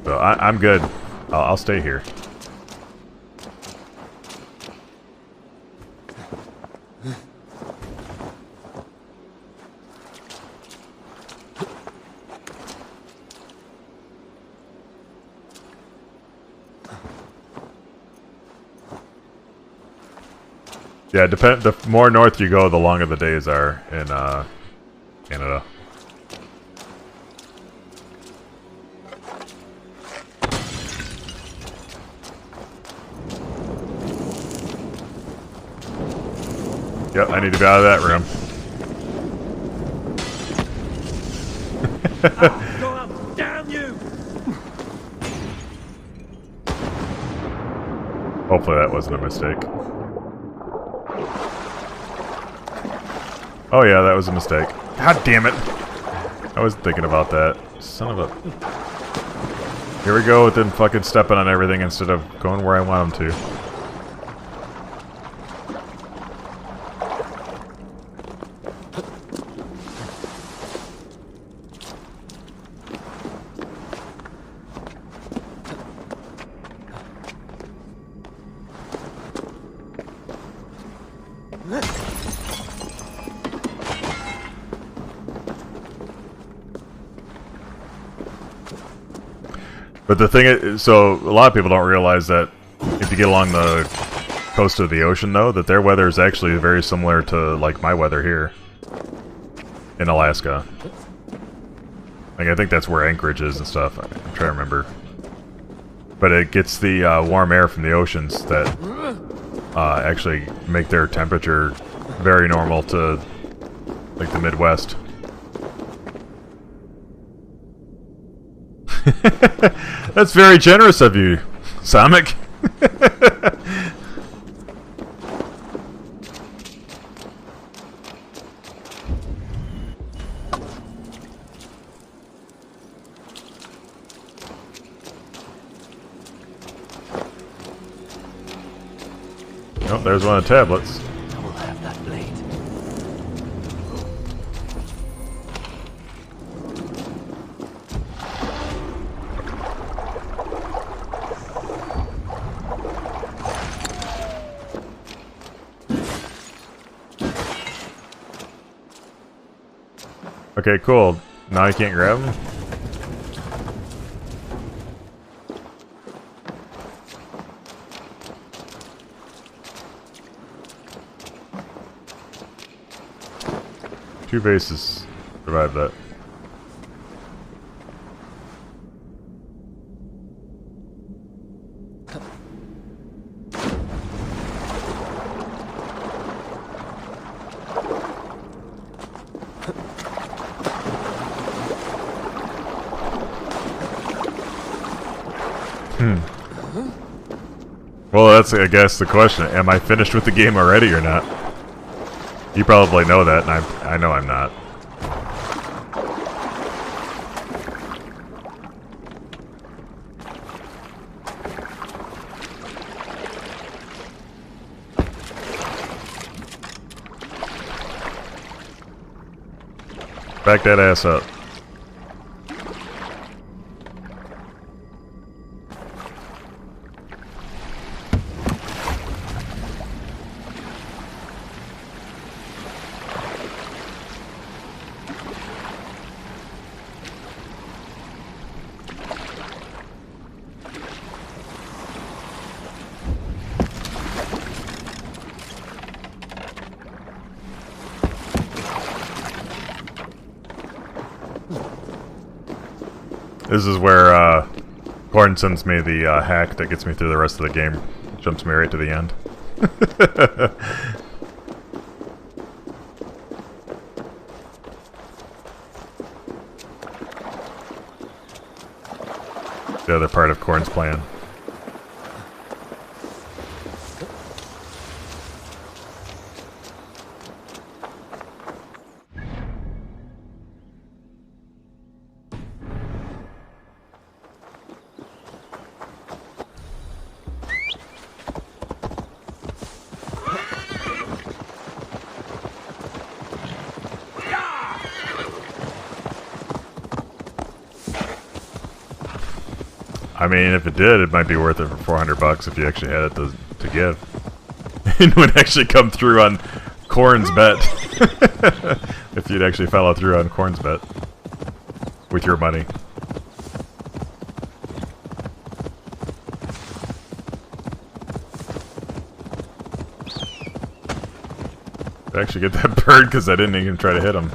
So, I'm good. I'll stay here. Yeah, the more north you go, the longer the days are in Canada. Yep, I need to be out of that room. Go up, damn you! Hopefully that wasn't a mistake. Oh yeah, that was a mistake. God damn it! I was thinking about that. Son of a... Here we go with them fucking stepping on everything instead of going where I want them to. But the thing is, so a lot of people don't realize that if you get along the coast of the ocean, though, that their weather is actually very similar to, like, my weather here in Alaska. Like, I think that's where Anchorage is and stuff. I'm trying to remember. But it gets the warm air from the oceans that actually make their temperature very normal to, like, the Midwest. That's very generous of you, Samic. Oh, there's one of the tablets. I will have that blade. Okay, cool. Now you can't grab them? Two bases survived that. Well, that's, I guess, the question. Am I finished with the game already or not? You probably know that, and I know I'm not. Back that ass up. This is where Corn sends me the hack that gets me through the rest of the game. Jumps me right to the end. The other part of Corn's plan. I mean, if it did, it might be worth it for 400 bucks if you actually had it to give. It would actually come through on Corn's bet. If you'd actually follow through on Corn's bet. With your money. I actually get that bird because I didn't even try to hit him.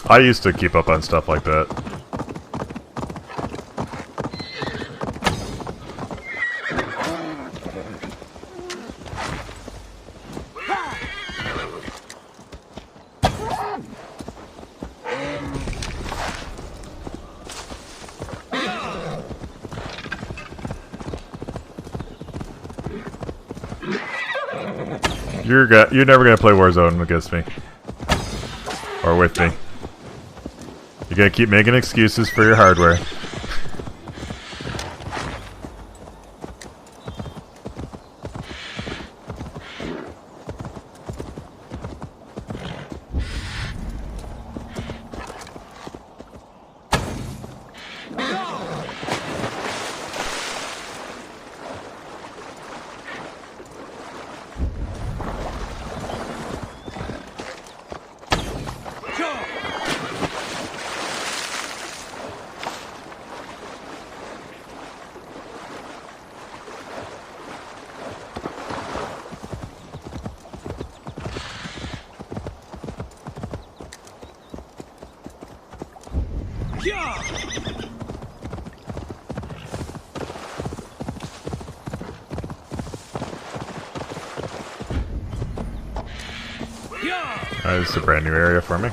I used to keep up on stuff like that. You're never gonna play Warzone against me. Or with me. You're gonna keep making excuses for your hardware. This is a brand new area for me.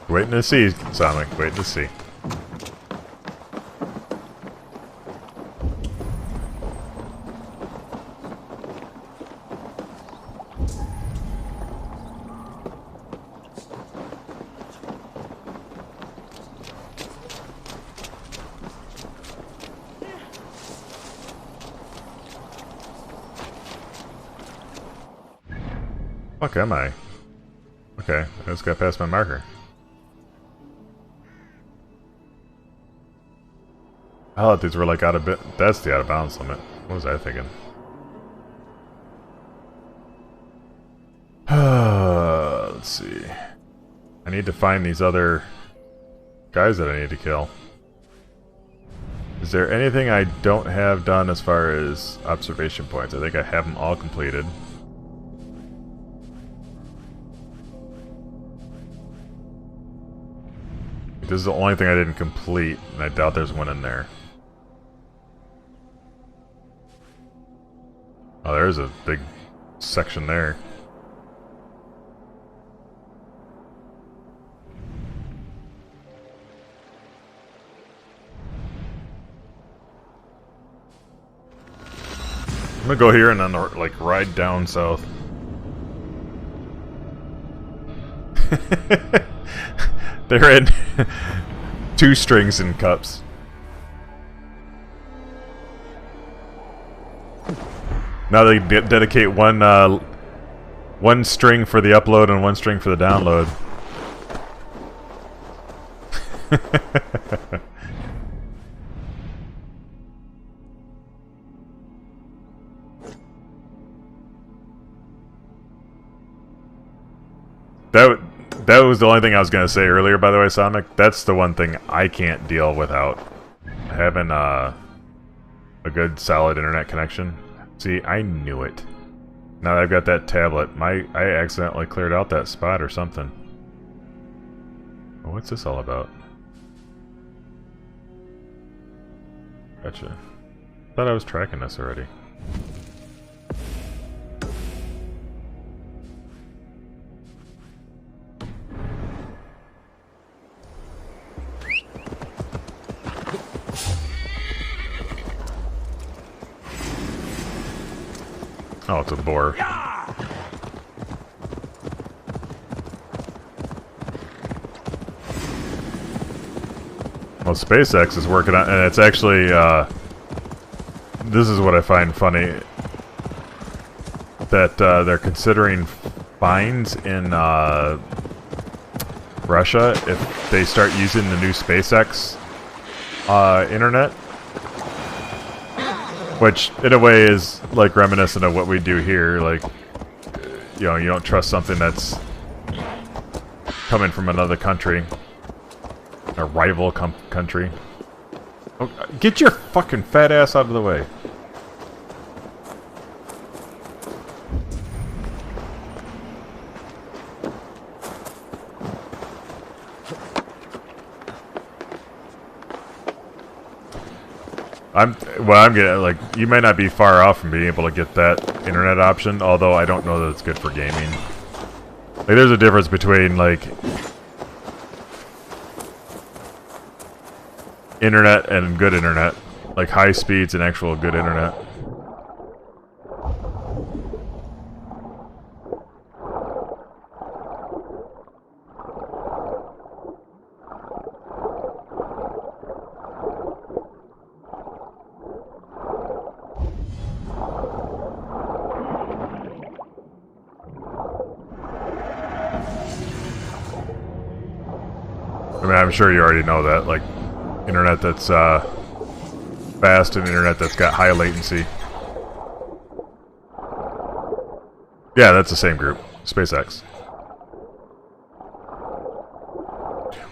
Waiting to see, Sonic. Waiting to see. Fuck am I? Okay, I just got past my marker. I thought these were like out of bit. That's the out of bounds limit. What was I thinking? Let's see. I need to find these other guys that I need to kill. Is there anything I don't have done as far as observation points? I think I have them all completed. This is the only thing I didn't complete, and I doubt there's one in there. Oh, there's a big section there. I'm gonna go here and then like ride down south. They're in 2 strings and cups. Now they dedicate one string for the upload and 1 string for the download. That was the only thing I was going to say earlier, by the way, Sonic. That's the one thing I can't deal without having a good, solid internet connection. See, I knew it. Now that I've got that tablet, I accidentally cleared out that spot or something. What's this all about? Gotcha. Thought I was tracking this already. Oh, it's a boar. Well, SpaceX is working on, and it's actually, this is what I find funny. that they're considering fines in Russia if they start using the new SpaceX internet, which in a way is like reminiscent of what we do here. Like, you know, you don't trust something that's coming from another country, a rival country. Oh, get your fucking fat ass out of the way. I'm getting, like, you might not be far off from being able to get that internet option, although I don't know that it's good for gaming. Like, there's a difference between, like, internet and good internet. Like, high speeds and actual good internet. I mean, I'm sure you already know that, like, internet that's fast and internet that's got high latency. Yeah, that's the same group, SpaceX.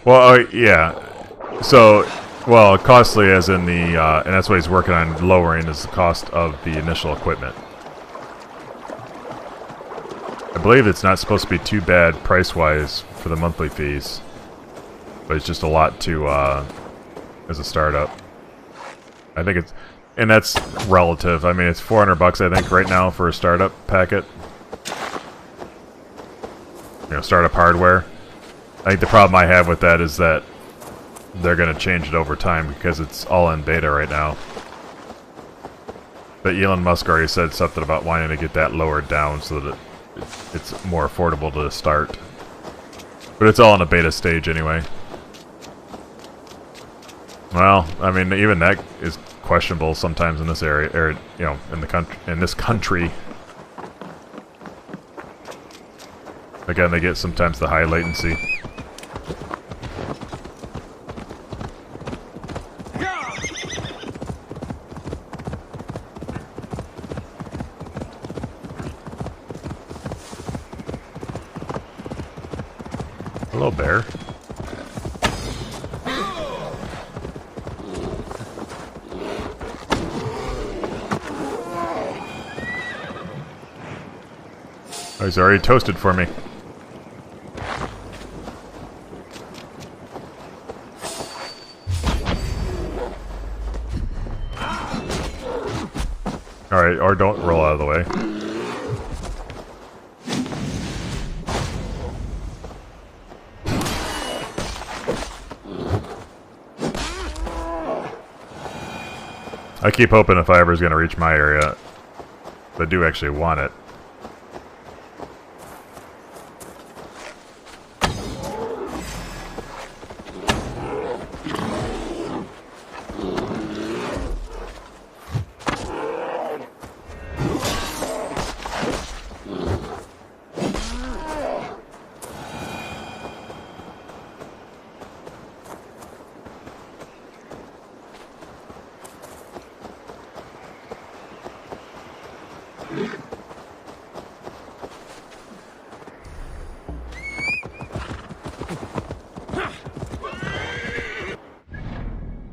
Well, yeah. So, well, costly as in the, and that's what he's working on lowering is the cost of the initial equipment. I believe it's not supposed to be too bad price-wise for the monthly fees. But it's just a lot to, as a startup. I think it's, and that's relative. I mean, it's $400 I think right now for a startup packet. You know, startup hardware. I think the problem I have with that is that they're going to change it over time because it's all in beta right now. But Elon Musk already said something about wanting to get that lowered down so that it's more affordable to start. But it's all in a beta stage anyway. Well, I mean, even that is questionable sometimes in this area, or you know, in the country. In this country, again, they get sometimes the high latency. Hello, bear. Oh, he's already toasted for me. Alright, or don't roll out of the way. I keep hoping if I ever is going to reach my area, I do actually want it.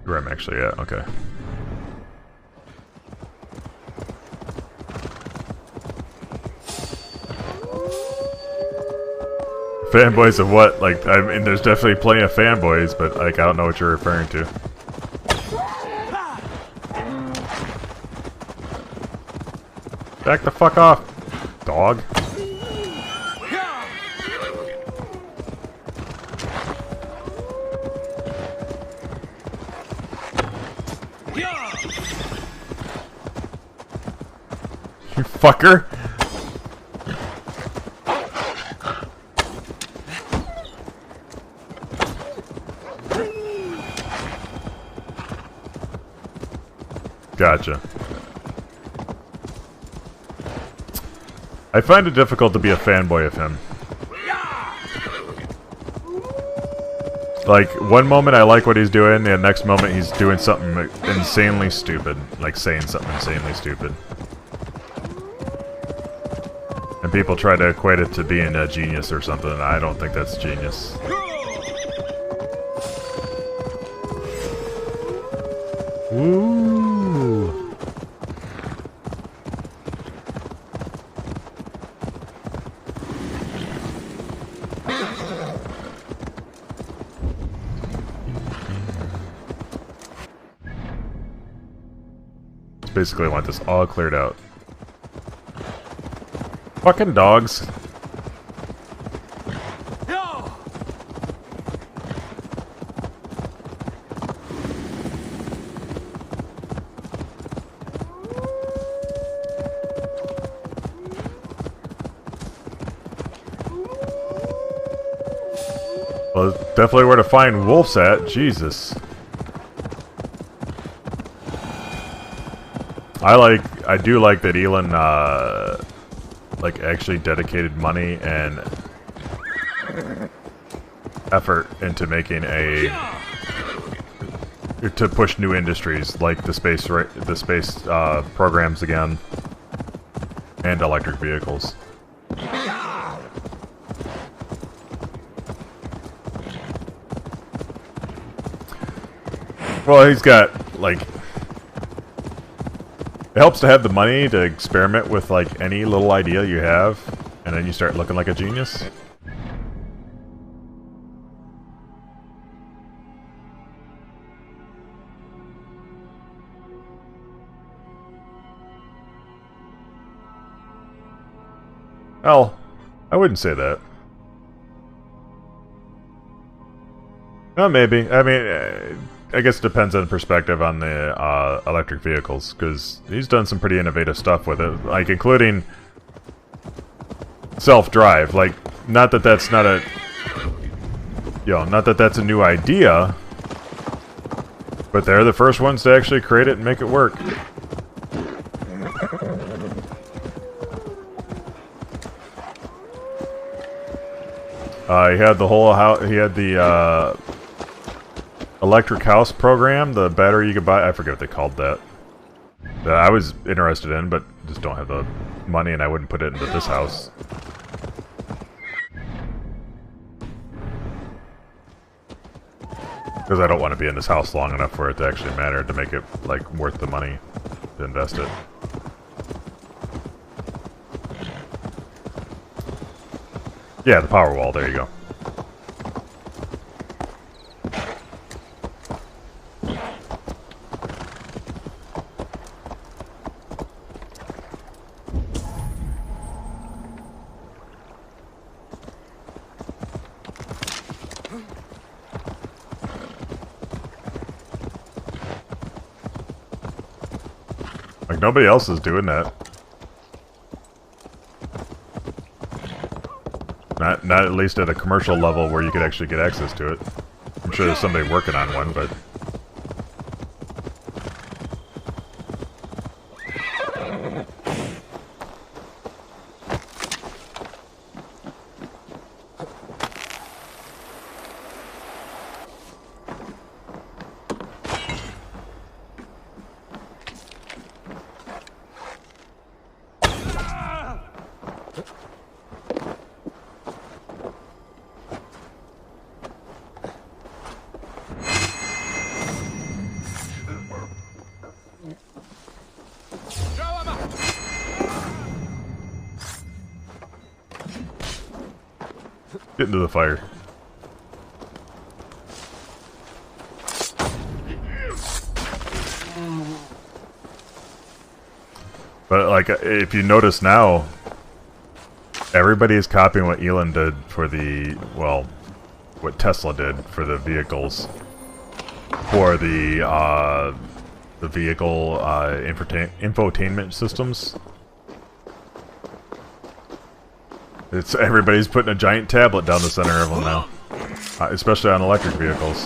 Where I'm actually at, okay. Fanboys of what? Like, I mean, there's definitely plenty of fanboys, but, like, I don't know what you're referring to. Back the fuck off, dog. You fucker. Gotcha. I find it difficult to be a fanboy of him. Like, one moment I like what he's doing, the next moment he's doing something insanely stupid. Like, saying something insanely stupid. And people try to equate it to being a genius or something, and I don't think that's genius. Woo! Basically, I want this all cleared out. Fucking dogs. No! Well, definitely where to find wolves at. Jesus. I do like that Elon, like, actually dedicated money and effort into making to push new industries like the space programs again, and electric vehicles. Well, he's got, like, it helps to have the money to experiment with, like, any little idea you have, and then you start looking like a genius. Well, I wouldn't say that. Well, maybe. I mean, I guess it depends on the perspective on the electric vehicles, because he's done some pretty innovative stuff with it, like including self-drive. Like, not that that's not a, not that that's a new idea, but they're the first ones to actually create it and make it work. He had the whole house. He had the electric house program, the battery you could buy. I forget what they called that. That I was interested in, but just don't have the money, and I wouldn't put it into this house. Because I don't want to be in this house long enough for it to actually matter, to make it, like, worth the money to invest it. Yeah, the power wall, there you go. Like, nobody else is doing that. Not at least at a commercial level where you could actually get access to it. I'm sure there's somebody working on one, but... Get into the fire. But, like, if you notice now, everybody is copying what Elon did for the, well, what Tesla did for the vehicles. For the vehicle infotainment systems. It's everybody's putting a giant tablet down the center of them now, especially on electric vehicles.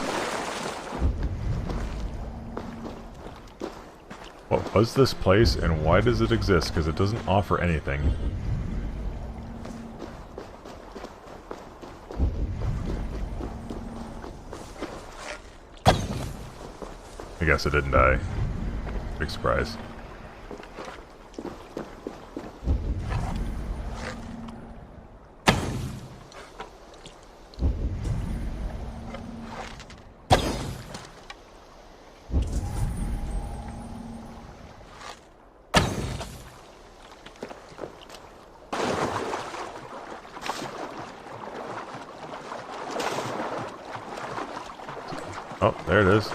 What was this place and why does it exist? Because it doesn't offer anything. I guess it didn't die. Big surprise. Oh, there it is.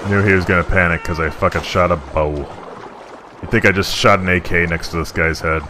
I knew he was gonna panic because I fucking shot a bow. You think I just shot an AK next to this guy's head?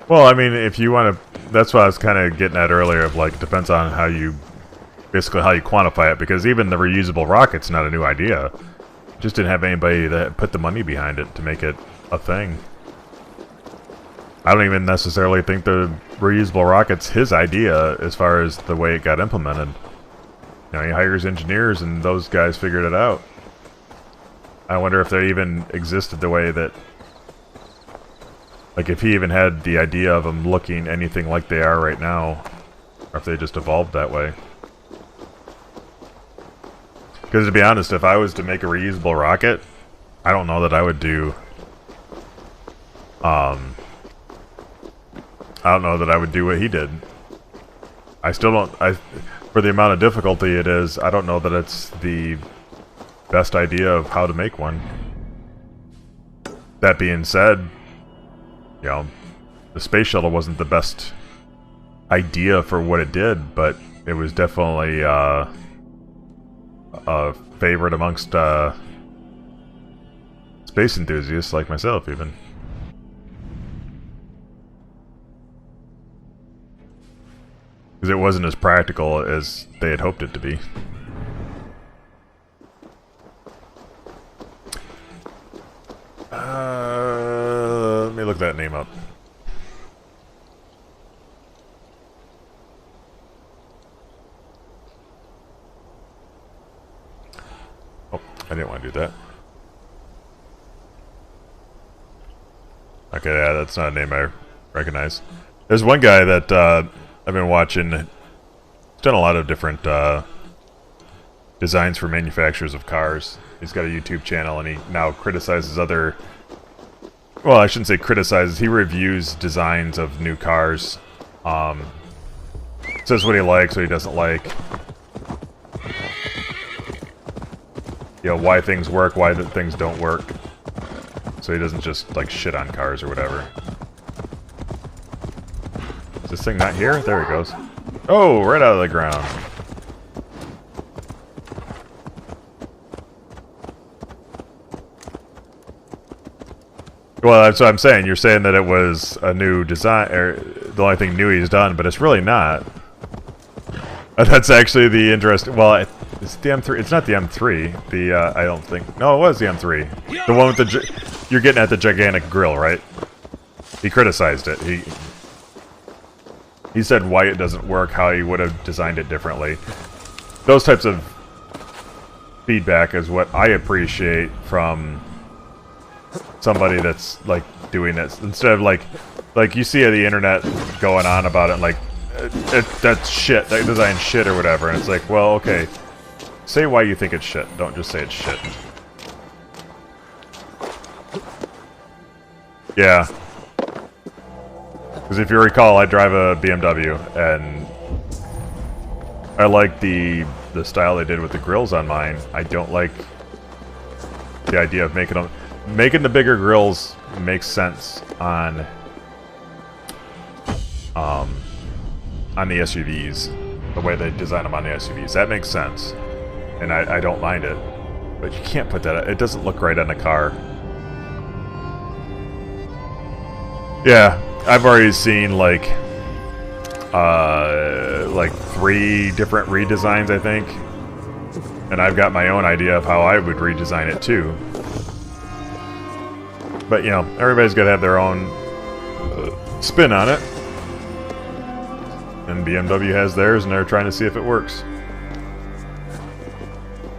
Well, I mean, if you want to, that's what I was kind of getting at earlier. Of like, depends on how you, basically how you quantify it. Because even the reusable rocket's not a new idea. Just didn't have anybody that put the money behind it to make it a thing. I don't even necessarily think the reusable rocket's his idea as far as the way it got implemented. You know, he hires engineers, and those guys figured it out. I wonder if they even existed the way that. Like, if he even had the idea of them looking anything like they are right now, or if they just evolved that way. Because to be honest, if I was to make a reusable rocket, I don't know that I would do... I don't know that I would do what he did. I still don't... for the amount of difficulty it is, I don't know that it's the best idea of how to make one. That being said... You know, the space shuttle wasn't the best idea for what it did, but it was definitely a favorite amongst space enthusiasts like myself, even. Because it wasn't as practical as they had hoped it to be. Let me look that name up. Oh, I didn't want to do that. Okay, yeah, that's not a name I recognize. There's one guy that I've been watching. He's done a lot of different designs for manufacturers of cars. He's got a YouTube channel, and he now criticizes other... Well, I shouldn't say criticizes. He reviews designs of new cars. Says what he likes, what he doesn't like. You know, why things work, why things don't work. So he doesn't just, like, shit on cars or whatever. Is this thing not here? There it goes. Oh, right out of the ground. Well, that's what I'm saying. You're saying that it was a new design, or the only thing new he's done, but it's really not. That's actually the interesting. Well, it's the M3. It's not the M3. The I don't think. No, it was the M3. The one with the. You're getting at the gigantic grill, right? He criticized it. He said why it doesn't work, how he would have designed it differently. Those types of feedback is what I appreciate from somebody that's like doing this, instead of like you see the internet going on about it, like that's shit, that design's shit or whatever, and it's like, well, okay, say why you think it's shit, don't just say it's shit. Yeah, because if you recall, I drive a BMW, and I like the style they did with the grills on mine. I don't like the idea of making them. Making the bigger grills makes sense on the SUVs, the way they design them on the SUVs. That makes sense, and I don't mind it. But you can't put that. It doesn't look right on the car. Yeah, I've already seen like 3 different redesigns, I think, and I've got my own idea of how I would redesign it too. But you know, everybody's got to have their own spin on it, and BMW has theirs, and they're trying to see if it works.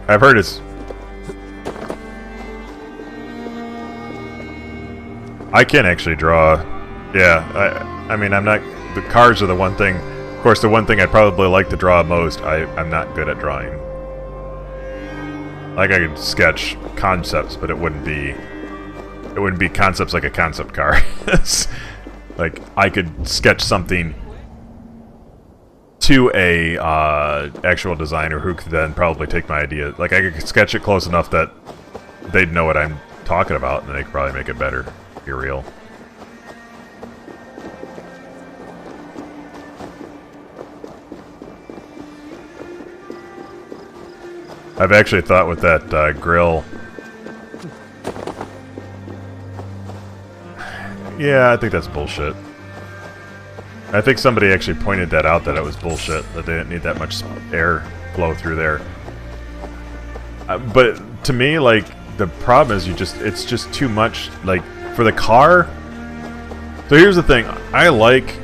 I've heard it's... I can actually draw. Yeah, I mean, I'm not... The cars are the one thing... Of course, the one thing I'd probably like to draw most, I'm not good at drawing. Like, I could sketch concepts, but it wouldn't be... It wouldn't be concepts like a concept car. Like, I could sketch something to a actual designer who could then probably take my idea. Like, I could sketch it close enough that they'd know what I'm talking about, and they could probably make it better. Be real. I've actually thought with that grill... Yeah, I think that's bullshit. I think somebody actually pointed that out, that it was bullshit, that they didn't need that much air flow through there. But to me, like, the problem is it's just too much, like, for the car. So here's the thing, I like...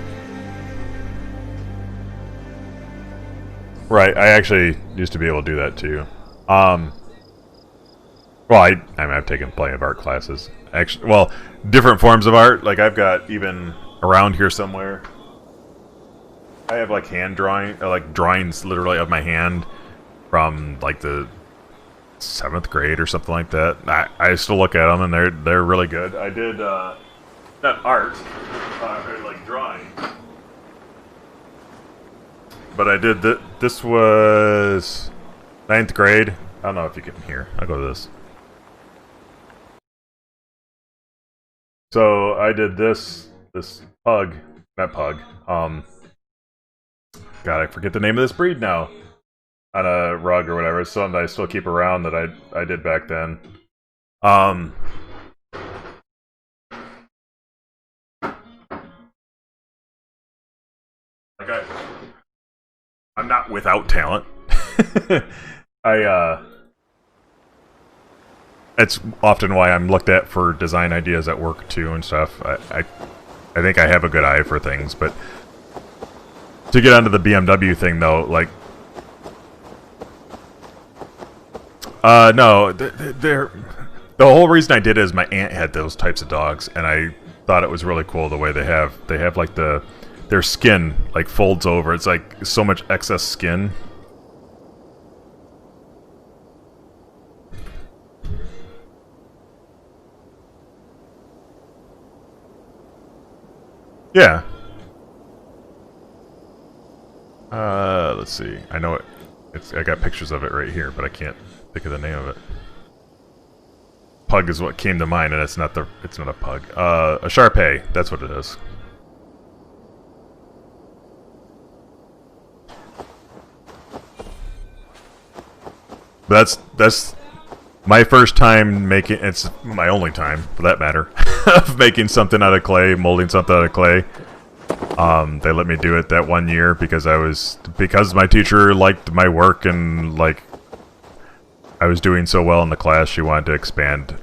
Right, I actually used to be able to do that too. Well, I mean, I've taken plenty of art classes. Actually, well, different forms of art. Like, I've got, even around here somewhere, I have like hand drawing, like drawings literally of my hand from like the 7th grade or something like that. I still look at them and they're really good. I did not art, like drawing, but I did this was 9th grade. I don't know if you can hear. I'll go to this. So I did this pug, not pug. God, I forget the name of this breed now. On a rug or whatever. It's something that I still keep around that I did back then. Like I'm not without talent. It's often why I'm looked at for design ideas at work too and stuff. I think I have a good eye for things, but to get onto the BMW thing though, like, no, the whole reason I did it is my aunt had those types of dogs, and I thought it was really cool the way they have like their skin like folds over. It's like so much excess skin. Yeah. Let's see. I know it. I got pictures of it right here, but I can't think of the name of it. Pug is what came to mind, and it's not a pug. A Shar-Pei. That's what it is. That's my first time making. It's my only time, for that matter, of making something out of clay, molding something out of clay. They let me do it that one year because my teacher liked my work, and like I was doing so well in the class, she wanted to expand.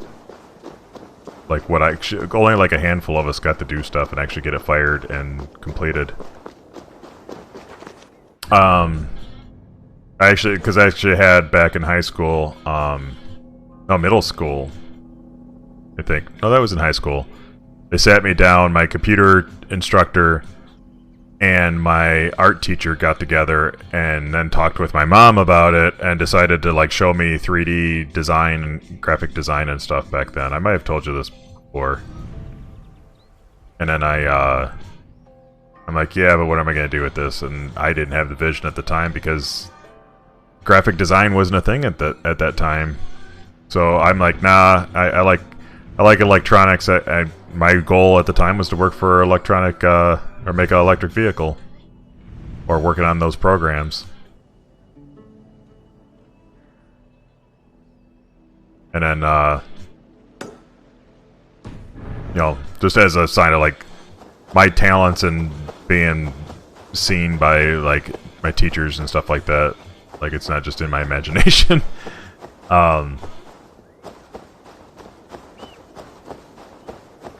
Like only like a handful of us got to do stuff and actually get it fired and completed. I actually had back in high school, no, middle school, I think. No, that was in high school. They sat me down, my computer instructor and my art teacher got together and then talked with my mom about it and decided to like show me 3D design and graphic design and stuff back then. I might have told you this before. And then I'm like, yeah, but what am I going to do with this? And I didn't have the vision at the time because graphic design wasn't a thing at that time. So I'm like, nah, I like electronics. My goal at the time was to work for electronic, or make an electric vehicle, or working on those programs. And then, you know, just as a sign of like, my talents and being seen by like my teachers and stuff like that. Like it's not just in my imagination. Well,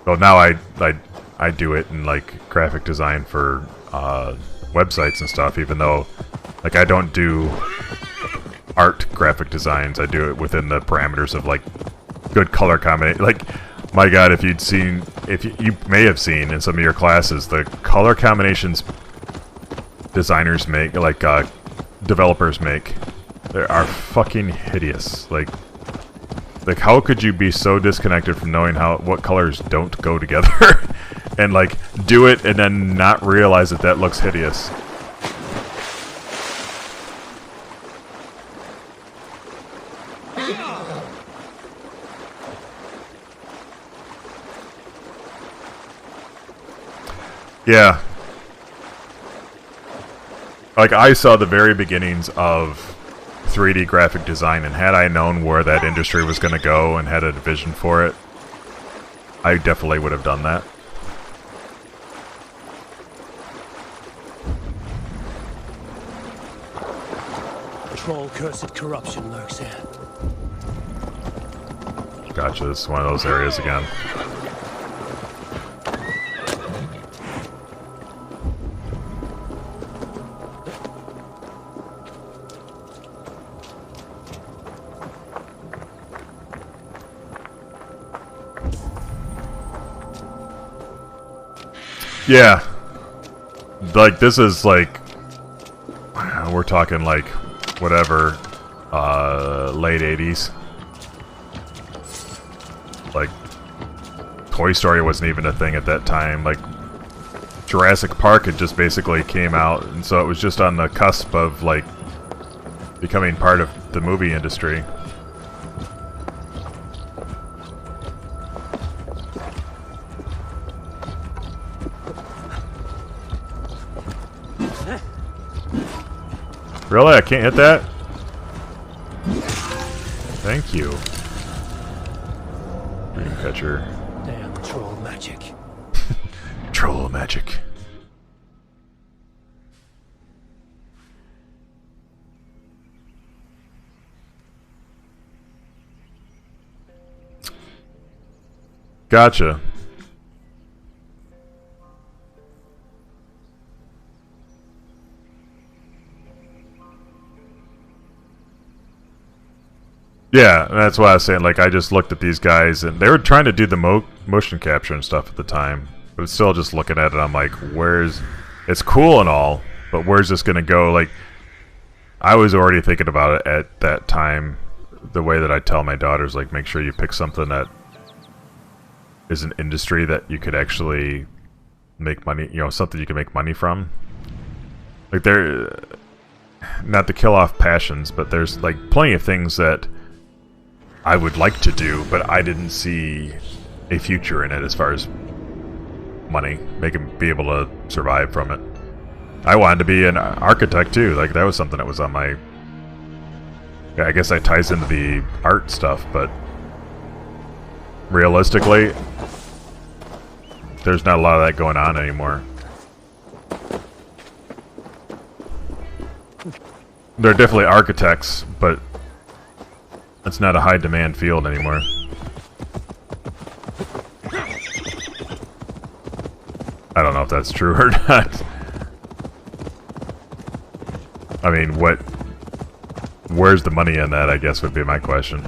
now I do it in like graphic design for websites and stuff, even though like I don't do art graphic designs. I do it within the parameters of like good color combination. Like, my God, if you'd seen, if you may have seen in some of your classes, the color combinations designers make, like developers make, they are fucking hideous. Like how could you be so disconnected from knowing what colors don't go together, and like do it and then not realize that looks hideous? Yeah. Like, I saw the very beginnings of 3D graphic design, and had I known where that industry was going to go and had a vision for it, I definitely would have done that. Troll-cursed corruption lurks here. Gotcha, this is one of those areas again. Yeah. Like, this is like, we're talking like, whatever, late 80s. Like, Toy Story wasn't even a thing at that time. Like, Jurassic Park had just basically came out, and so it was just on the cusp of, like, becoming part of the movie industry. Really? I can't hit that? Thank you. Dreamcatcher. Damn troll magic. Troll magic. Gotcha. Yeah, that's why I was saying, like, I just looked at these guys, and they were trying to do the motion capture and stuff at the time, but it's still just looking at it, I'm like, it's cool and all, but where's this gonna go? Like, I was already thinking about it at that time, the way that I tell my daughters, like, make sure you pick something that is an industry that you could actually make money, you know, something you can make money from. Like, not to kill off passions, but there's, like, plenty of things that I would like to do, but I didn't see a future in it as far as money, be able to survive from it. I wanted to be an architect too, like that was something that was on my... Yeah, I guess that ties into the art stuff, but realistically, there's not a lot of that going on anymore. There are definitely architects, but it's not a high demand field anymore. I don't know if that's true or not. I mean, where's the money in that, I guess would be my question.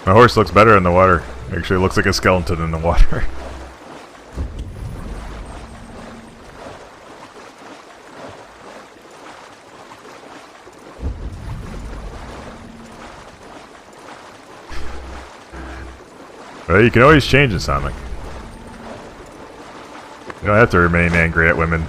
My horse looks better in the water. Actually, looks like a skeleton in the water. Well, you can always change it, Sonic. You don't have to remain angry at women.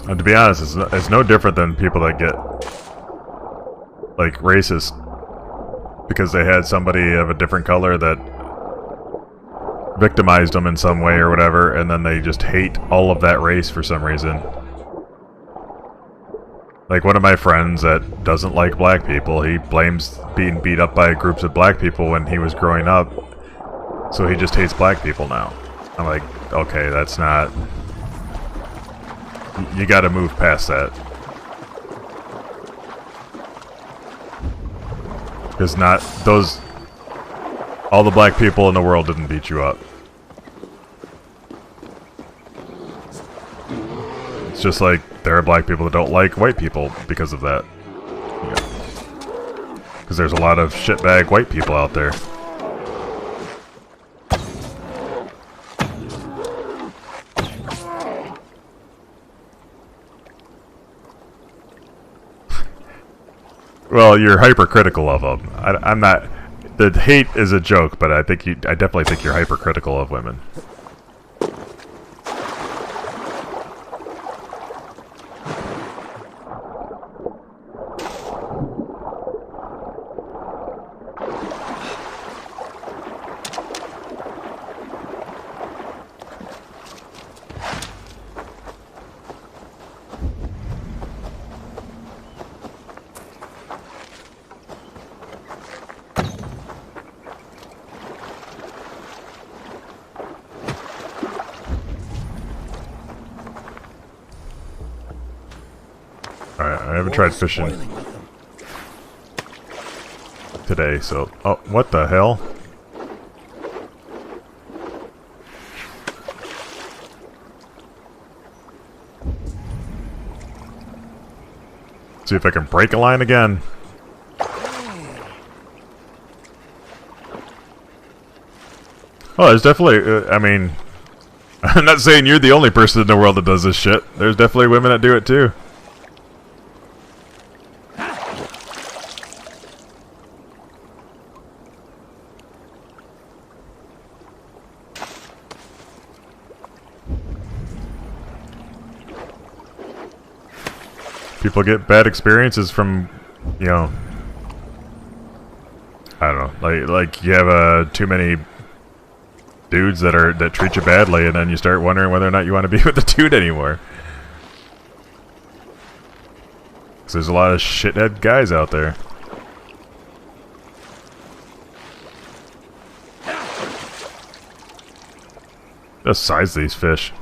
And to be honest, it's no different than people that get, like, racist because they had somebody of a different color that victimized them in some way or whatever, and then they just hate all of that race for some reason. Like, one of my friends that doesn't like black people, he blames being beat up by groups of black people when he was growing up, so he just hates black people now. I'm like, okay, that's not... You gotta move past that. Because not those... All the black people in the world didn't beat you up. It's just like there are black people that don't like white people because of that. Because there's a lot of shitbag white people out there. Well, you're hypercritical of them. I'm not... The hate is a joke, but I definitely think you're hypercritical of women. Alright, I haven't tried fishing today, so... Oh, what the hell? See if I can break a line again. Oh, there's definitely... I mean... I'm not saying you're the only person in the world that does this shit. There's definitely women that do it too. People get bad experiences from, you know, I don't know, like you have too many dudes that treat you badly, and then you start wondering whether or not you want to be with the dude anymore. 'Cause there's a lot of shithead guys out there. The size of these fish.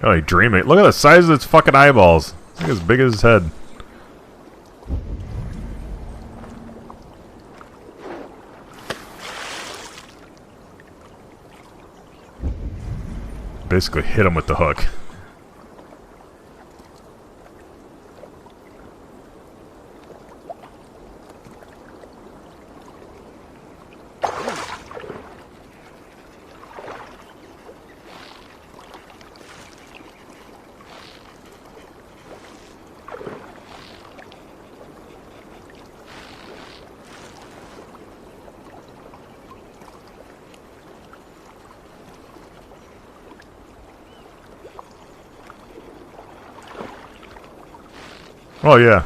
Oh, like dreaming. Look at the size of its fucking eyeballs. It's like as big as his head. Basically hit him with the hook. Oh, yeah.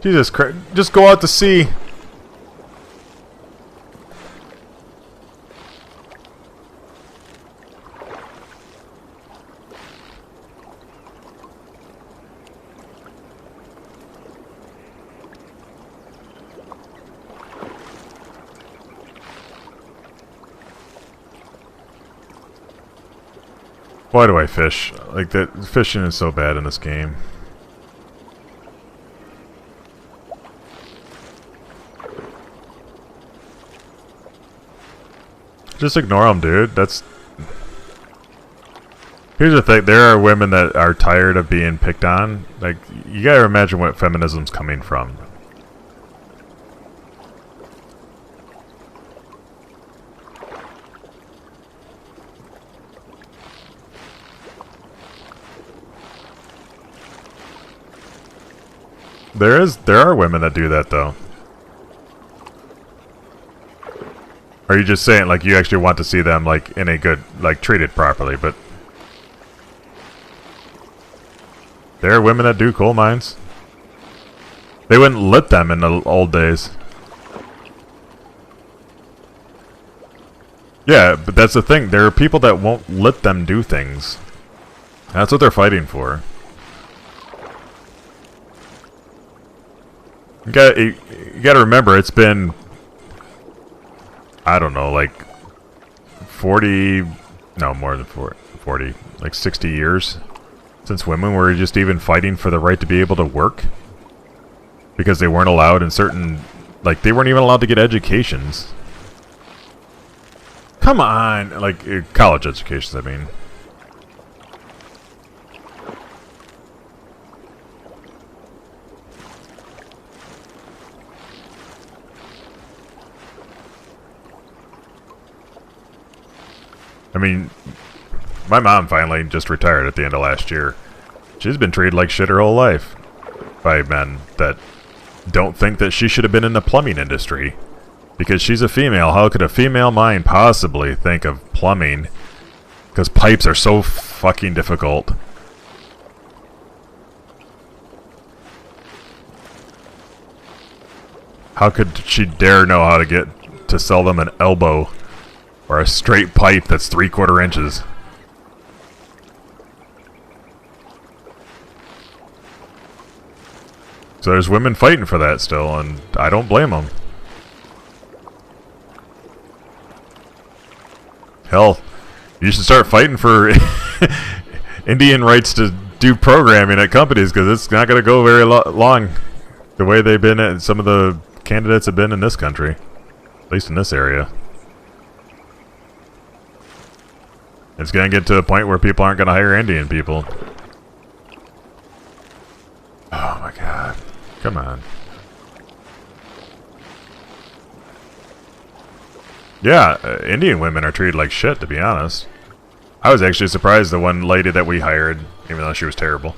Jesus Christ. Just go out to sea. Why do I fish? Like, that fishing is so bad in this game. Just ignore them, dude. That's... Here's the thing. There are women that are tired of being picked on. Like, you gotta imagine what feminism's coming from. There are women that do that, though. Are you just saying, like, you actually want to see them, like, in a good, like, treated properly, but... There are women that do coal mines. They wouldn't lit them in the old days. Yeah, but that's the thing. There are people that won't let them do things. That's what they're fighting for. You gotta remember, it's been... I don't know, like 40, no, more than 40, like 60 years since women were just even fighting for the right to be able to work. Because they weren't allowed in certain, like, they weren't even allowed to get educations. Come on! Like, college educations, I mean. I mean, my mom finally just retired at the end of last year. She's been treated like shit her whole life by men that don't think that she should have been in the plumbing industry. Because she's a female. How could a female mind possibly think of plumbing? Because pipes are so fucking difficult. How could she dare know how to get to sell them an elbow? Or a straight pipe that's 3/4 inches. So there's women fighting for that still, and I don't blame them. Hell, you should start fighting for Indian rights to do programming at companies, because it's not going to go very long the way they've been at some of the candidates have been in this country. At least in this area. It's going to get to a point where people aren't going to hire Indian people. Oh my god. Come on. Yeah, Indian women are treated like shit, to be honest. I was actually surprised the one lady that we hired, even though she was terrible,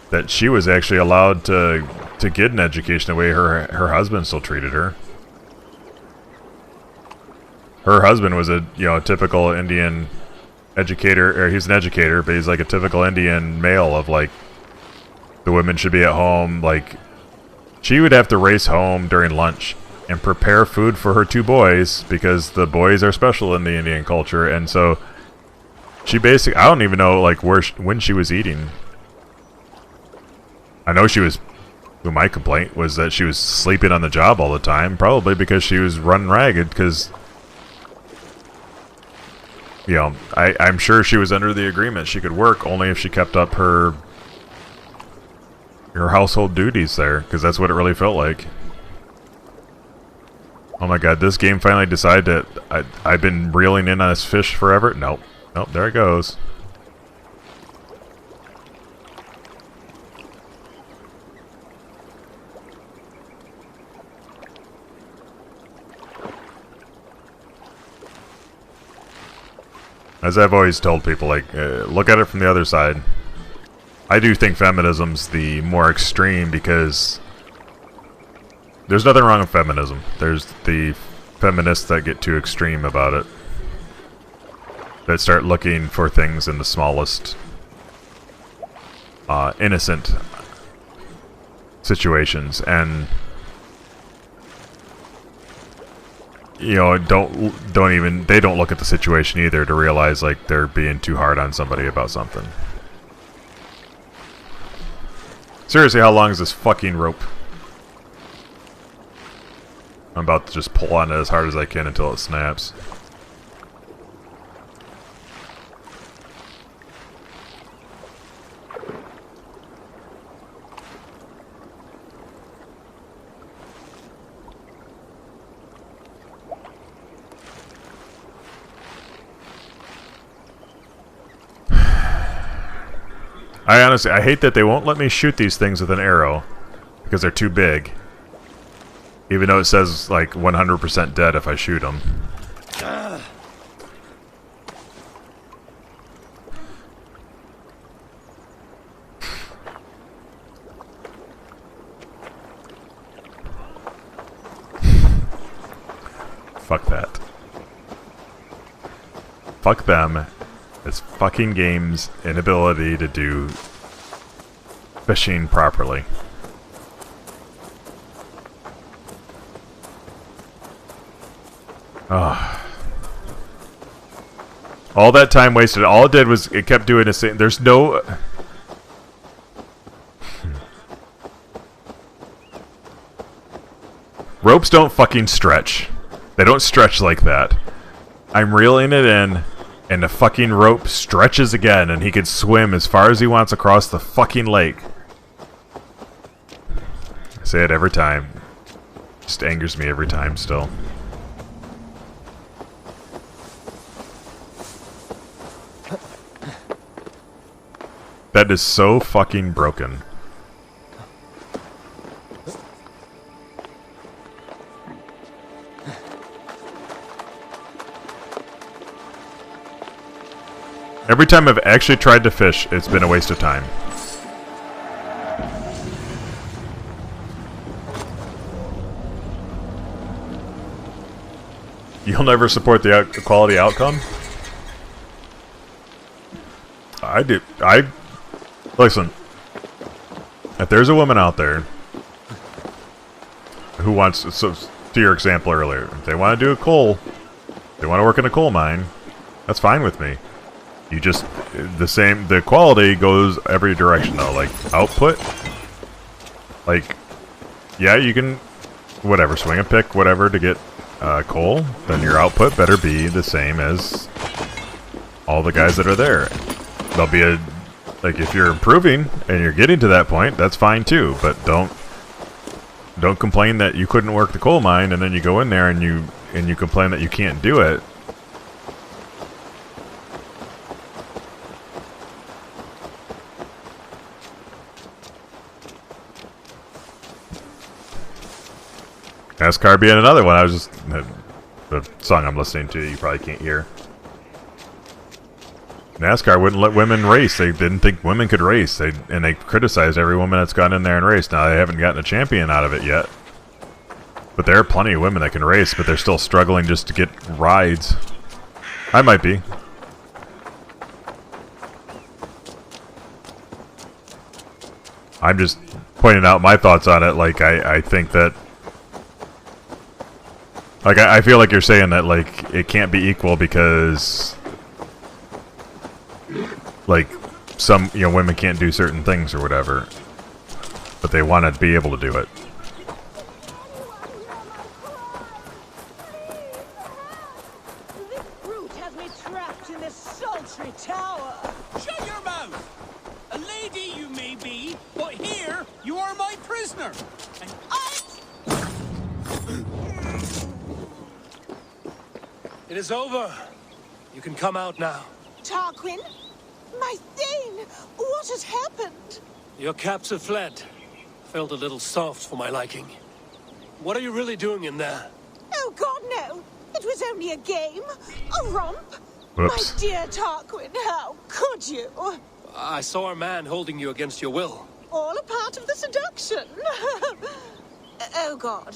that she was actually allowed to get an education the way her husband still treated her. Her husband was a typical Indian educator, or he's an educator, but he's like a typical Indian male of like, the women should be at home, like, she would have to race home during lunch and prepare food for her 2 boys, because the boys are special in the Indian culture, and so she basically, I don't even know, like, when she was eating. I know she was, my complaint was that she was sleeping on the job all the time, probably because she was running ragged, because... You know, I'm sure she was under the agreement she could work only if she kept up her household duties there, because that's what it really felt like. Oh my god, this game finally decided that I've been reeling in on this fish forever. Nope. Nope, there it goes. As I've always told people, like, look at it from the other side. I do think feminism's the more extreme, because there's nothing wrong with feminism. There's the feminists that get too extreme about it. That start looking for things in the smallest, innocent situations, and they don't look at the situation either to realize, like, they're being too hard on somebody about something. Seriously, how long is this fucking rope? I'm about to just pull on it as hard as I can until it snaps. I honestly, I hate that they won't let me shoot these things with an arrow because they're too big. Even though it says like 100% dead if I shoot them. Fuck that. Fuck them. It's fucking game's inability to do fishing properly. Ugh. All that time wasted. All it did was it kept doing the same. There's no... Ropes don't fucking stretch. They don't stretch like that. I'm reeling it in, and the fucking rope stretches again, and he can swim as far as he wants across the fucking lake. I say it every time. Just angers me every time still. That is so fucking broken. Every time I've actually tried to fish, it's been a waste of time. You'll never support the quality outcome? I do. Listen. If there's a woman out there who wants, so to your example earlier, if they want to do a coal, they want to work in a coal mine, that's fine with me. You just, the quality goes every direction though, like output, like, yeah, you can, whatever, swing a pick, whatever, to get coal, then your output better be the same as all the guys that are there. There'll be a, like, if you're improving and you're getting to that point, that's fine too, but don't complain that you couldn't work the coal mine and then you go in there and you complain that you can't do it. NASCAR being another one. I was just... The song I'm listening to, you probably can't hear. NASCAR wouldn't let women race. They didn't think women could race. And they criticized every woman that's gone in there and raced. Now, they haven't gotten a champion out of it yet. But there are plenty of women that can race, but they're still struggling just to get rides. I might be. I'm just pointing out my thoughts on it. Like, I think that... Like, I feel like you're saying that, like, it can't be equal because, like, some, you know, women can't do certain things or whatever. But they want to be able to do it. This brute has me trapped in this sultry tower. Shut your mouth! A lady you may be, but here you are my prisoner. And It is over. You can come out now. Tarquin? My Thane! What has happened? Your caps have fled. Felt a little soft for my liking. What are you really doing in there? Oh God, no! It was only a game. A romp. Whoops. My dear Tarquin, how could you? I saw a man holding you against your will. All a part of the seduction. Oh God.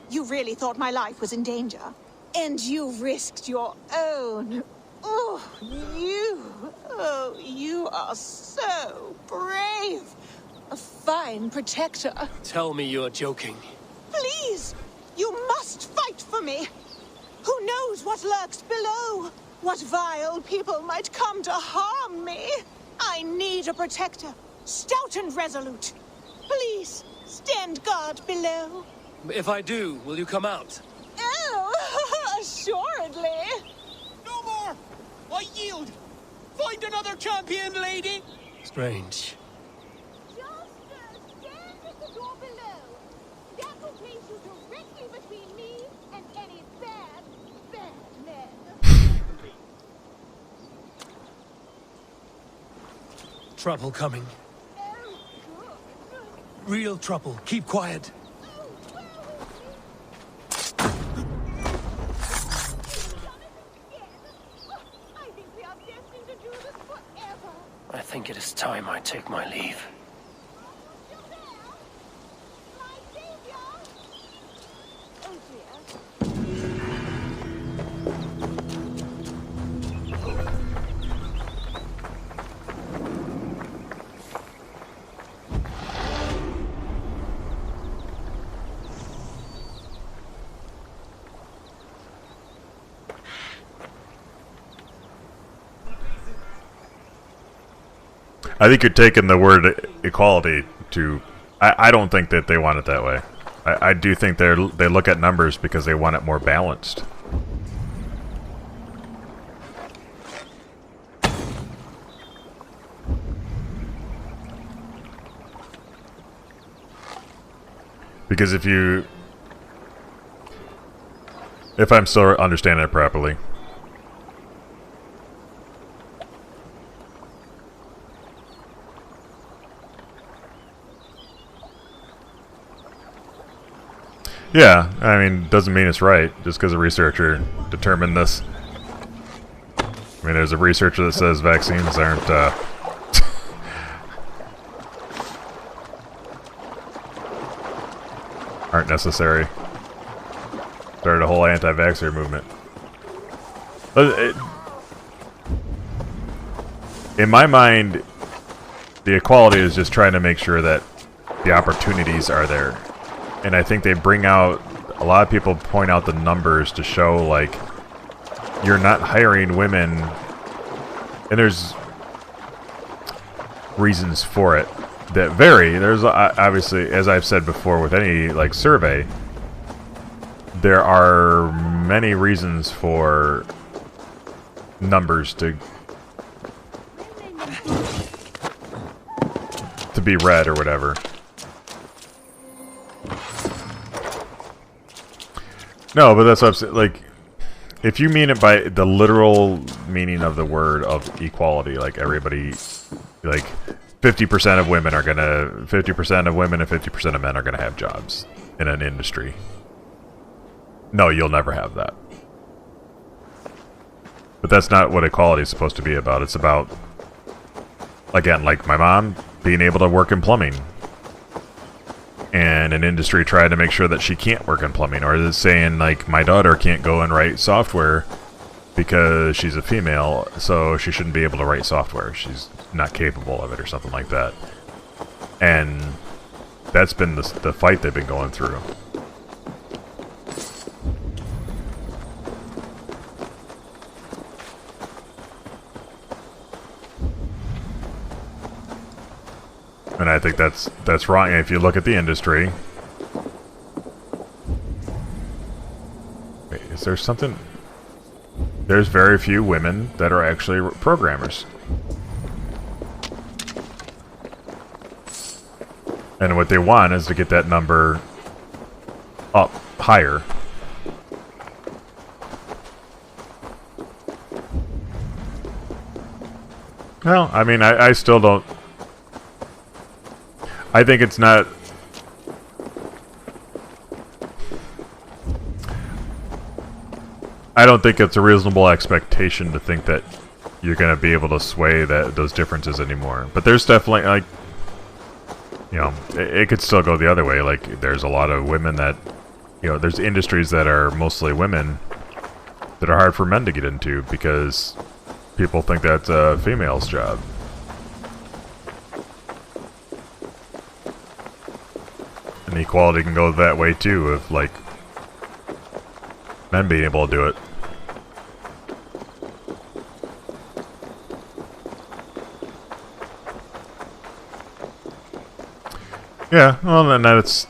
You really thought my life was in danger? And you risked your own. Oh, you are so brave. A fine protector. Tell me you're joking. Please, you must fight for me. Who knows what lurks below? What vile people might come to harm me? I need a protector, stout and resolute. Please, stand guard below. If I do, will you come out? Oh, assuredly. no more! I yield! Find another champion, lady! Strange. Just stand at the door below. That will place you directly between me and any bad men. Trouble coming. Real trouble. Keep quiet. I think it is time I take my leave. I think you're taking the word equality to... I don't think that they want it that way. I do think they look at numbers because they want it more balanced. Because if I'm still understanding it properly, yeah, I mean, doesn't mean it's right just because a researcher determined this. I mean, there's a researcher that says vaccines aren't aren't necessary. Started a whole anti-vaxxer movement. But in my mind, the equality is just trying to make sure that the opportunities are there. And I think they bring out, a lot of people point out the numbers to show, like, you're not hiring women, and there's reasons for it that vary. There's obviously, as I've said before, with any, like, survey, there are many reasons for numbers to be read or whatever. No, but that's what I'm saying. Like, if you mean it by the literal meaning of the word of equality, like everybody, like 50% of women are gonna, 50% of women and 50% of men are gonna have jobs in an industry. No, you'll never have that. But that's not what equality is supposed to be about. It's about, again, like my mom being able to work in plumbing. And an industry trying to make sure that she can't work in plumbing, or is saying like my daughter can't go and write software because she's a female, so she shouldn't be able to write software. She's not capable of it, or something like that. And that's been the fight they've been going through. And I think that's wrong. If you look at the industry, wait, is there something? There's very few women that are actually programmers. And what they want is to get that number up higher. Well, I mean, I still don't... I think it's not... I don't think it's a reasonable expectation to think that you're going to be able to sway those differences anymore. But there's definitely, like... You know, it could still go the other way. Like, there's a lot of women that... You know, there's industries that are mostly women that are hard for men to get into because people think that's a female's job. And equality can go that way too, of like men being able to do it. Yeah, well, then that's...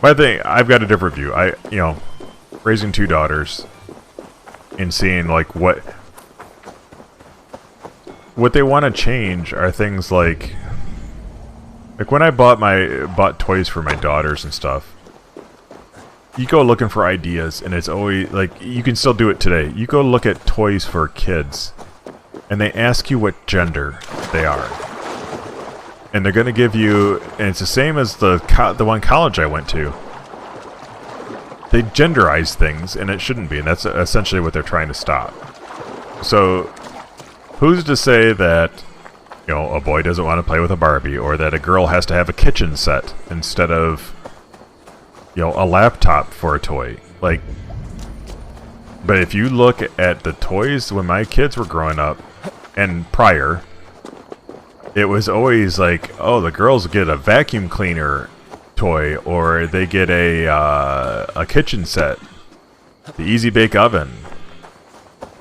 But I think I've got a different view. You know, raising two daughters and seeing like what they want to change are things like when I bought toys for my daughters and stuff. You go looking for ideas, and it's always like, you can still do it today. You go look at toys for kids, and they ask you what gender they are. And they're going to give you, and it's the same as the one college I went to. They genderize things, and it shouldn't be, and that's essentially what they're trying to stop. So, who's to say that, you know, a boy doesn't want to play with a Barbie, or that a girl has to have a kitchen set instead of, you know, a laptop for a toy? Like, but if you look at the toys when my kids were growing up, and prior, it was always like, oh, the girls get a vacuum cleaner toy, or they get a kitchen set, the Easy Bake Oven,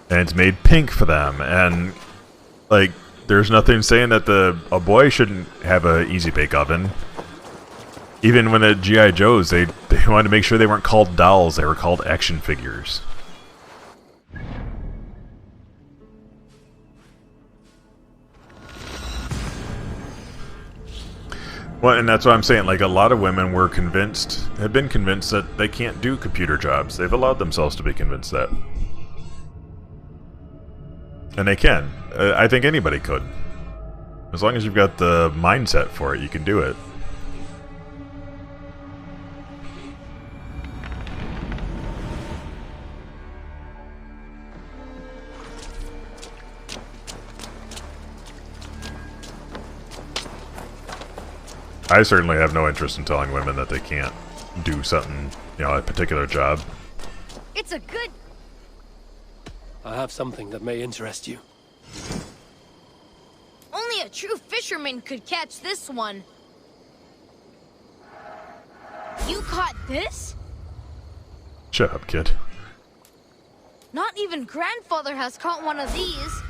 and it's made pink for them. And like, there's nothing saying that a boy shouldn't have a Easy Bake Oven. Even when at G.I. Joe's, they wanted to make sure they weren't called dolls; they were called action figures. Well, and that's what I'm saying. Like, a lot of women have been convinced that they can't do computer jobs. They've allowed themselves to be convinced that. And they can. I think anybody could. As long as you've got the mindset for it, you can do it. I certainly have no interest in telling women that they can't do something, you know, a particular job. It's a good... I have something that may interest you. Only a true fisherman could catch this one. You caught this? Shut up, kid. Not even grandfather has caught one of these.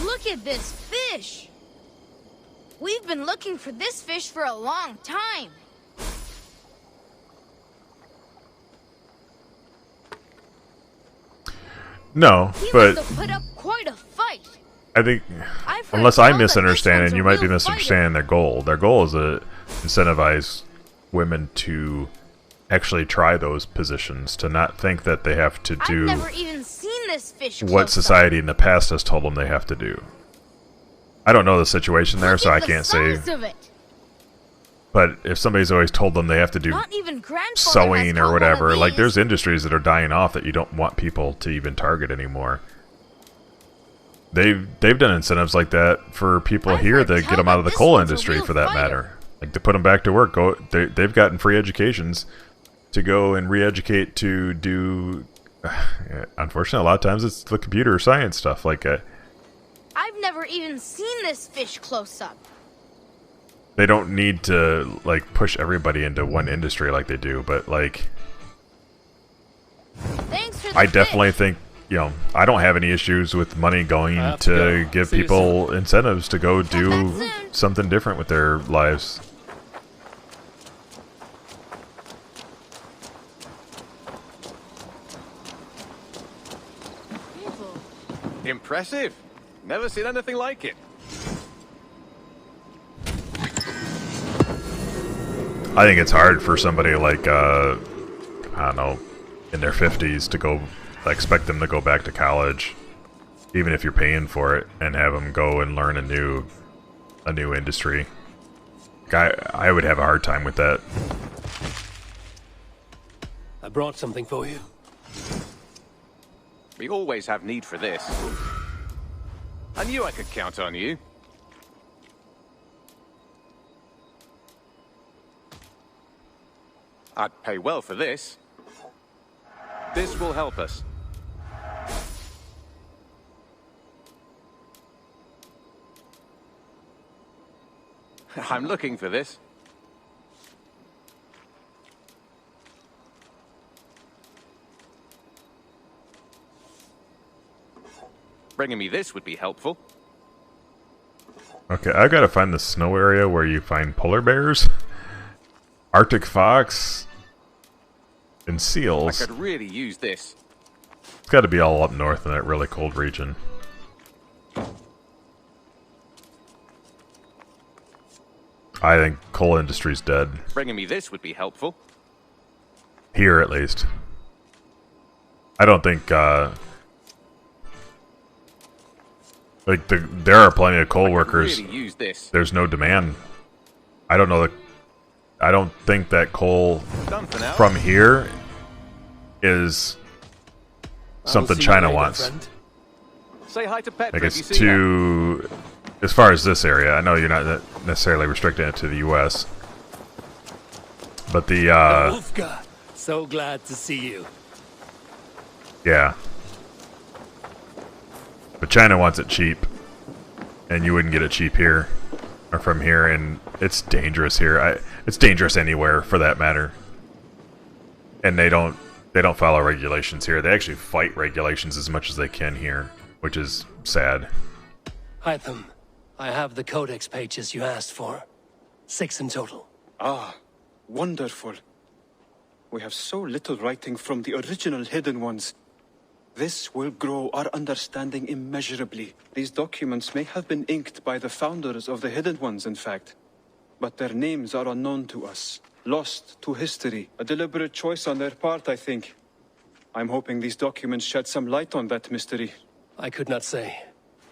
Look at this fish! We've been looking for this fish for a long time. No, He but must have put up quite a fight. I think, I've heard unless I tell that this misunderstand, one's and a you might be real misunderstanding their goal. Their goal is to incentivize women to actually try those positions, to not think that they have to do I've never even seen this fish what close society in the past has told them they have to do. I don't know the situation there, Look so at I the can't say. size of it. But if somebody's always told them they have to do Not even grandfather has sewing caught or one of whatever, like, these. there's industries that are dying off that you don't want people to even target anymore. They've done incentives like that for people here to get them out of the coal industry, for that matter. Like, to put them back to work. They've gotten free educations to go and re-educate to do. Unfortunately, a lot of times it's the computer science stuff. Like, I've never even seen this fish close up. they don't need to like push everybody into one industry like they do, but like, Thanks for the I definitely fish. think, you know, I don't have any issues with money going have to to go. give See you people incentives to go back do soon. something different with their lives. Impressive. Never seen anything like it. I think it's hard for somebody like, I don't know, in their 50s to go, expect them to go back to college, even if you're paying for it, and have them go and learn a new industry. I would have a hard time with that. I brought something for you. We always have need for this. I knew I could count on you. I'd pay well for this. This will help us. I'm looking for this. Bringing me this would be helpful. Okay, I've got to find the snow area where you find polar bears, Arctic fox, and I seals. could really use this. It's got to be all up north in that really cold region. I think coal industry's dead. Bringing me this would be helpful. Here, at least. I don't think like there are plenty of coal workers. Really use this. There's no demand. I don't know. I don't think that coal from here is something China wants. Say hi to Petra. Like it's too, as far as this area. I know you're not necessarily restricting it to the U.S. But the Wolfka, so glad to see you. Yeah. But China wants it cheap, and you wouldn't get it cheap here or from here, and it's dangerous here. It's dangerous anywhere for that matter. And they don't follow regulations here. They actually fight regulations as much as they can here, which is sad. Hytham, I have the codex pages you asked for. 6 in total. Ah, wonderful. We have so little writing from the original Hidden Ones. This will grow our understanding immeasurably. These documents may have been inked by the founders of the Hidden Ones, in fact. But their names are unknown to us. Lost to history. A deliberate choice on their part, I think. I'm hoping these documents shed some light on that mystery. I could not say.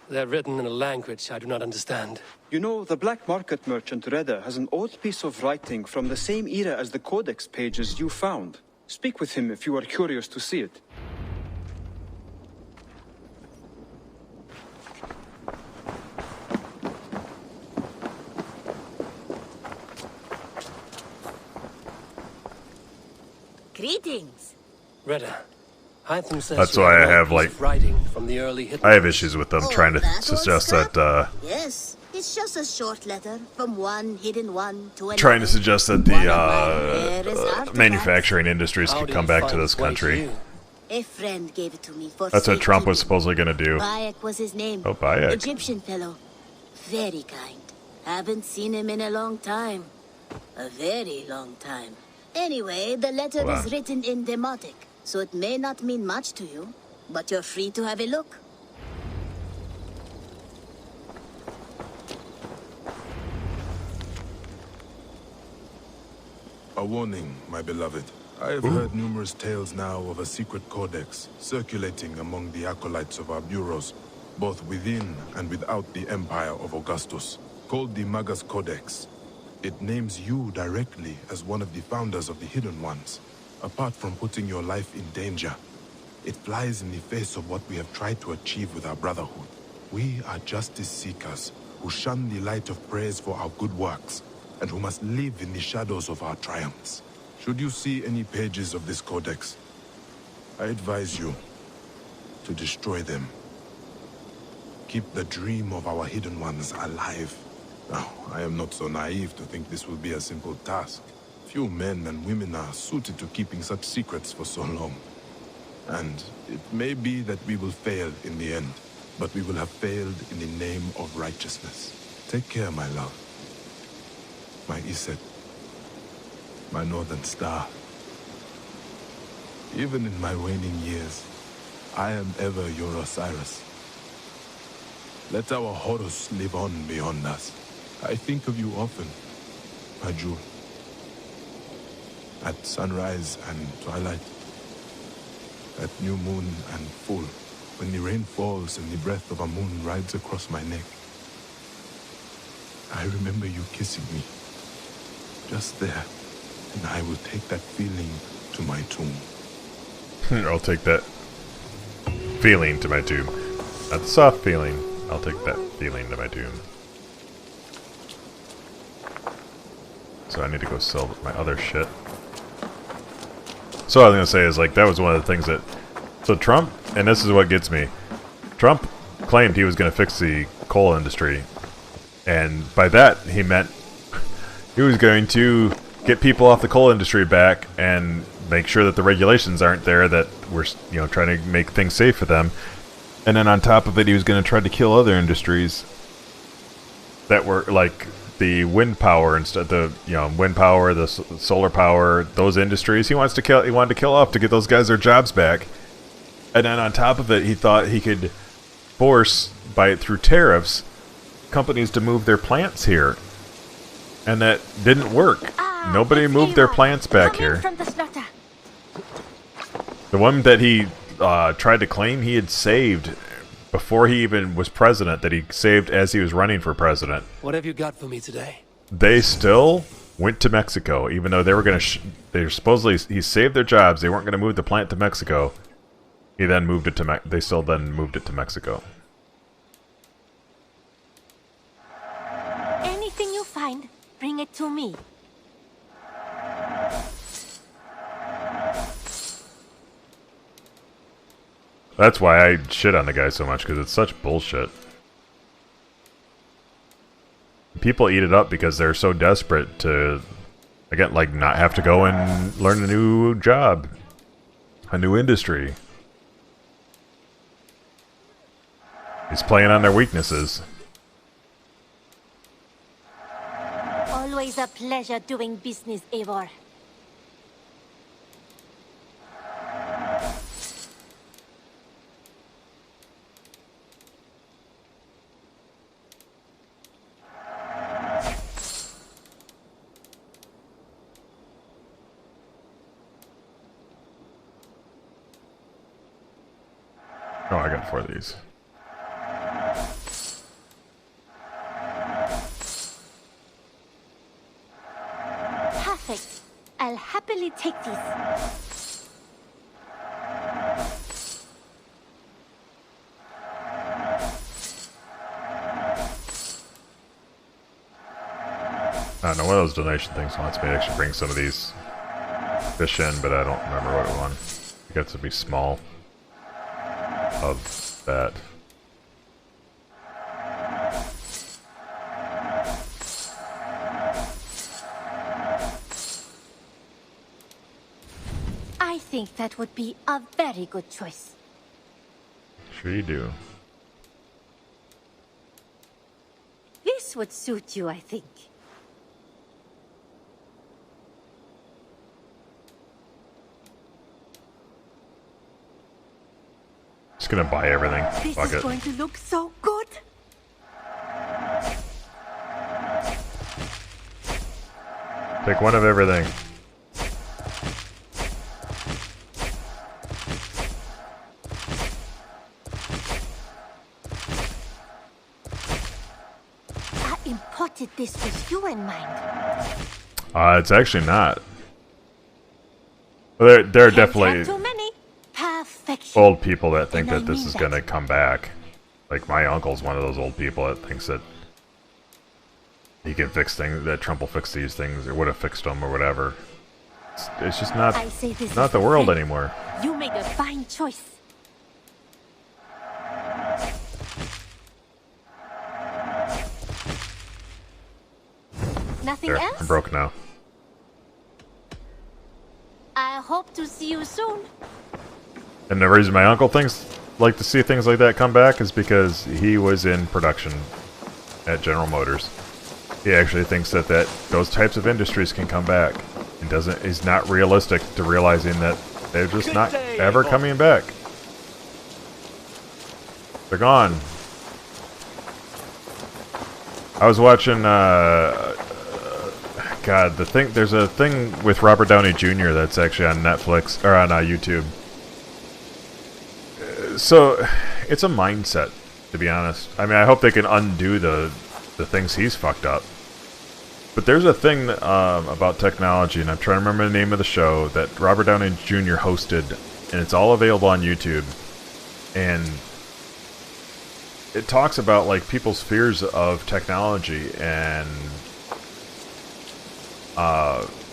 They're written in a language I do not understand. You know, the black market merchant Reda has an old piece of writing from the same era as the codex pages you found. Speak with him if you are curious to see it. Greetings. Reda, Hytham says That's you why I an old have piece like of writing from the early Hidden I have Ones. issues with them trying to suggest that Yes, it's just a short letter from one hidden one to another. trying to suggest that the manufacturing industries could come back to this country. A friend gave it to me for That's what Trump was safekeeping. supposedly going to do. Bayek was his name. Oh, Bayek. Egyptian fellow. Very kind. Haven't seen him in a long time. A very long time. Anyway, the letter Hold on. is written in Demotic, so it may not mean much to you, but you're free to have a look. A warning, my beloved. I have heard numerous tales now of a secret codex circulating among the acolytes of our bureaus, both within and without the Empire of Augustus, called the Magus Codex. It names you directly as one of the founders of the Hidden Ones, apart from putting your life in danger. It flies in the face of what we have tried to achieve with our brotherhood. We are justice seekers who shun the light of praise for our good works, and who must live in the shadows of our triumphs. Should you see any pages of this codex, I advise you to destroy them. Keep the dream of our Hidden Ones alive. Now, I am not so naive to think this will be a simple task. Few men and women are suited to keeping such secrets for so long. And it may be that we will fail in the end, but we will have failed in the name of righteousness. Take care, my love. My Iset. My northern star. Even in my waning years, I am ever your Osiris. Let our Horus live on beyond us. I think of you often, my jewel. At sunrise and twilight. At new moon and full, when the rain falls and the breath of a moon rides across my neck. I remember you kissing me. Just there, and I will take that feeling to my tomb. I'll take that feeling to my tomb. Not the soft feeling. I'll take that feeling to my tomb. So I need to go sell my other shit. So what I was going to say is, like, that was one of the things that... So Trump, and this is what gets me, Trump claimed he was going to fix the coal industry. And by that, he meant he was going to get people off the coal industry back and make sure that the regulations aren't there, that we're, you know, trying to make things safe for them. And then on top of it, he was going to try to kill other industries that were like the wind power and stuff, the, you know, wind power, the solar power, those industries. He wanted to kill off to get those guys their jobs back. And then on top of it, he thought he could force, through tariffs, companies to move their plants here. And that didn't work. Nobody moved their plants back here. The one that he tried to claim he had saved before he even was president, that he saved as he was running for president. What have you got for me today? They still went to Mexico, even though they were going to. They supposedly he saved their jobs. They weren't going to move the plant to Mexico. He then moved it to. They still then moved it to Mexico. Anything you find, bring it to me. That's why I shit on the guy so much, because it's such bullshit. People eat it up because they're so desperate to, again, like, not have to go and learn a new job, a new industry. He's playing on their weaknesses. Always a pleasure doing business, Eivor. Oh, I got 4 of these. Perfect. I'll happily take these. I don't know, one of those donation things wants me to actually bring some of these fish in, but I don't remember what it was. It got to be small of that. I think that would be a very good choice. Sure you do. This would suit you, I think. Just gonna buy everything. This Fuck is it. going to look so good. Take one of everything. I imported this with you in mind. It's actually not. Well, there are Can't definitely have too many. Perfection. old people that think And I that this mean is that. gonna come back. Like, my uncle's one of those old people that thinks that he can fix things, that Trump will fix these things, or would have fixed them, or whatever. It's just not, I say this not is the world fair. anymore. You made a fine choice. Nothing There, else? I'm broke now. I hope to see you soon. And the reason my uncle like to see things like that come back is because he was in production at General Motors. He actually thinks that those types of industries can come back. He's not realistic to realizing that they're just not ever coming back. They're gone. I was watching, God, there's a thing with Robert Downey Jr. that's actually on Netflix, or on YouTube. So, it's a mindset, to be honest. I mean, I hope they can undo the things he's fucked up. But there's a thing about technology, and I'm trying to remember the name of the show, that Robert Downey Jr. hosted, and it's all available on YouTube. And it talks about, like, people's fears of technology and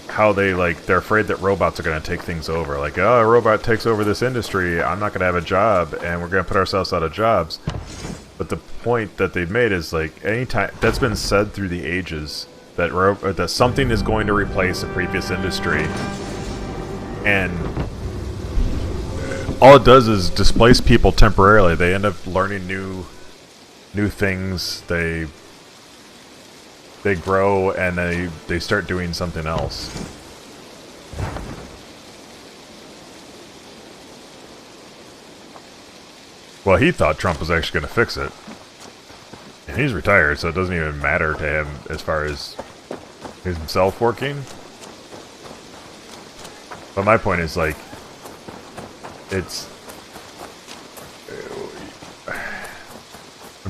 how they're afraid that robots are going to take things over. Like, oh, a robot takes over this industry, I'm not going to have a job, and we're going to put ourselves out of jobs. But the point that they've made is, like, anytime that's been said through the ages, that something is going to replace a previous industry, and all it does is displace people temporarily. They end up learning new things. They grow, and they start doing something else. Well, he thought Trump was actually going to fix it. And he's retired, so it doesn't even matter to him as far as himself working. But my point is, like,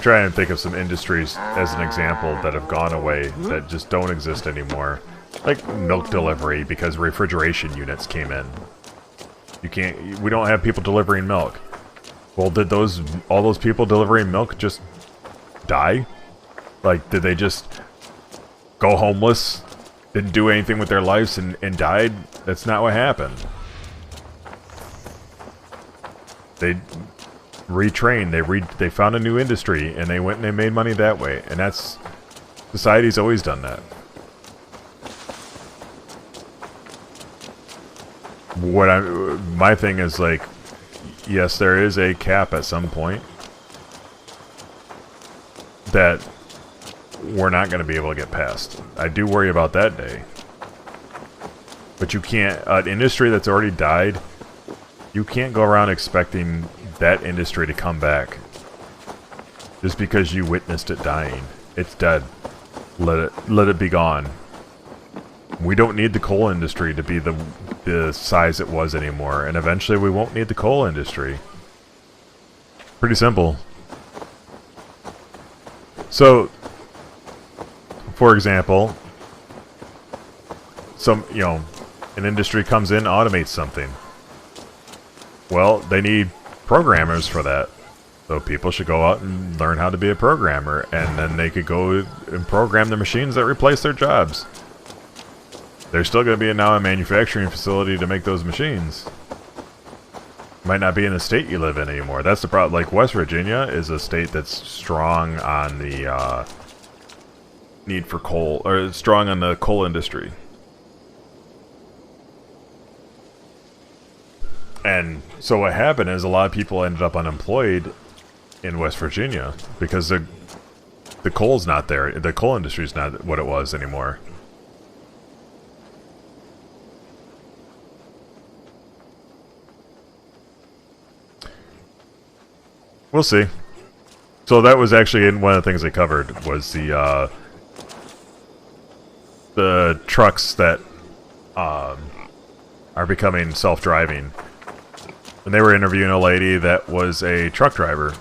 trying to think of some industries as an example that have gone away, that just don't exist anymore. Like milk delivery, because refrigeration units came in. We don't have people delivering milk. Well, did all those people delivering milk just die? Like, did they just go homeless, didn't do anything with their lives, and died? That's not what happened. They retrained, they found a new industry, and they went and they made money that way. And that's... society's always done that. My thing is, like, yes, there is a cap at some point that we're not going to be able to get past. I do worry about that day. But you can't... an industry that's already died, you can't go around expecting that industry to come back just because you witnessed it dying. It's dead. Let it be gone. We don't need the coal industry to be the size it was anymore, and eventually we won't need the coal industry. Pretty simple. So, for example, an industry comes in, automates something. Well, they need programmers for that. So people should go out and learn how to be a programmer, and then they could go and program the machines that replace their jobs. There's still going to be now a manufacturing facility to make those machines. Might not be in the state you live in anymore. That's the problem. Like, West Virginia is a state that's strong on the need for coal, or strong on the coal industry. And so what happened is a lot of people ended up unemployed in West Virginia because the coal's not there. The coal industry's not what it was anymore. We'll see. So that was actually one of the things they covered was the trucks that are becoming self-driving. And they were interviewing a lady that was a truck driver.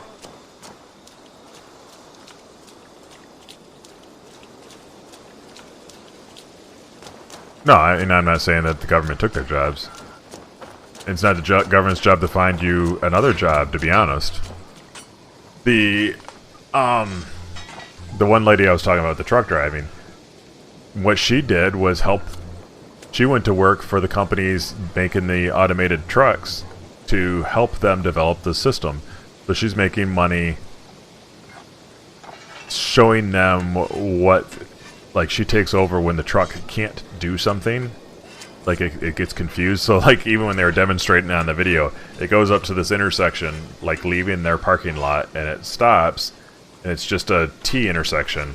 No, and I'm not saying that the government took their jobs. It's not the government's job to find you another job, to be honest. The one lady I was talking about, the truck driving, what she did was she went to work for the companies making the automated trucks to help them develop the system. So she's making money showing them what, like, she takes over when the truck can't do something. Like, it gets confused. So, like, even when they were demonstrating on the video, it goes up to this intersection, like, leaving their parking lot, and it stops, and it's just a T intersection.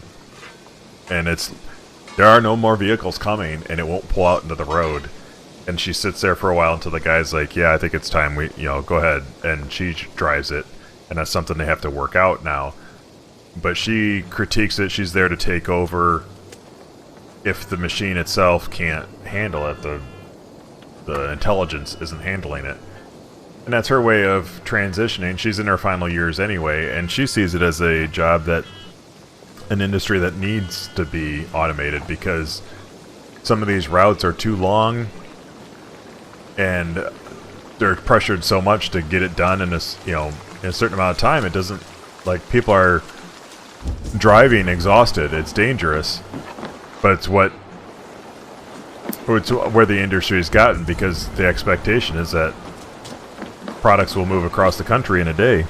And there are no more vehicles coming, and it won't pull out into the road. And she sits there for a while until the guy's like, yeah, I think it's time go ahead. And she drives it, and that's something they have to work out now. But she critiques it. She's there to take over if the machine itself can't handle it. The intelligence isn't handling it. And that's her way of transitioning. She's in her final years anyway, and she sees it as a job an industry that needs to be automated because some of these routes are too long and they're pressured so much to get it done in a certain amount of time. It doesn't, like, people are driving exhausted. It's dangerous, but it's where the industry's gotten, because the expectation is that products will move across the country in a day.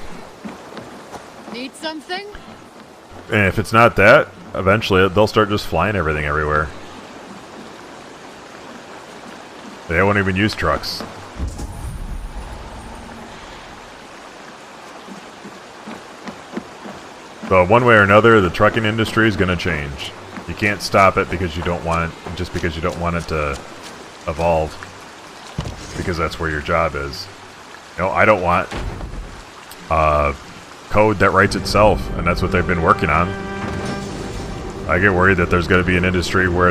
Need something? And if it's not that, eventually they'll start just flying everything everywhere. They won't even use trucks. So one way or another, the trucking industry is going to change. You can't stop it because you don't want it, just because you don't want it to evolve, because that's where your job is. I don't want code that writes itself, and that's what they've been working on. I get worried that there's going to be an industry where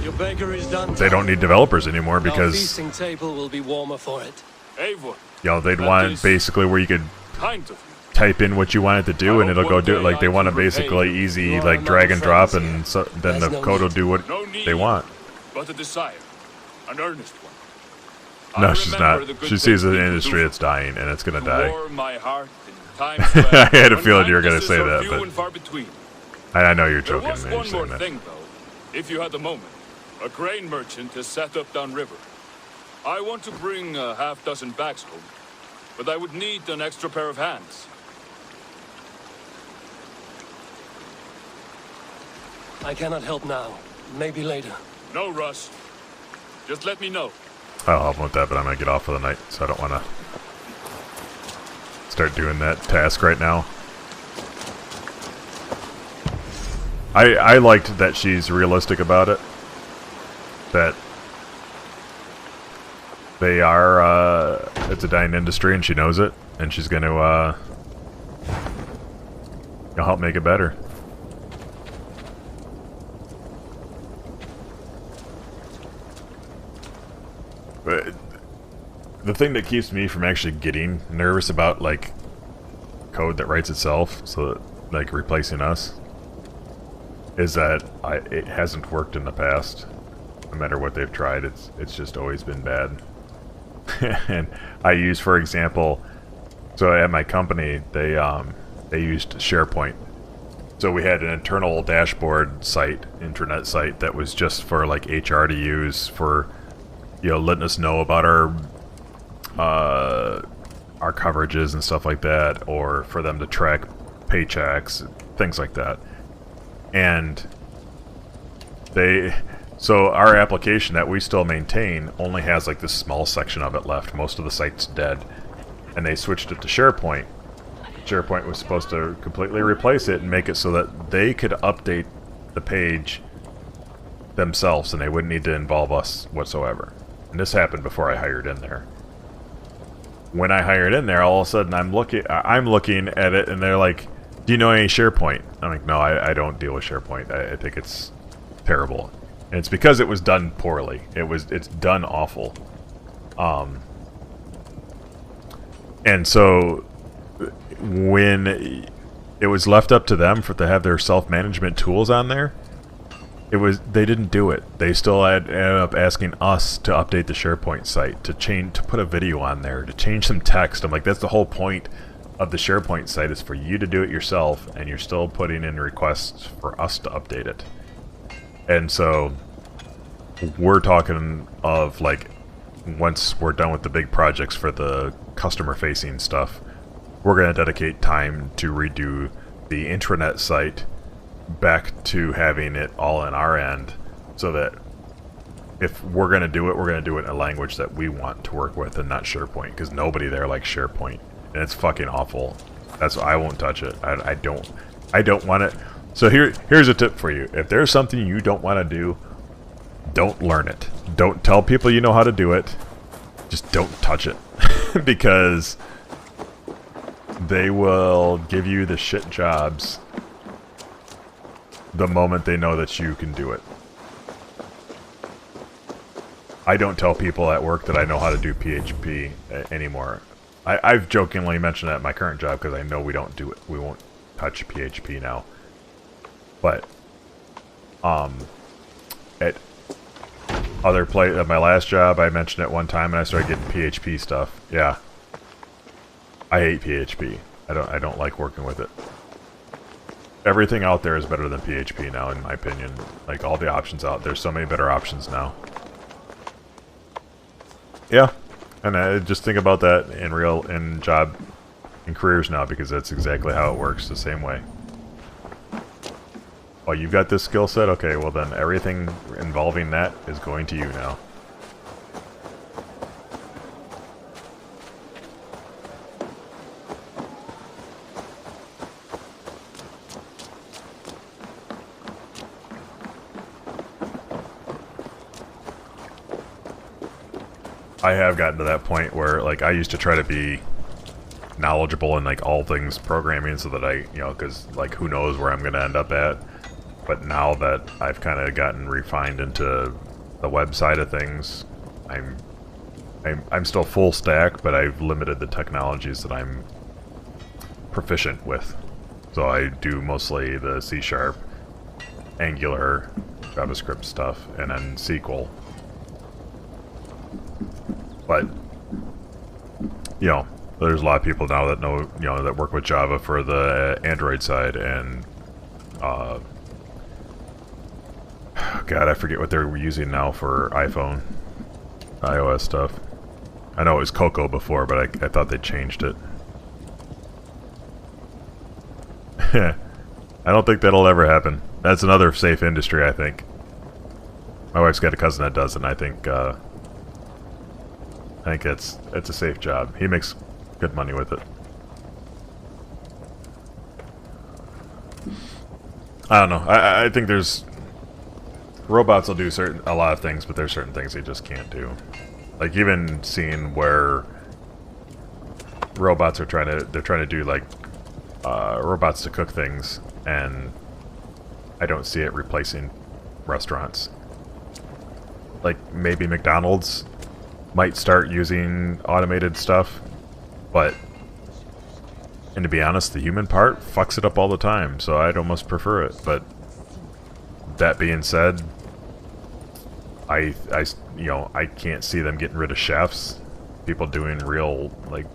Your baker is done. they don't need developers anymore Our because feasting table will be warmer for it. they'd want basically where you could type in what you want it to do, and it'll go do it. Like, they want to basically easy, like, drag and drop, and so, then the code will do what they want. But a desire, an earnest one. No, she's not. She sees an industry that's dying, and it's gonna die. My heart in I had a feeling you were gonna say that, but I know you're joking. There was Man, one more that. thing, though. If you had the moment, a grain merchant has set up downriver. I want to bring a half-dozen bags home, but I would need an extra pair of hands. I cannot help now. Maybe later. No rush. Just let me know. I'll help with that, but I'm gonna get off for the night, so I don't want to start doing that task right now. I liked that she's realistic about it. That they are, it's a dying industry, and she knows it, and she's going to help make it better. But the thing that keeps me from actually getting nervous about, like, code that writes itself, so that, like, replacing us, is that it hasn't worked in the past. No matter what they've tried, it's just always been bad. And I use, for example, so at my company, they used SharePoint. So we had an internal dashboard site, intranet site, that was just for, like, HR to use for, you know, letting us know about our coverages and stuff like that, or for them to track paychecks, things like that. And so our application that we still maintain only has like this small section of it left. Most of the site's dead. And they switched it to SharePoint. SharePoint was supposed to completely replace it and make it so that they could update the page themselves and they wouldn't need to involve us whatsoever. And this happened before I hired in there. When I hired in there, all of a sudden I'm looking at it and they're like, "Do you know any SharePoint?" I'm like, "No, I don't deal with SharePoint. I think it's terrible." And it's because it was done poorly. It's done awful. And so when it was left up to them to have their self-management tools on there, they didn't do it. They still ended up asking us to update the SharePoint site, to put a video on there, to change some text. I'm like, that's the whole point of the SharePoint site, is for you to do it yourself, and you're still putting in requests for us to update it. And so we're talking of, like, once we're done with the big projects for the customer-facing stuff, we're going to dedicate time to redo the intranet site back to having it all in our end, so that if we're going to do it, we're going to do it in a language that we want to work with and not SharePoint, because nobody there likes SharePoint. And it's fucking awful. That's why I won't touch it. I don't want it. So here's a tip for you. If there's something you don't want to do, don't learn it. Don't tell people you know how to do it. Just don't touch it. Because they will give you the shit jobs the moment they know that you can do it. I don't tell people at work that I know how to do PHP anymore. I've jokingly mentioned that at my current job because I know we don't do it. We won't touch PHP now. But at my last job, I mentioned it one time, and I started getting PHP stuff. Yeah, I hate PHP. I don't like working with it. Everything out there is better than PHP now, in my opinion. Like, all the options out there's so many better options now. Yeah. And I just think about that in job and careers now, because that's exactly how it works, the same way. Oh, you've got this skill set? Okay, well then everything involving that is going to you now. I have gotten to that point where, like, I used to try to be knowledgeable in, like, all things programming so that I, you know, because, like, who knows where I'm going to end up at. But now that I've kind of gotten refined into the web side of things, I'm still full stack, but I've limited the technologies that I'm proficient with. So I do mostly the C#, Angular, JavaScript stuff, and then SQL. But, you know, there's a lot of people now that know, you know, that work with Java for the Android side, and God, I forget what they're using now for iPhone, iOS stuff. I know it was Cocoa before, but I thought they changed it. I don't think that'll ever happen. That's another safe industry, I think. My wife's got a cousin that does it, and I think it's a safe job. He makes good money with it. I don't know. I think there's robots will do a lot of things, but there's certain things they just can't do. Like even seeing where robots are trying to do like robots to cook things, and I don't see it replacing restaurants. Like maybe McDonald's might start using automated stuff, but, and to be honest, the human part fucks it up all the time, so I'd almost prefer it. But that being said, I you know, I can't see them getting rid of chefs, people doing real like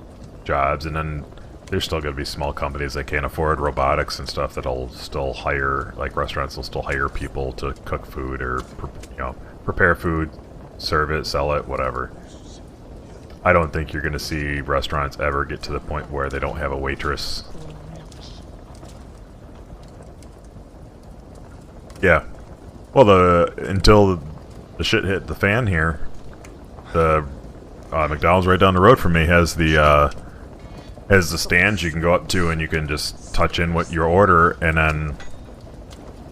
jobs, and then there's still going to be small companies that can't afford robotics and stuff that'll still hire, like restaurants will still hire people to cook food or, you know, prepare food, serve it, sell it, whatever. I don't think you're going to see restaurants ever get to the point where they don't have a waitress. Yeah. Well, until the shit hit the fan here, the McDonald's right down the road from me has the stands you can go up to, and you can just touch in what your order and then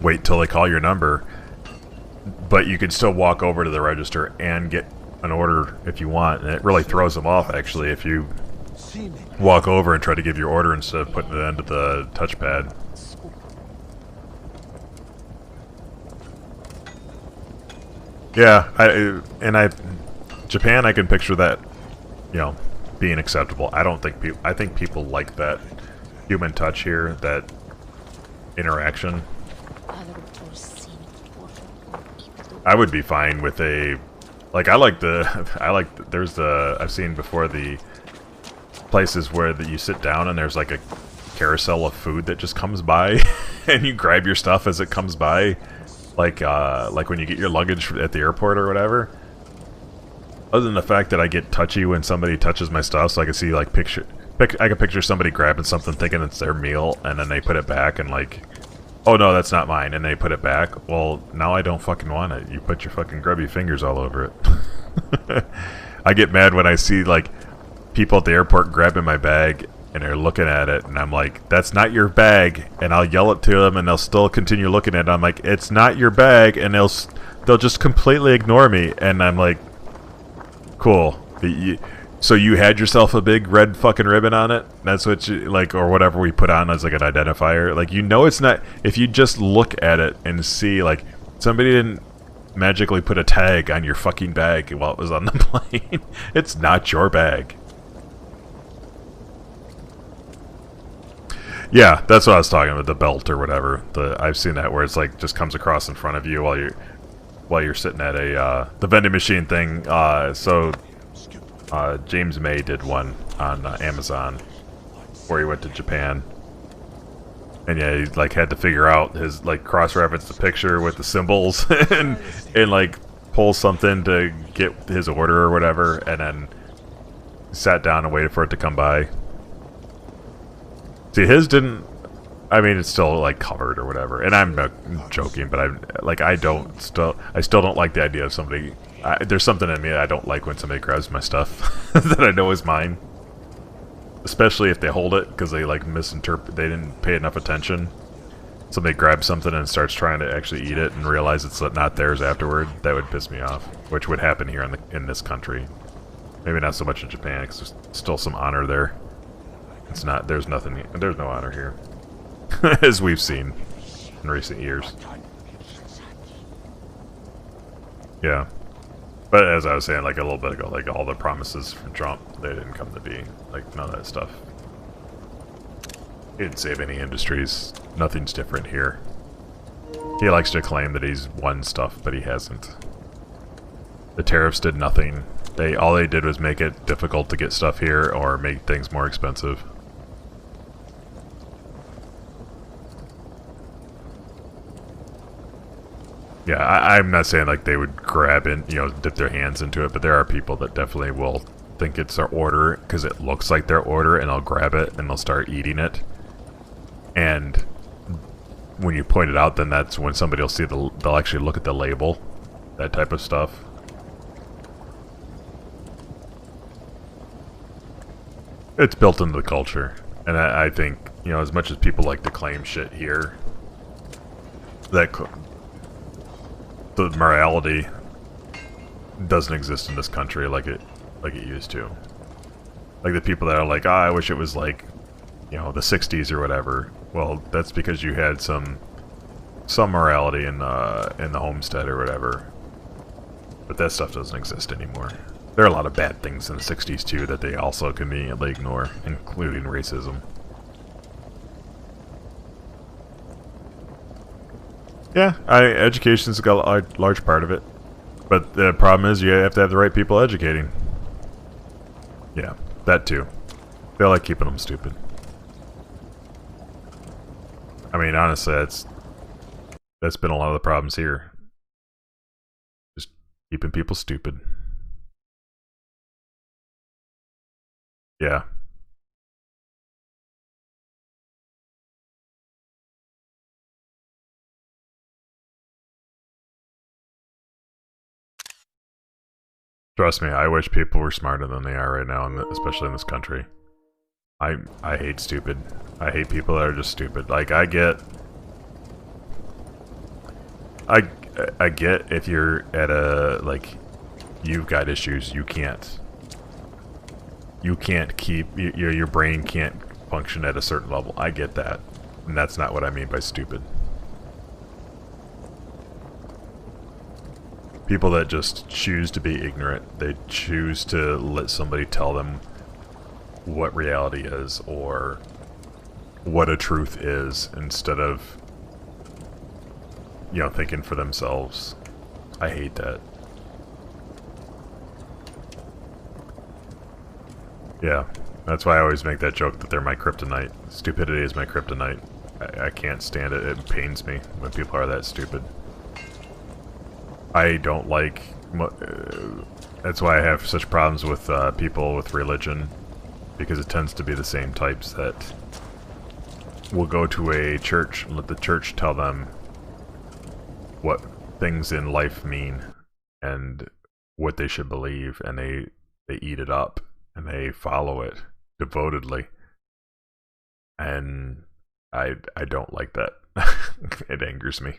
wait till they call your number. But you can still walk over to the register and get an order if you want, and it really throws them off actually if you walk over and try to give your order instead of putting it into the touchpad. Yeah, Japan, I can picture that, you know, being acceptable. I think people like that human touch here, that interaction. I would be fine with a, like, I've seen before the places where you sit down and there's like a carousel of food that just comes by and you grab your stuff as it comes by, like when you get your luggage at the airport or whatever. Other than the fact that I get touchy when somebody touches my stuff, so I can see like I can picture somebody grabbing something thinking it's their meal, and then they put it back and like, oh no, that's not mine, and they put it back. Well, now I don't fucking want it. You put your fucking grubby fingers all over it. I get mad when I see like people at the airport grabbing my bag and they're looking at it, and I'm like, that's not your bag, and I'll yell it to them, and they'll still continue looking at it. I'm like, it's not your bag, and they'll just completely ignore me, and I'm like, cool. So you had yourself a big red fucking ribbon on it? That's what you, like, or whatever we put on as like an identifier. Like, you know it's not, if you just look at it and see, like, somebody didn't magically put a tag on your fucking bag while it was on the plane. It's not your bag. Yeah, that's what I was talking about, the belt or whatever. I've seen that where it's like, just comes across in front of you while you're sitting at the vending machine thing. James May did one on Amazon where he went to Japan, and yeah, he like had to figure out his, like, cross-reference the picture with the symbols and like pull something to get his order or whatever, and then sat down and waited for it to come by. See, his didn't. I mean, it's still like covered or whatever, and I'm not joking, but I still don't like the idea of somebody. There's something in me I don't like when somebody grabs my stuff that I know is mine, especially if they hold it because they like misinterpret. They didn't pay enough attention. Somebody grabs something and starts trying to actually eat it and realize it's not theirs afterward. That would piss me off, which would happen here in this country. Maybe not so much in Japan because there's still some honor there. It's not. There's no honor here. As we've seen in recent years. Yeah. But as I was saying like a little bit ago, like all the promises from Trump, they didn't come to be. Like none of that stuff. He didn't save any industries. Nothing's different here. He likes to claim that he's won stuff, but he hasn't. The tariffs did nothing. All they did was make it difficult to get stuff here or make things more expensive. Yeah, I'm not saying like they would grab and, you know, dip their hands into it, but there are people that definitely will think it's their order because it looks like their order, and they'll grab it and they'll start eating it. And when you point it out, then that's when somebody will see they'll actually look at the label, that type of stuff. It's built into the culture, and I think, you know, as much as people like to claim shit here, that the morality doesn't exist in this country like it used to. Like the people that are like, I wish it was like, you know, the 60s or whatever. Well, that's because you had some morality in the homestead or whatever. But that stuff doesn't exist anymore. There are a lot of bad things in the 60s too that they also conveniently ignore, including racism. Yeah, education's got a large part of it. But the problem is you have to have the right people educating. Yeah, that too. They like keeping them stupid. I mean, honestly, that's been a lot of the problems here. Just keeping people stupid. Yeah. Trust me, I wish people were smarter than they are right now, especially in this country. I hate stupid. I hate people that are just stupid. Like, I get if you're at a, like, you've got issues, you can't keep, your brain can't function at a certain level. I get that. And that's not what I mean by stupid. People that just choose to be ignorant, they choose to let somebody tell them what reality is or what a truth is instead of, you know, thinking for themselves. I hate that. Yeah, that's why I always make that joke that they're my kryptonite. Stupidity is my kryptonite. I can't stand it. It pains me when people are that stupid. I don't like... that's why I have such problems with people with religion, because it tends to be the same types that will go to a church and let the church tell them what things in life mean and what they should believe, and they eat it up and they follow it devotedly. And I don't like that. It angers me.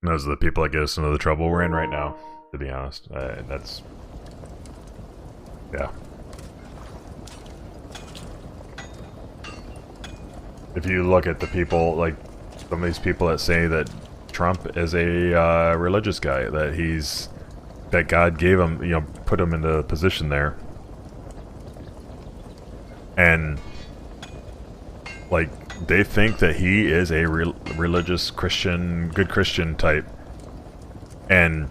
Those are the people that get us into the trouble we're in right now, to be honest. That's... yeah. If you look at the people, like, some of these people that say that Trump is a religious guy, that God gave him, you know, put him in a position there. And, like, they think that he is a religious Christian, good Christian type. And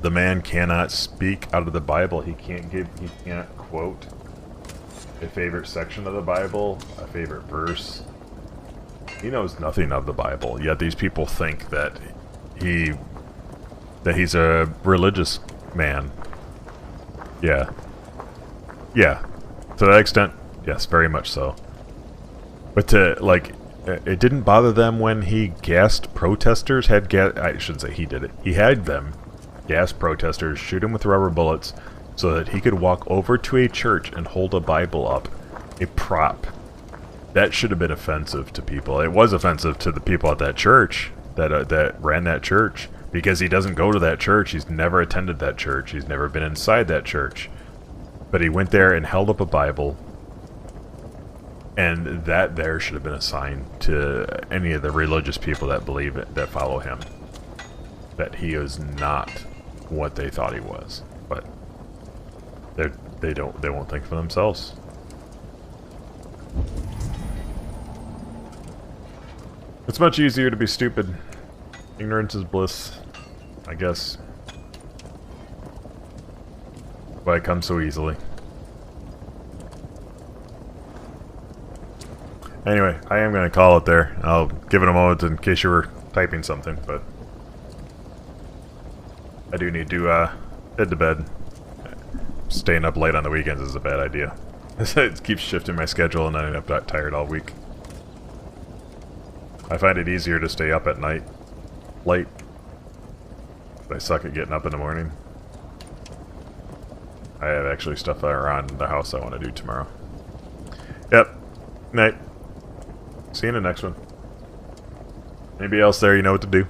the man cannot speak out of the Bible. He can't quote a favorite section of the Bible, a favorite verse. He knows nothing of the Bible, yet these people think that he's a religious man. Yeah. Yeah. To that extent, yes, very much so. But to, like, it didn't bother them when he gassed protesters, I shouldn't say he did it. He had them gas protesters, shoot him with rubber bullets, so that he could walk over to a church and hold a Bible up, a prop. That should have been offensive to people. It was offensive to the people at that church, that ran that church, because he doesn't go to that church. He's never attended that church. He's never been inside that church. But he went there and held up a Bible, and that there should have been a sign to any of the religious people that believe it, that follow him, that he is not what they thought he was, but they won't think for themselves. It's much easier to be stupid. Ignorance is bliss, I guess. Why it comes so easily. Anyway, I am going to call it there. I'll give it a moment in case you were typing something, but I do need to head to bed. Staying up late on the weekends is a bad idea. It keeps shifting my schedule and I end up tired all week. I find it easier to stay up at night, late. But I suck at getting up in the morning. I have actually stuff around the house I want to do tomorrow. Yep. Night. See you in the next one. Anybody else there, you know what to do.